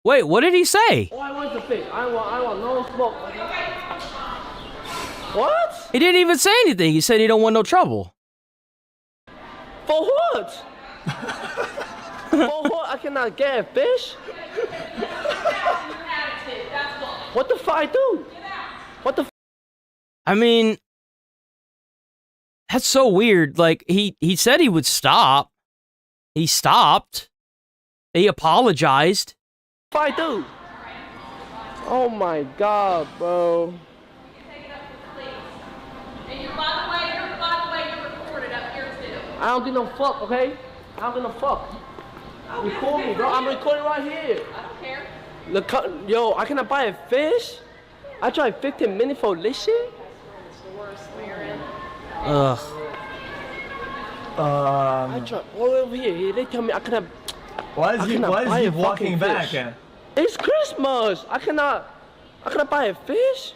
Wait, what did he say? Oh, I want the fish. I want no smoke. What? He didn't even say anything. He said he don't want no trouble. For what? For what? I cannot get a fish? What the fuck I do? What the f? I mean, that's so weird. Like, he said he would stop. He stopped. He apologized. What I do? Oh my god, bro. I don't give no fuck, okay? I don't give no fuck. Record me, bro. I'm recording right here. I don't care. Look, yo, I cannot buy a fish? I tried 15 minutes for this shit? It's the worst, Marin. Ugh. I tried all over here. They tell me I cannot. Why is he walking back? It's Christmas. I cannot buy a fish.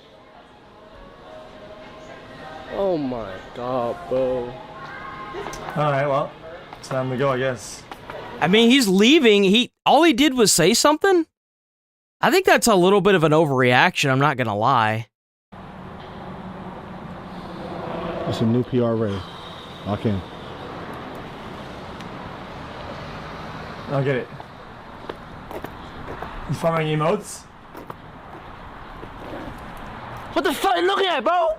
Oh my god, bro. Alright, well, it's time to go, I guess. I mean, he's leaving. All he did was say something? I think that's a little bit of an overreaction, I'm not gonna lie. It's a new PR raid. Lock in. I don't get it. You farming emotes? What the fuck are you looking at, bro?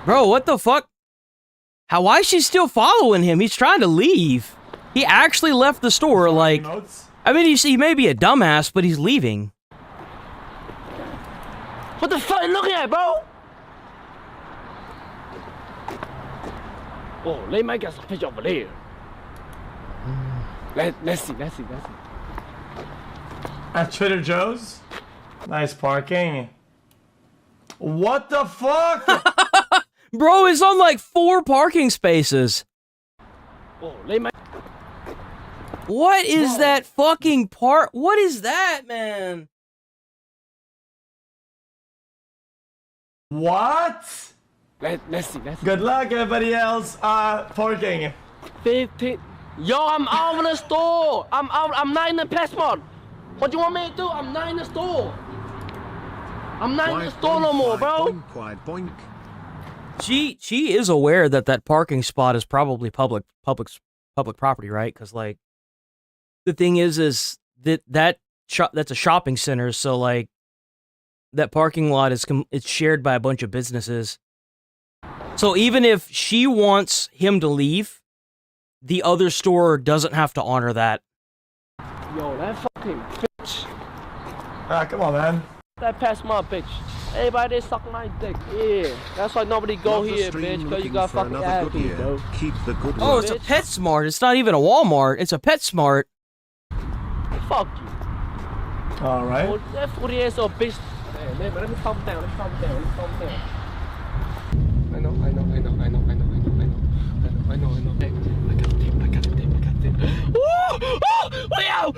Bro, what the fuck? Why is she still following him? He's trying to leave. He actually left the store, like... I mean, he may be a dumbass, but he's leaving. What the fuck are you looking at, bro? Oh, they might get some fish over there. Let's see. At Trader Joe's? Nice parking. What the fuck? Bro, it's on like 4 parking spaces. What is that fucking part? What is that, man? What? Let's see. Good luck, everybody else. Parking. 15. Yo, I'm out of the store. I'm out. I'm not in the passport. What do you want me to do? I'm not in the store. I'm not in the store no more, bro. She is aware that that parking spot is probably public property, right? Because like the thing is that's a shopping center, so like that parking lot it's shared by a bunch of businesses. So even if she wants him to leave, the other store doesn't have to honor that. Yo, that fucking bitch. Come on, man. That past my bitch. Everybody suck my dick. Yeah, that's why nobody go here, bitch. Because you got fucking attitude, bro. Keep the good Oh, it's a PetSmart. It's not even a Walmart. It's a PetSmart. Fuck you. All right. Oh, that 40 years old bitch. Man, let me calm down. I know. I got the tape. We out.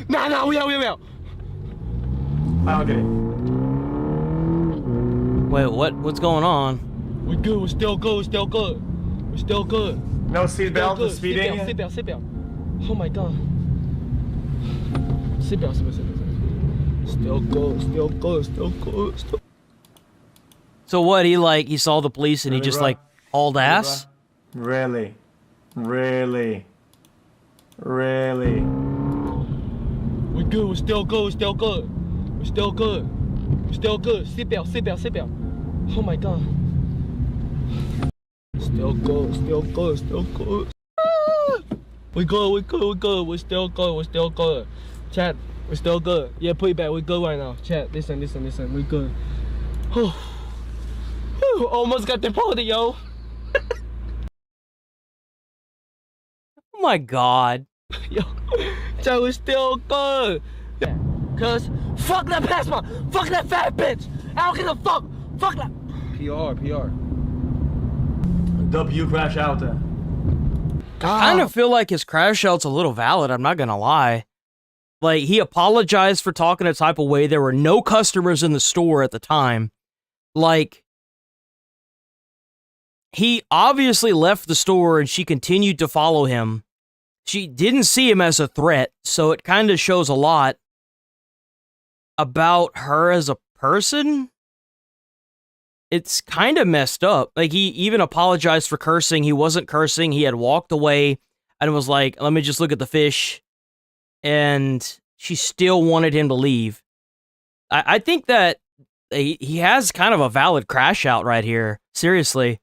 Nah, we out. I don't get it. Wait, what's going on? We're good. We're still good. No seatbelt for speeding. Seatbelt. Oh my god. Seatbelt. Still good. So what? He saw the police and he just like hauled ass. Really. We're good. We're still good. Seatbelt. Oh my god. Still good. We good. We're still good. Chat, we're still good. Yeah, put it back. We're good right now. Chat, listen. We're good. Almost got deported, yo. Oh my god. Yo, chat, we're still good. Yeah, cause fuck that passport. Fuck that fat bitch. I don't give a fuck. Fuck that. PR. W crash out there. I kind of feel like his crash out's a little valid, I'm not gonna lie. Like, he apologized for talking a type of way. There were no customers in the store at the time. Like, he obviously left the store and she continued to follow him. She didn't see him as a threat, so it kind of shows a lot about her as a person. It's kind of messed up. Like, he even apologized for cursing. He wasn't cursing. He had walked away and was like, let me just look at the fish. And she still wanted him to leave. I think that he has kind of a valid crash out right here. Seriously.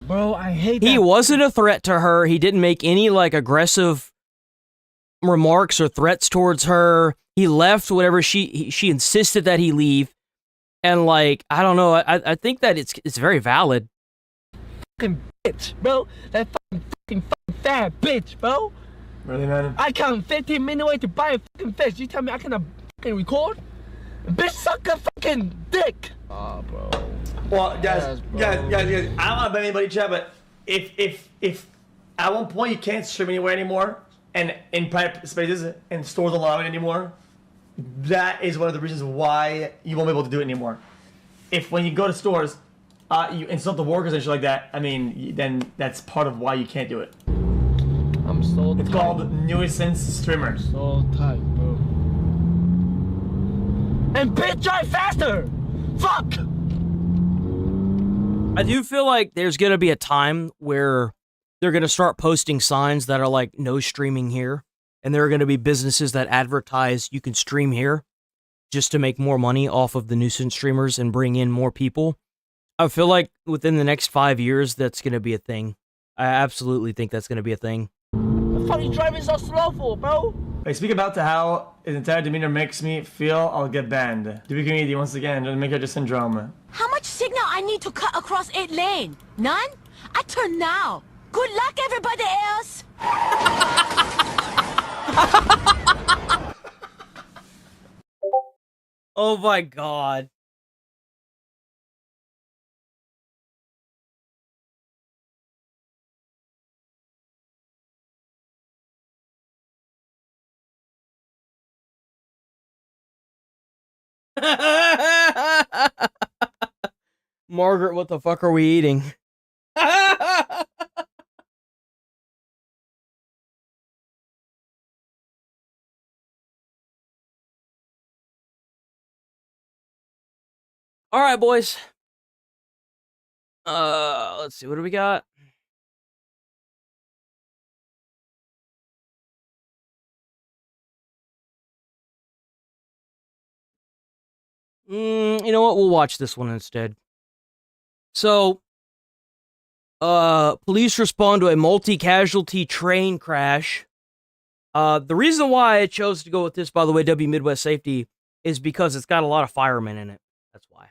Bro, I hate that. He wasn't a threat to her. He didn't make any, like, aggressive remarks or threats towards her. He left whatever she insisted that he leave. And, like, I don't know. I think that it's very valid. Fucking bitch, bro. That fucking fat bitch, bro. Really, man? I come 15 minutes away to buy a fucking fish. You tell me I cannot fucking record? Bitch, suck a fucking dick. Oh, bro. Well, guys, I don't want to bet anybody, chat, but if at one point you can't stream anywhere anymore, and in private spaces and stores don't allow it anymore, that is one of the reasons why you won't be able to do it anymore. If when you go to stores, you insult the workers and shit like that, I mean, then that's part of why you can't do it. I'm so tight. It's called nuisance streamers. So tight, bro. And bitch, drive faster! Fuck! I do feel like there's going to be a time where they're going to start posting signs that are like, no streaming here. And there are going to be businesses that advertise you can stream here just to make more money off of the nuisance streamers and bring in more people. I feel like within the next 5 years, that's going to be a thing. I absolutely think that's going to be a thing. The fuck you driving so slow for, bro? Hey, speak about to how his entire demeanor makes me feel I'll get banned. DB community once again, don't make it a syndrome. How much signal I need to cut across 8 lane? None? I turn now. Good luck, everybody else. Oh my god. Margaret, what the fuck are we eating? All right, boys. Let's see. What do we got? You know what? We'll watch this one instead. So, police respond to a multi-casualty train crash. The reason why I chose to go with this, by the way, W Midwest Safety, is because it's got a lot of firemen in it. That's why.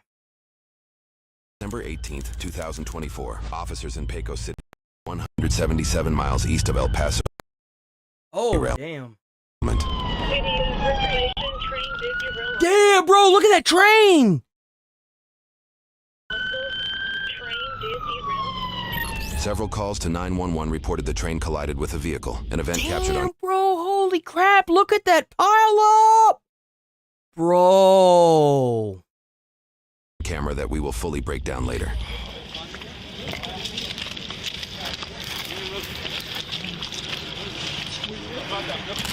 December 18th, 2024. Officers in Pecos City, 177 miles east of El Paso. Oh, damn. Damn, bro, look at that train! Several calls to 911 reported the train collided with a vehicle. An event captured on Bro, holy crap, look at that pile up! Bro. camera that we will fully break down later.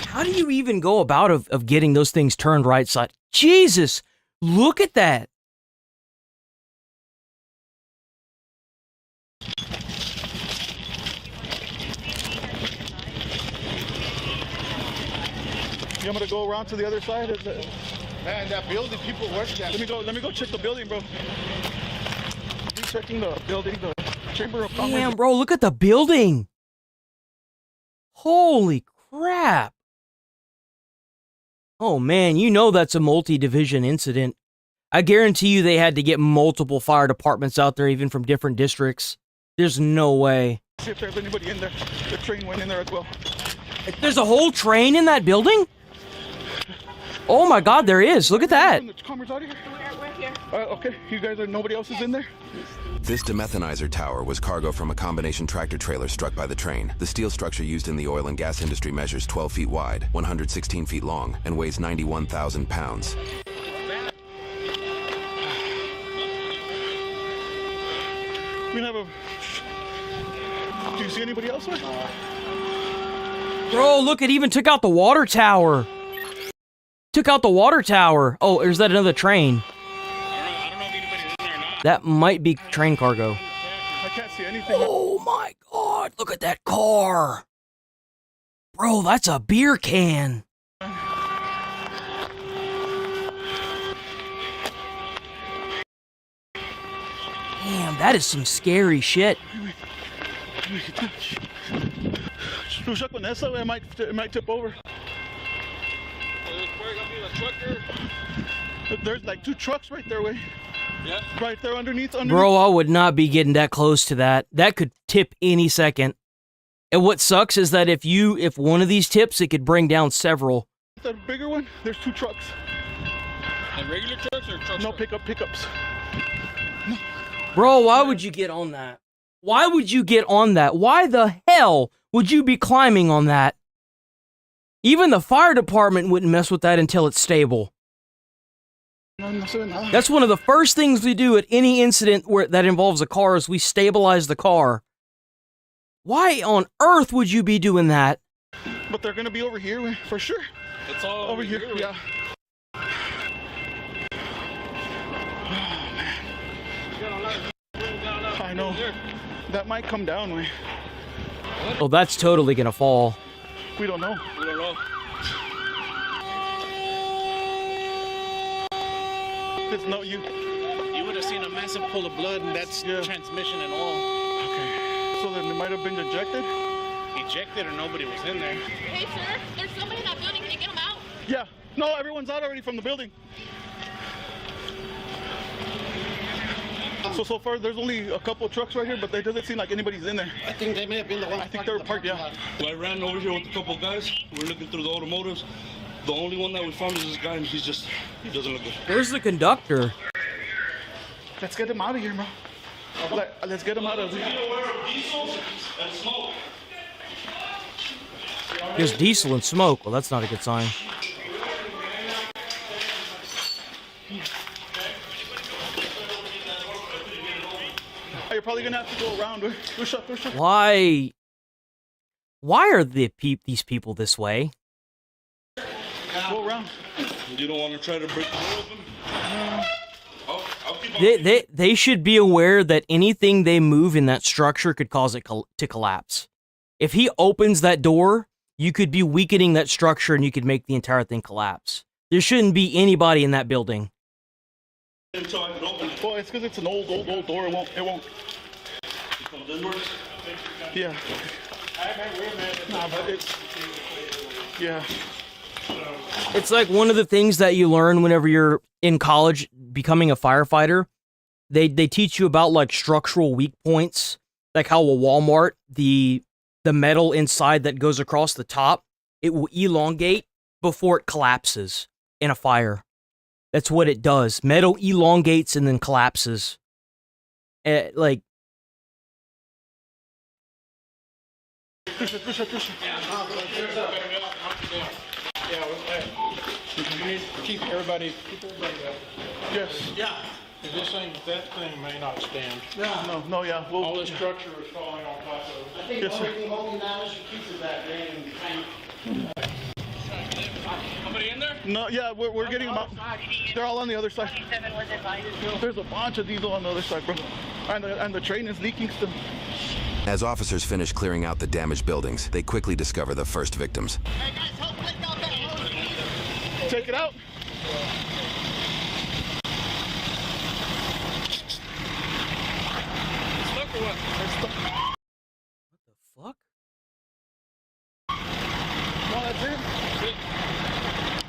How do you even go about of getting those things turned right side? Jesus, look at that. You want me to go around to the other side? Man, that building, people work there. Let me go check the building, bro. I'm checking the building, the Chamber of Commerce. Damn, bro, look at the building. Holy crap. Oh, man, you know that's a multi-division incident. I guarantee you they had to get multiple fire departments out there, even from different districts. There's no way. See if there's anybody in there. The train went in there as well. There's a whole train in that building? Oh my God, there is. Look at that. We're here. Okay, you guys are, nobody else is in there? This demethanizer tower was cargo from a combination tractor trailer struck by the train. The steel structure used in the oil and gas industry measures 12 feet wide, 116 feet long, and weighs 91,000 pounds. We have a... Do you see anybody else there? Bro, look, it even took out the water tower. Took out the water tower. Oh, is that another train? I don't know if anybody's in there or not. That might be train cargo. I can't see anything. Oh my God, look at that car. Bro, that's a beer can. Damn, that is some scary shit. It might tip over. There's like 2 trucks right there, way. Yeah. Right there underneath. Bro, I would not be getting that close to that. That could tip any second. And what sucks is that if one of these tips, it could bring down several. The bigger one, there's 2 trucks. And regular trucks or trucks? No, pickups. No. Bro, why would you get on that? Why would you get on that? Why the hell would you be climbing on that? Even the fire department wouldn't mess with that until it's stable. That's one of the first things we do at any incident that involves a car is we stabilize the car. Why on earth would you be doing that? But they're going to be over here, for sure. It's all over here. Yeah. I know. That might come down, way. Oh, that's totally going to fall. We don't know. We don't know. It's no you. You would have seen a massive pool of blood, and that's transmission and all. Okay. So then it might have been ejected? Ejected or nobody was in there. Hey, sir, there's somebody in that building. Can you get them out? Yeah. No, everyone's out already from the building. So far, there's only a couple trucks right here, but it doesn't seem like anybody's in there. I think they may have been the ones. I think they were parked, yeah. I ran over here with a couple guys. We're looking through the automotives. The only one that we found is this guy, and he's just He doesn't look good. Where's the conductor? Let's get him out of here, bro. Let's get him out of here. There's diesel and smoke. Well, that's not a good sign. You're probably gonna have to go around. Push up. Why are these people this way? Go around. You don't want to try to break the door open? They should be aware that anything they move in that structure could cause it to collapse. If he opens that door, you could be weakening that structure and you could make the entire thing collapse. There shouldn't be anybody in that building. Well, it's because it's an old door. It won't. Yeah. Nah, but yeah. It's like one of the things that you learn whenever you're in college becoming a firefighter. They teach you about like structural weak points, like how a Walmart, the metal inside that goes across the top, it will elongate before it collapses in a fire. That's what it does. Metal elongates and then collapses. Like. Push it. Yeah, we need to keep everybody up. Yes. Yeah. That thing may not stand. No, yeah. All this structure is falling on top of it. I think the only thing holding down is your keys back there and Somebody in there? No, yeah, we're getting them out. They're all on the other side. There's a bunch of diesel on the other side, bro. And the train is leaking still. As officers finish clearing out the damaged buildings, they quickly discover the first victims. Hey guys, help take out that hose. Take it out. Smoke or what? What the fuck? No, that's it.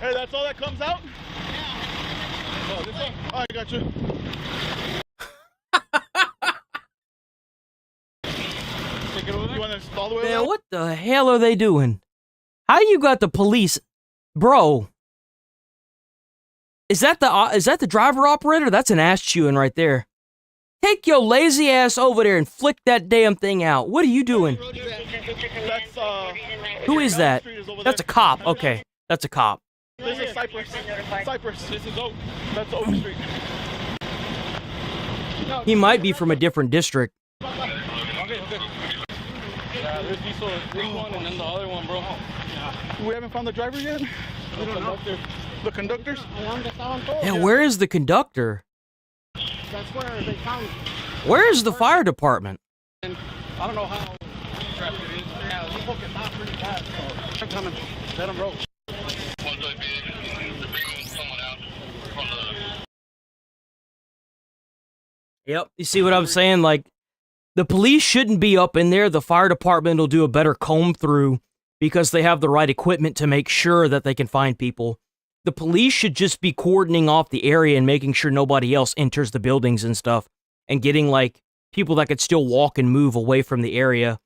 Hey, that's all that comes out? Yeah. Oh, this one? Oh, I got you. You want to install the way Man, what the hell are they doing? How you got the police, bro? Is that the driver operator? That's an ass chewing right there. Take your lazy ass over there and flick that damn thing out. What are you doing? That's Who is that? That's a cop. Okay, that's a cop. This is Cypress. This is Oak. That's Oak Street. He might be from a different district. Okay. Yeah, there's this one and then the other one, bro. We haven't found the driver yet? We don't know. The conductors? Yeah, where is the conductor? That's where they found. Where is the fire department? And I don't know how traffic it is. Yeah, we book it not pretty bad. So I'm coming. Let them roll. Yep. You see what I'm saying? Like, the police shouldn't be up in there. The fire department will do a better comb through because they have the right equipment to make sure that they can find people. The police should just be cordoning off the area and making sure nobody else enters the buildings and stuff and getting, like, people that could still walk and move away from the area.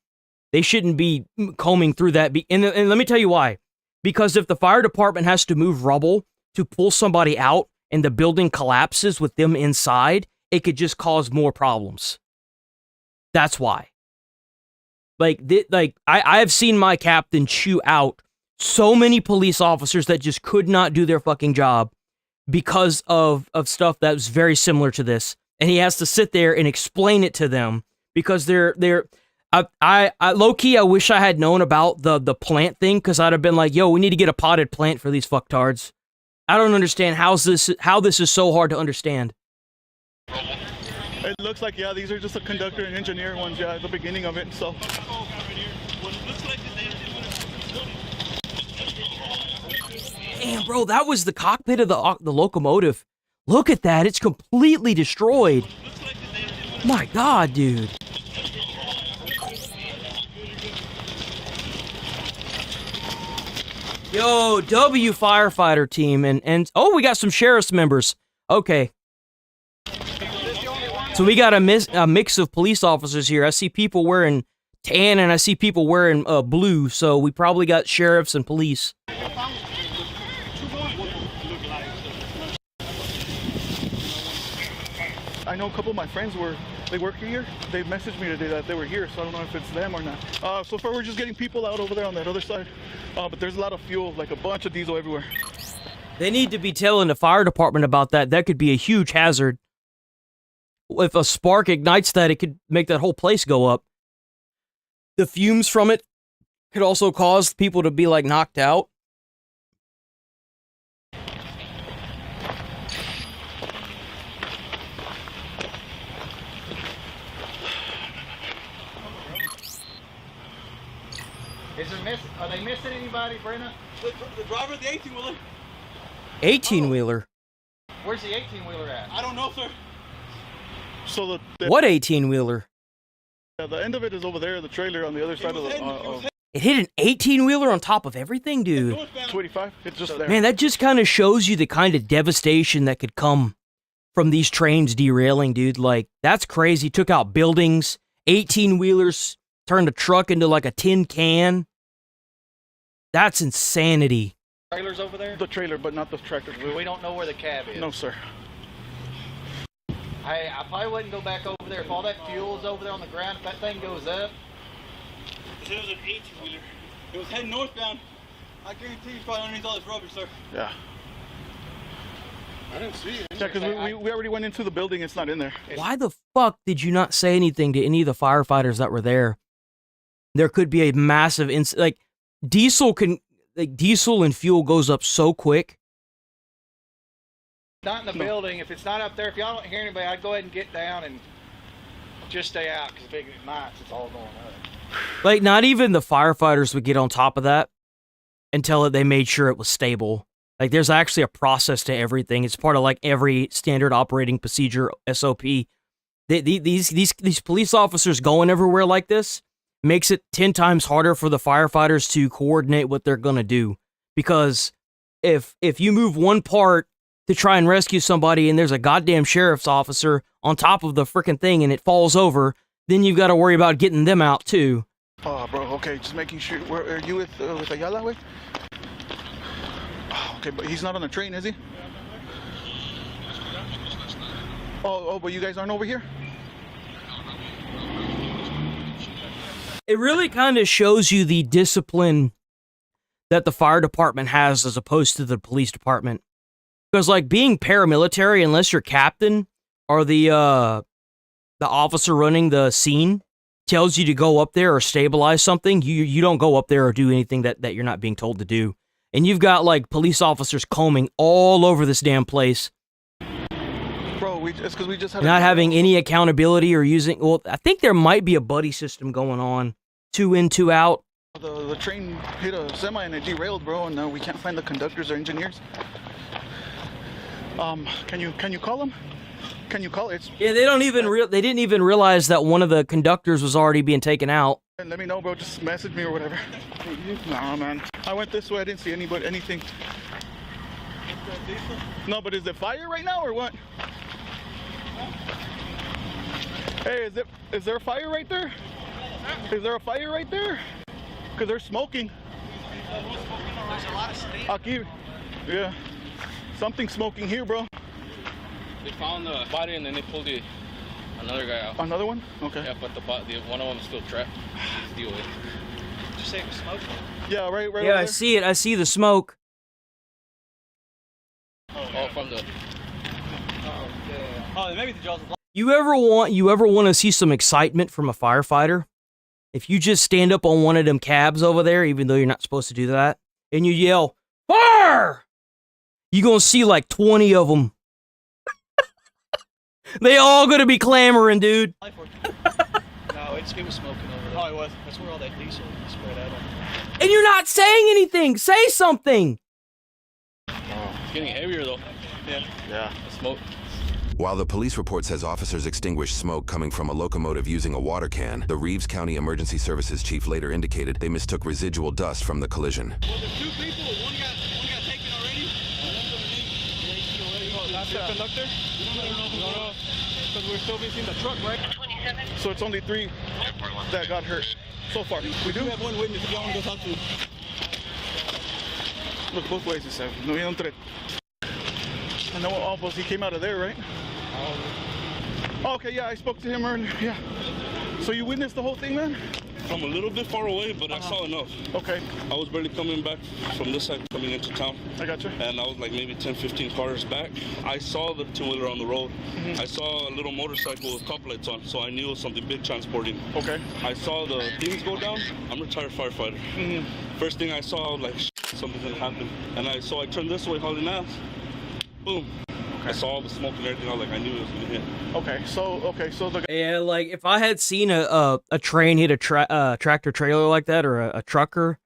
They shouldn't be combing through that. And let me tell you why. Because if the fire department has to move rubble to pull somebody out and the building collapses with them inside, it could just cause more problems. That's why. I have seen my captain chew out so many police officers that just could not do their fucking job because of stuff that was very similar to this. And he has to sit there and explain it to them because they're low-key, I wish I had known about the plant thing because I'd have been like, yo, we need to get a potted plant for these fucktards. I don't understand how this is so hard to understand. It looks like, yeah, these are just the conductor and engineer ones, yeah, at the beginning of it, so. Damn, bro, that was the cockpit of the locomotive. Look at that, it's completely destroyed. My God, dude. Yo, W firefighter team, and oh, we got some sheriff's members. Okay. So we got a mix of police officers here. I see people wearing tan and I see people wearing blue, so we probably got sheriffs and police. I know a couple of my friends they work here. They messaged me today that they were here, so I don't know if it's them or not. So far we're just getting people out over there on that other side. But there's a lot of fuel, like a bunch of diesel everywhere. They need to be telling the fire department about that. That could be a huge hazard. If a spark ignites that, it could make that whole place go up. The fumes from it could also cause people to be like knocked out. Are they missing anybody, Brenna? The driver of the 18-wheeler. 18-wheeler? Where's the 18-wheeler at? I don't know, sir. So What 18-wheeler? The end of it is over there, the trailer on the other side of the... It hit an 18-wheeler on top of everything, dude. 285, it's just there. Man, that just kind of shows you the kind of devastation that could come from these trains derailing, dude. Like, that's crazy. Took out buildings, 18-wheelers, turned a truck into like a tin can. That's insanity. Trailers over there? The trailer, but not the tractor. We don't know where the cab is. No, sir. Hey, I probably wouldn't go back over there. If all that fuel is over there on the ground, if that thing goes up. It was an 18-wheeler. It was heading northbound. I guarantee it's probably underneath all this rubbish, sir. Yeah. I didn't see it. Yeah, because we already went into the building. It's not in there. Why the fuck did you not say anything to any of the firefighters that were there? There could be a massive diesel and fuel goes up so quick. Not in the building. If it's not up there, if y'all don't hear anybody, I'd go ahead and get down and just stay out, because big nights, it's all going up. Like, not even the firefighters would get on top of that until they made sure it was stable. Like, there's actually a process to everything. It's part of, like, every standard operating procedure, SOP. These police officers going everywhere like this makes it 10 times harder for the firefighters to coordinate what they're going to do. Because if you move one part to try and rescue somebody and there's a goddamn sheriff's officer on top of the freaking thing and it falls over, then you've got to worry about getting them out too. Oh, bro, okay, just making sure. Where are you with Ayala? Wait? Oh, okay, but he's not on the train, is he? Oh, but you guys aren't over here? It really kind of shows you the discipline that the fire department has as opposed to the police department. Because, like, being paramilitary, unless you're captain or the officer running the scene tells you to go up there or stabilize something, you don't go up there or do anything that you're not being told to do. And you've got, like, police officers combing all over this damn place. Bro, it's because we just had not having any accountability or using... Well, I think there might be a buddy system going on. 2 in, 2 out. The train hit a semi and it derailed, bro, and we can't find the conductors or engineers. Can you call them? Can you call it? Yeah, they didn't even realize that one of the conductors was already being taken out. Let me know, bro. Just message me or whatever. Nah, man. I went this way. I didn't see anything. No, but is it fire right now or what? Hey, is there a fire right there? Is there a fire right there? Because they're smoking. There's a lot of steam. Aquí. Yeah. Something's smoking here, bro. They found the body and then they pulled another guy out. Another one? Okay. Yeah, but the one of them is still trapped. Deal with it. Did you say it was smoking? Yeah, right. Yeah, I see it. I see the smoke. Oh, from the... Oh, maybe the jaws. You ever want to see some excitement from a firefighter? If you just stand up on one of them cabs over there, even though you're not supposed to do that, and you yell, "Fire!" you're going to see like 20 of them. They all going to be clamoring, dude. No, it was smoking over there. Oh, it was. That's where all that diesel spread out on. And you're not saying anything. Say something. It's getting heavier, though. Yeah. The smoke. While the police report says officers extinguished smoke coming from a locomotive using a water can, the Reeves County Emergency Services chief later indicated they mistook residual dust from the collision. Well, there's 2 people. One got taken already. That's the conductor? No. Because we're still missing the truck, right? 27. So it's only 3 that got hurt so far. We do have 1 witness. If y'all want to go talk to him. Look both ways, he said. No, I know almost he came out of there, right? Oh, okay, yeah, I spoke to him earlier. Yeah. So you witnessed the whole thing, man? From a little bit far away, but I saw enough. Okay. I was barely coming back from this side, coming into town. I gotcha. And I was like maybe 10, 15 cars back. I saw the two-wheeler on the road. I saw a little motorcycle with cop lights on, so I knew it was something big transporting. Okay. I saw the things go down. I'm a retired firefighter. First thing I saw, I was like, something's gonna happen. And I turned this way, hauling ass. Boom. I saw all the smoke and everything. I was like, I knew it was gonna hit. Okay, so the Yeah, like if I had seen a train hit a tractor trailer like that, or a trucker,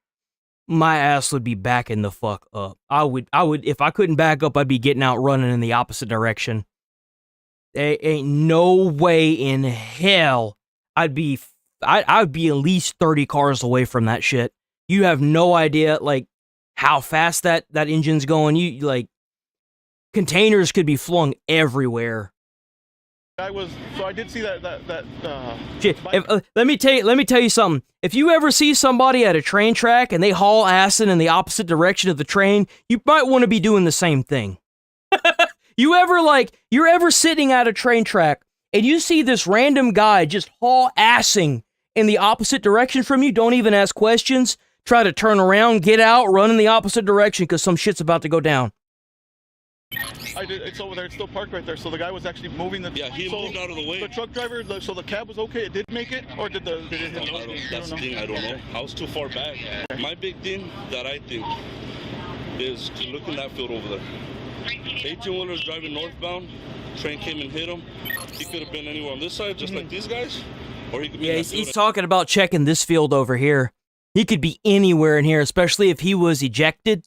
my ass would be backing the fuck up. I would if I couldn't back up, I'd be getting out running in the opposite direction. There ain't no way in hell I'd be at least 30 cars away from that shit. You have no idea like how fast that engine's going. You like containers could be flung everywhere. I did see that Shit, let me tell you something. If you ever see somebody at a train track and they haul ass in the opposite direction of the train, you might want to be doing the same thing. You're ever sitting at a train track and you see this random guy just haul assing in the opposite direction from you, don't even ask questions, try to turn around, get out, run in the opposite direction because some shit's about to go down. I did. It's over there. It's still parked right there. So the guy was actually moving the. Yeah, he moved out of the way. The truck driver. So the cab was okay. It did make it, or did it hit? That's the thing. I don't know. I was too far back. My big thing that I think is to look in that field over there. 18-wheelers driving northbound. Train came and hit him. He could have been anywhere on this side, just like these guys, or he could be. Yeah, he's talking about checking this field over here. He could be anywhere in here, especially if he was ejected.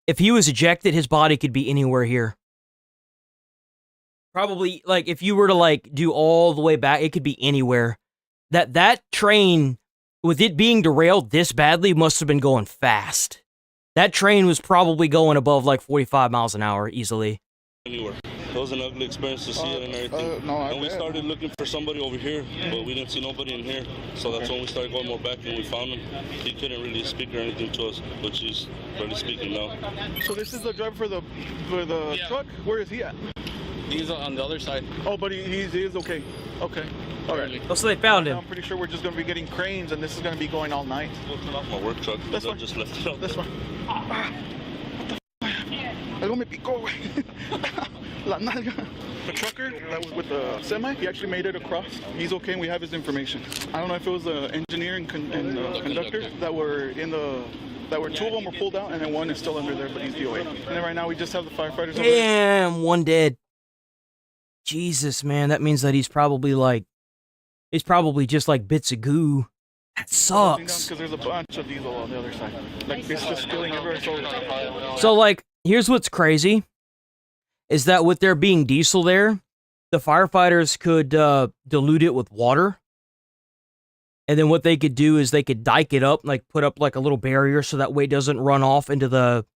If he was ejected, his body could be anywhere here. Probably, like, if you were to, like, do all the way back, it could be anywhere. That train, with it being derailed this badly, must have been going fast. That train was probably going above, like, 45 miles an hour easily. Anywhere. It was an ugly experience to see it and everything. And we started looking for somebody over here, but we didn't see nobody in here. So that's when we started going more back and we found him. He couldn't really speak or anything to us, which he's barely speaking now. So this is the driver for the truck? Where is he at? He's on the other side. Oh, but he is okay. Okay. All right. Oh, so they found him. I'm pretty sure we're just going to be getting cranes and this is going to be going all night. We'll turn off my work truck. That's fine. Just left it out. That's fine. What the f***? Algo me picó, güey. La nalga. The trucker that was with the semi, he actually made it across. He's okay and we have his information. I don't know if it was the engineer and conductor that were in the... two of them were pulled out and then one is still under there, but he's DOA. And then right now we just have the firefighters over there. Damn, one dead. Jesus, man, that means that he's probably just like bits of goo. That sucks. Because there's a bunch of diesel on the other side. Like, it's just spilling everywhere. So, like, here's what's crazy, is that with there being diesel there, the firefighters could dilute it with water. And then what they could do is they could dike it up, like put up like a little barrier so that way it doesn't run off into the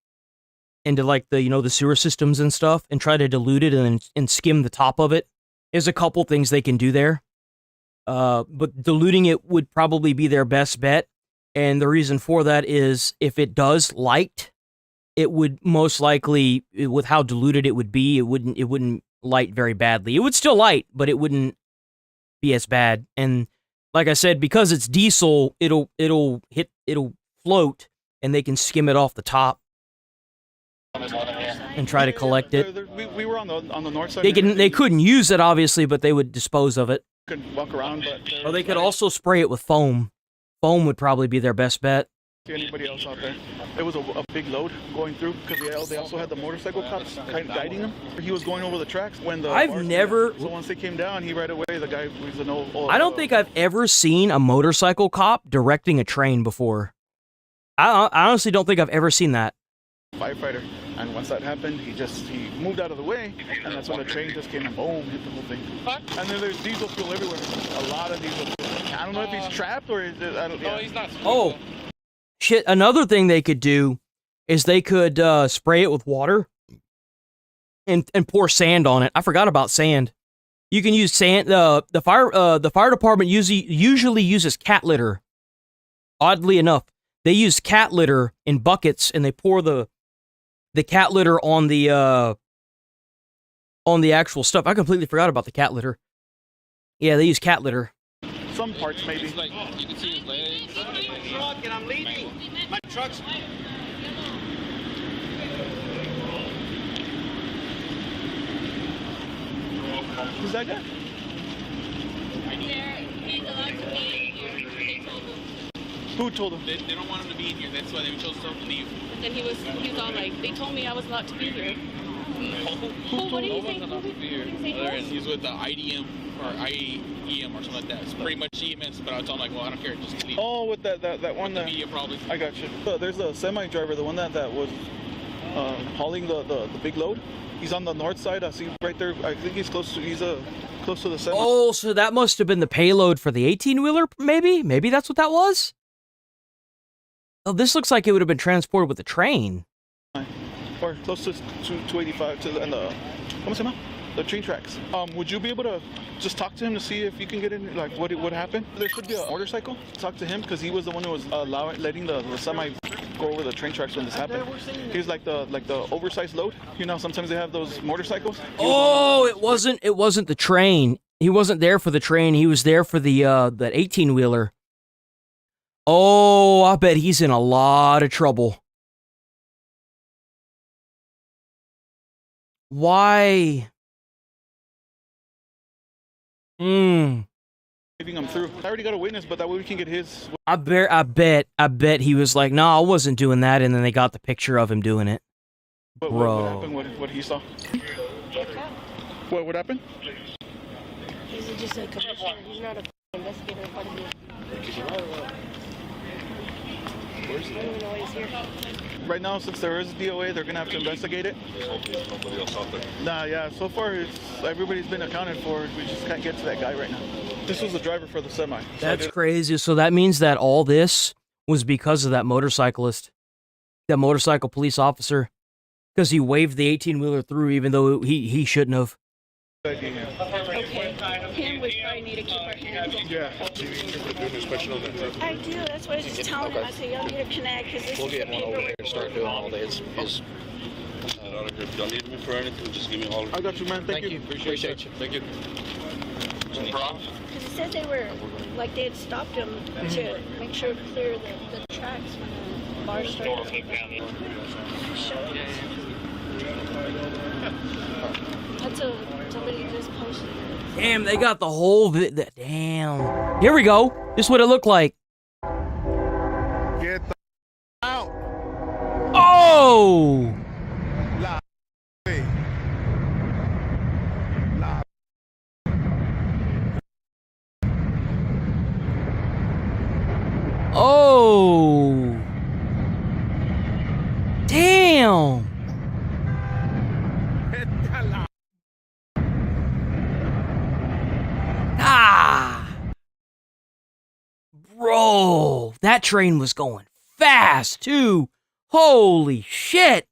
sewer systems and stuff, and try to dilute it and skim the top of it. There's a couple things they can do there. But diluting it would probably be their best bet. And the reason for that is if it does light, it would most likely, with how diluted it would be, it wouldn't light very badly. It would still light, but it wouldn't be as bad. And like I said, because it's diesel, it'll float, and they can skim it off the top and try to collect it. We were on the north side. They couldn't use it obviously, but they would dispose of it. Could walk around, but or they could also spray it with foam. Foam would probably be their best bet. See anybody else out there? It was a big load going through because they also had the motorcycle cops kind of guiding him. He was going over the tracks when the. So once they came down, he right away. The guy was an old. I don't think I've ever seen a motorcycle cop directing a train before. I honestly don't think I've ever seen that. Firefighter, and once that happened, he moved out of the way, and that's when the train just came and boom, hit the whole thing. And then there's diesel fuel everywhere. A lot of diesel fuel. I don't know if he's trapped or is it, I don't know. No, he's not. Oh. Shit, another thing they could do is they could spray it with water and pour sand on it. I forgot about sand. You can use sand. The fire department usually uses cat litter. Oddly enough, they use cat litter in buckets and they pour the cat litter on the actual stuff. I completely forgot about the cat litter. Yeah, they use cat litter. Some parts, maybe. It's like, you can see his legs. Truck and I'm leaving. My truck's. Who's that guy? Who told him? They don't want him to be in here. That's why they chose to leave. But then he was all like, they told me I was allowed to be here. What did he say? He's with the IDM or IEM or something like that. It's pretty much EMS, but I was telling him, like, well, I don't care, just leave. Oh, with that one that. Media probably. I got you. There's a semi driver, the one that was hauling the big load. He's on the north side. I see right there. I think he's close to the semi. Oh, so that must have been the payload for the 18-wheeler, maybe? Maybe that's what that was? Oh, this looks like it would have been transported with a train. Or close to 285 to the train tracks. Would you be able to just talk to him to see if you can get in, like, what happened? There should be a motorcycle. Talk to him because he was the one who was letting the semi go over the train tracks when this happened. He was like the oversized load. You know, sometimes they have those motorcycles. Oh, it wasn't the train. He wasn't there for the train. He was there for the that 18-wheeler. Oh, I bet he's in a lot of trouble. Why? Maybe I'm through. I already got a witness, but that way we can get his. I bet he was like, no, I wasn't doing that, and then they got the picture of him doing it. Bro. What happened? What he saw? What happened? He's just a commissioner. He's not a investigator. Where's he? Right now, since there is a DOA, they're gonna have to investigate it. Nah, yeah. So far, everybody's been accounted for. We just can't get to that guy right now. This was the driver for the semi. That's crazy. So that means that all this was because of that motorcyclist, that motorcycle police officer, because he waved the 18-wheeler through, even though he shouldn't have. Okay. Him, we probably need to keep our hands on. Yeah. I do. That's what I was just telling him. I said, y'all need to connect because this We'll is get the one over there paperwork. and start doing all this. If y'all need me for anything, just give me a holler. I got you, man. Thank you. Appreciate you. Thank you. No problem. Because it said they were, like they had stopped him to make sure to clear the tracks when the bar started. That's somebody just posted it. Damn, they got the whole damn. Here we go. This is what it looked like. Get the out. Oh! Oh! Damn! Ah! Bro, that train was going fast, too. Holy shit!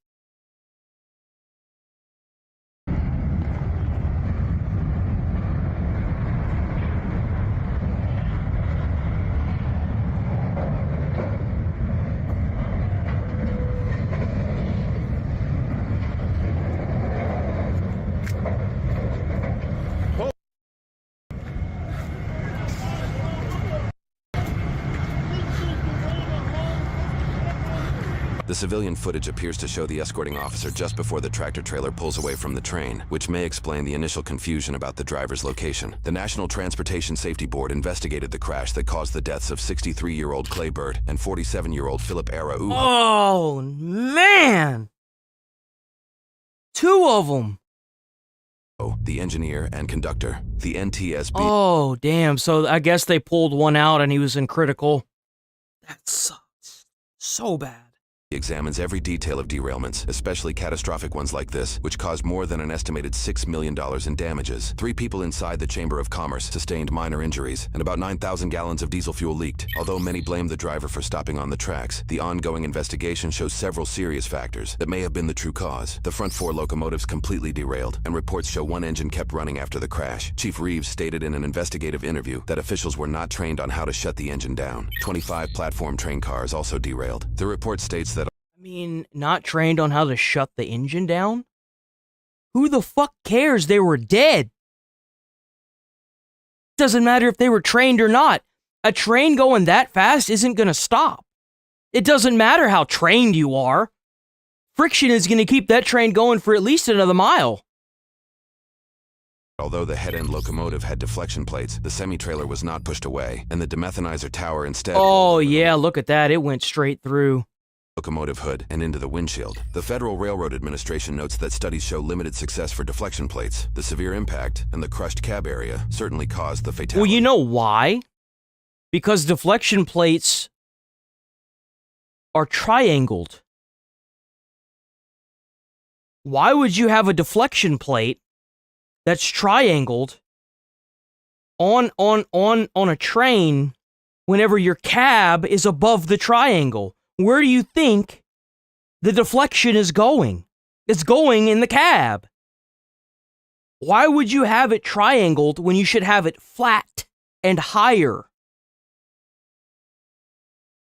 The civilian footage appears to show the escorting officer just before the tractor-trailer pulls away from the train, which may explain the initial confusion about the driver's location. The National Transportation Safety Board investigated the crash that caused the deaths of 63-year-old Clay Bird and 47-year-old Philip Araujo. Oh, man! Two of them! The engineer and conductor, the NTSB. Oh, damn. So I guess they pulled one out and he was in critical. That sucks. So bad. Examines every detail of derailments, especially catastrophic ones like this, which caused more than an estimated $6 million in damages. 3 people inside the Chamber of Commerce sustained minor injuries, and about 9,000 gallons of diesel fuel leaked. Although many blame the driver for stopping on the tracks, the ongoing investigation shows several serious factors that may have been the true cause. The front 4 locomotives completely derailed, and reports show one engine kept running after the crash. Chief Reeves stated in an investigative interview that officials were not trained on how to shut the engine down. 25 platform train cars also derailed. The report states that I mean, not trained on how to shut the engine down? Who the fuck cares? They were dead. doesn't matter if they were trained or not. A train going that fast isn't going to stop. It doesn't matter how trained you are. Friction is going to keep that train going for at least another mile. Although the head-end locomotive had deflection plates, the semi-trailer was not pushed away, and the demethanizer tower instead... Oh, yeah, look at that. It went straight through locomotive hood and into the windshield. The Federal Railroad Administration notes that studies show limited success for deflection plates. The severe impact and the crushed cab area certainly caused the fatality. Well, you know why? Because deflection plates are triangled. Why would you have a deflection plate that's triangled on a train whenever your cab is above the triangle? Where do you think the deflection is going? It's going in the cab. Why would you have it triangled when you should have it flat and higher?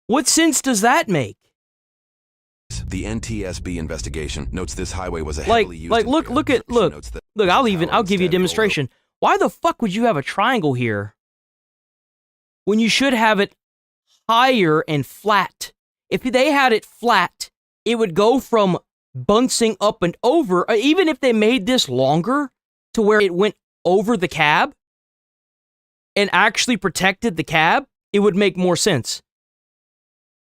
What sense does that make? The NTSB investigation notes this highway was a heavily used... Look, I'll give you a demonstration. Why the fuck would you have a triangle here when you should have it higher and flat? If they had it flat, it would go from bouncing up and over. Even if they made this longer to where it went over the cab and actually protected the cab, it would make more sense.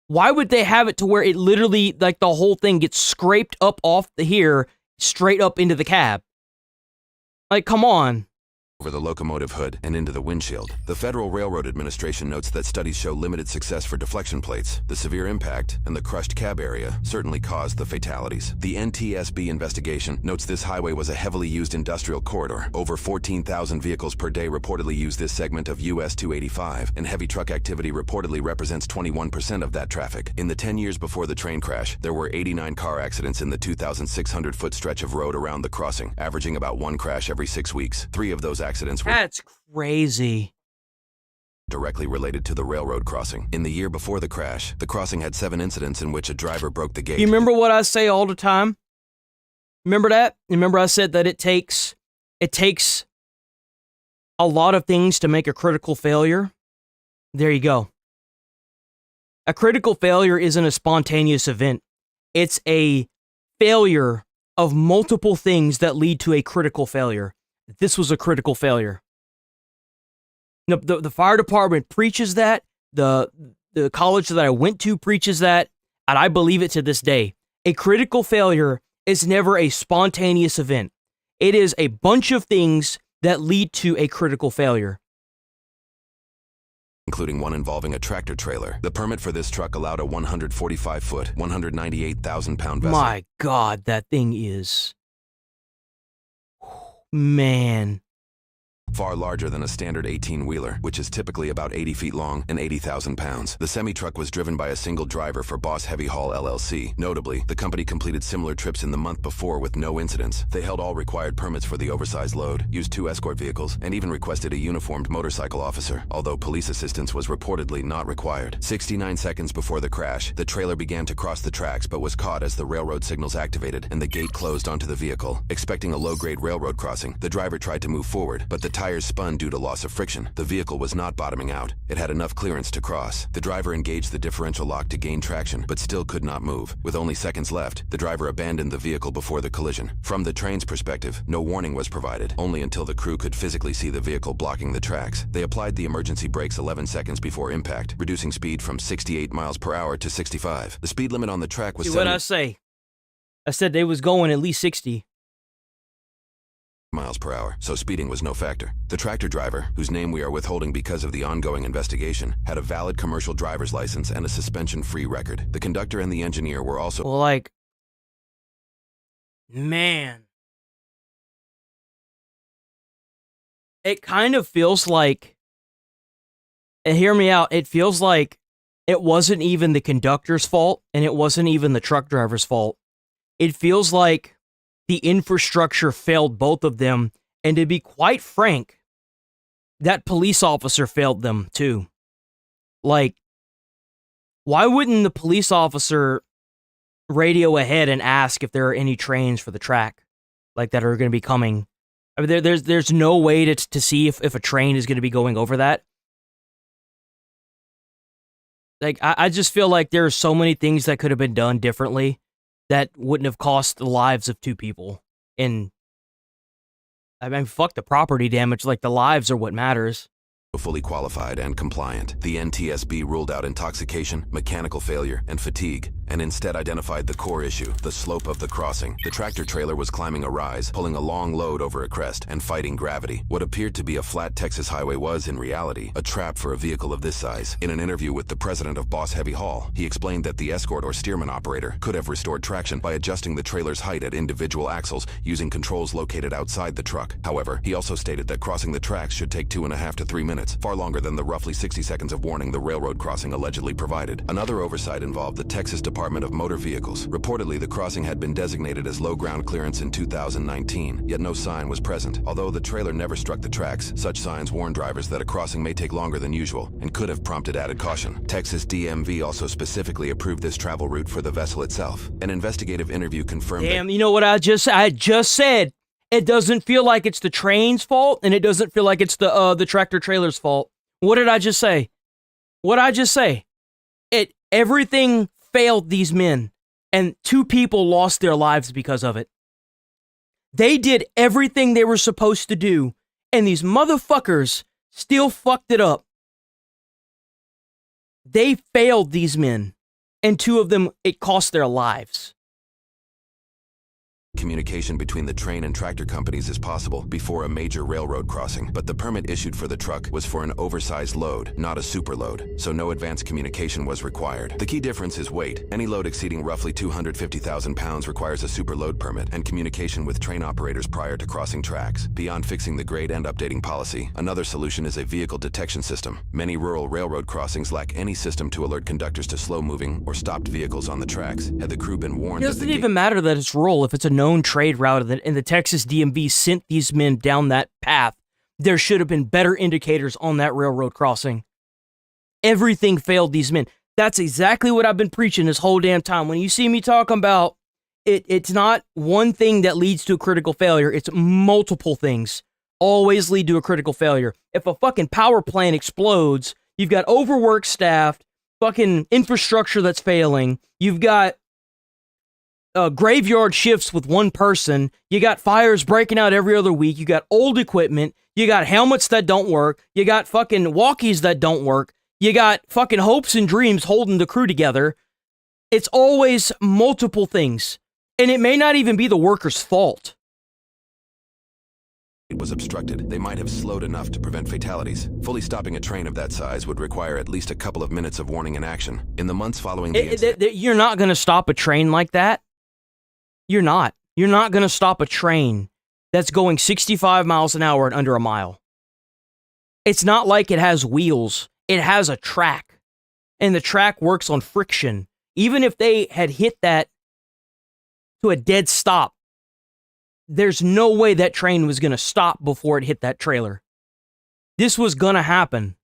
Why would they have it to where it literally, like, the whole thing gets scraped up off the here, straight up into the cab? Like, come on. Over the locomotive hood and into the windshield. The Federal Railroad Administration notes that studies show limited success for deflection plates. The severe impact and the crushed cab area certainly caused the fatalities. The NTSB investigation notes this highway was a heavily used industrial corridor. Over 14,000 vehicles per day reportedly use this segment of US 285, and heavy truck activity reportedly represents 21% of that traffic. In the 10 years before the train crash, there were 89 car accidents in the 2,600-foot stretch of road around the crossing, averaging about 1 crash every 6 weeks. 3 of those accidents were That's crazy. Directly related to the railroad crossing. In the year before the crash, the crossing had 7 incidents in which a driver broke the gate. You remember what I say all the time? Remember that? Remember I said that it takes a lot of things to make a critical failure? There you go. A critical failure isn't a spontaneous event. It's a failure of multiple things that lead to a critical failure. This was a critical failure. The fire department preaches that. The college that I went to preaches that. And I believe it to this day. A critical failure is never a spontaneous event. It is a bunch of things that lead to a critical failure. Including one involving a tractor trailer. The permit for this truck allowed a 145-foot, 198,000-pound vessel. My God, that thing is... Man. Far larger than a standard 18-wheeler, which is typically about 80 feet long and 80,000 pounds. The semi-truck was driven by a single driver for Boss Heavy Haul LLC. Notably, the company completed similar trips in the month before with no incidents. They held all required permits for the oversized load, used 2 escort vehicles, and even requested a uniformed motorcycle officer, although police assistance was reportedly not required. 69 seconds before the crash, the trailer began to cross the tracks but was caught as the railroad signals activated and the gate closed onto the vehicle. Expecting a low-grade railroad crossing, the driver tried to move forward, but the tires spun due to loss of friction. The vehicle was not bottoming out. It had enough clearance to cross. The driver engaged the differential lock to gain traction, but still could not move. With only seconds left, the driver abandoned the vehicle before the collision. From the train's perspective, no warning was provided, only until the crew could physically see the vehicle blocking the tracks. They applied the emergency brakes 11 seconds before impact, reducing speed from 68 miles per hour to 65. The speed limit on the track was... See what I say? I said they was going at least 60 miles per hour, so speeding was no factor. The tractor driver, whose name we are withholding because of the ongoing investigation, had a valid commercial driver's license and a suspension-free record. The conductor and the engineer were also... Well, like... Man. It kind of feels like... And hear me out, it feels like it wasn't even the conductor's fault, and it wasn't even the truck driver's fault. It feels like the infrastructure failed both of them, and to be quite frank, that police officer failed them too. Like, why wouldn't the police officer radio ahead and ask if there are any trains for the track, like that are going to be coming I mean, there's no way to see if a train is going to be going over that. Like, I just feel like there are so many things that could have been done differently that wouldn't have cost the lives of two people. And, I mean, fuck the property damage. Like, the lives are what matters. Fully qualified and compliant. The NTSB ruled out intoxication, mechanical failure, and fatigue, and instead identified the core issue, the slope of the crossing. The tractor trailer was climbing a rise, pulling a long load over a crest, and fighting gravity. What appeared to be a flat Texas highway was, in reality, a trap for a vehicle of this size. In an interview with the president of Boss Heavy Haul, he explained that the escort or steerman operator could have restored traction by adjusting the trailer's height at individual axles using controls located outside the truck. However, he also stated that crossing the tracks should take 2.5 to 3 minutes, far longer than the roughly 60 seconds of warning the railroad crossing allegedly provided. Another oversight involved the Texas Department of Motor Vehicles. Reportedly, the crossing had been designated as low ground clearance in 2019, yet no sign was present. Although the trailer never struck the tracks, such signs warn drivers that a crossing may take longer than usual and could have prompted added caution. Texas DMV also specifically approved this travel route for the vessel itself. An investigative interview confirmed Damn, you know what I just said? It doesn't feel like it's the train's fault, and it doesn't feel like it's the tractor trailer's fault. What did I just say? What'd I just say? Everything failed these men, and two people lost their lives because of it. They did everything they were supposed to do, and these motherfuckers still fucked it up. They failed these men, and two of them, it cost their lives. communication between the train and tractor companies is possible before a major railroad crossing, but the permit issued for the truck was for an oversized load, not a super load, so no advanced communication was required. The key difference is weight. Any load exceeding roughly 250,000 pounds requires a super load permit and communication with train operators prior to crossing tracks. Beyond fixing the grade and updating policy, another solution is a vehicle detection system. Many rural railroad crossings lack any system to alert conductors to slow-moving or stopped vehicles on the tracks. Had the crew been warned, it doesn't even matter that it's rural if it's a known trade route and the Texas DMV sent these men down that path. There should have been better indicators on that railroad crossing. Everything failed these men. That's exactly what I've been preaching this whole damn time. When you see me talking about it's not one thing that leads to a critical failure. It's multiple things always lead to a critical failure. If a fucking power plant explodes, you've got overworked staff, fucking infrastructure that's failing. You've got graveyard shifts with one person. You got fires breaking out every other week. You got old equipment. You got helmets that don't work. You got fucking walkies that don't work. You got fucking hopes and dreams holding the crew together. It's always multiple things. And it may not even be the worker's fault. It was obstructed. They might have slowed enough to prevent fatalities. Fully stopping a train of that size would require at least a couple of minutes of warning and action. In the months following the incident, you're not going to stop a train like that. You're not. You're not going to stop a train that's going 65 miles an hour at under a mile. It's not like it has wheels. It has a track. And the track works on friction. Even if they had hit that to a dead stop, there's no way that train was going to stop before it hit that trailer. This was going to happen.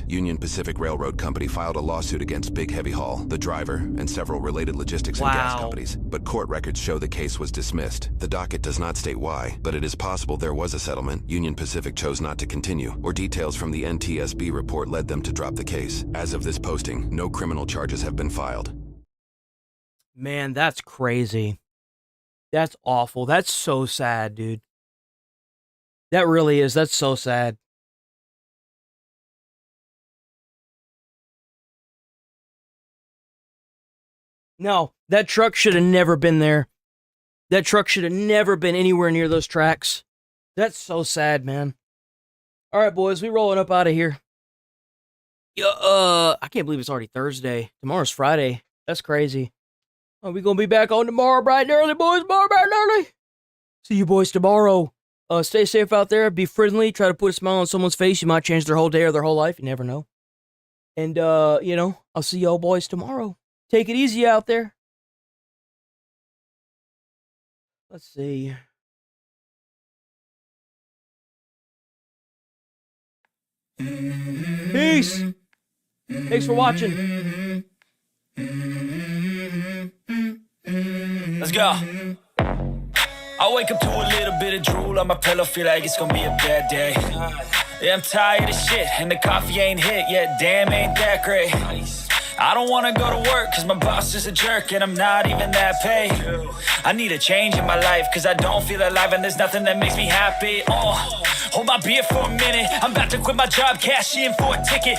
Union Pacific Railroad Company filed a lawsuit against Big Heavy Haul, the driver, and several related logistics and gas companies. But court records show the case was dismissed. The docket does not state why, but it is possible there was a settlement. Union Pacific chose not to continue, or details from the NTSB report led them to drop the case. As of this posting, no criminal charges have been filed. Man, that's crazy. That's awful. That's so sad, dude. That really is. That's so sad. No, that truck should have never been there. That truck should have never been anywhere near those tracks. That's so sad, man. All right, boys, we rolling up out of here. I can't believe it's already Thursday. Tomorrow's Friday. That's crazy. Oh, we gonna be back on tomorrow bright and early, boys. Tomorrow bright and early. See you boys tomorrow. Stay safe out there. Be friendly. Try to put a smile on someone's face. You might change their whole day or their whole life. You never know. And, I'll see y'all boys tomorrow. Take it easy out there. Let's see. Peace. Thanks for watching. Let's go. I wake up to a little bit of drool on my pillow, feel like it's gonna be a bad day. Yeah, I'm tired of shit, and the coffee ain't hit yet, damn, ain't that great. I don't wanna go to work, cause my boss is a jerk, and I'm not even that paid. I need a change in my life, cause I don't feel alive, and there's nothing that makes me happy. Hold my beer for a minute, I'm about to quit my job, cash in for a ticket.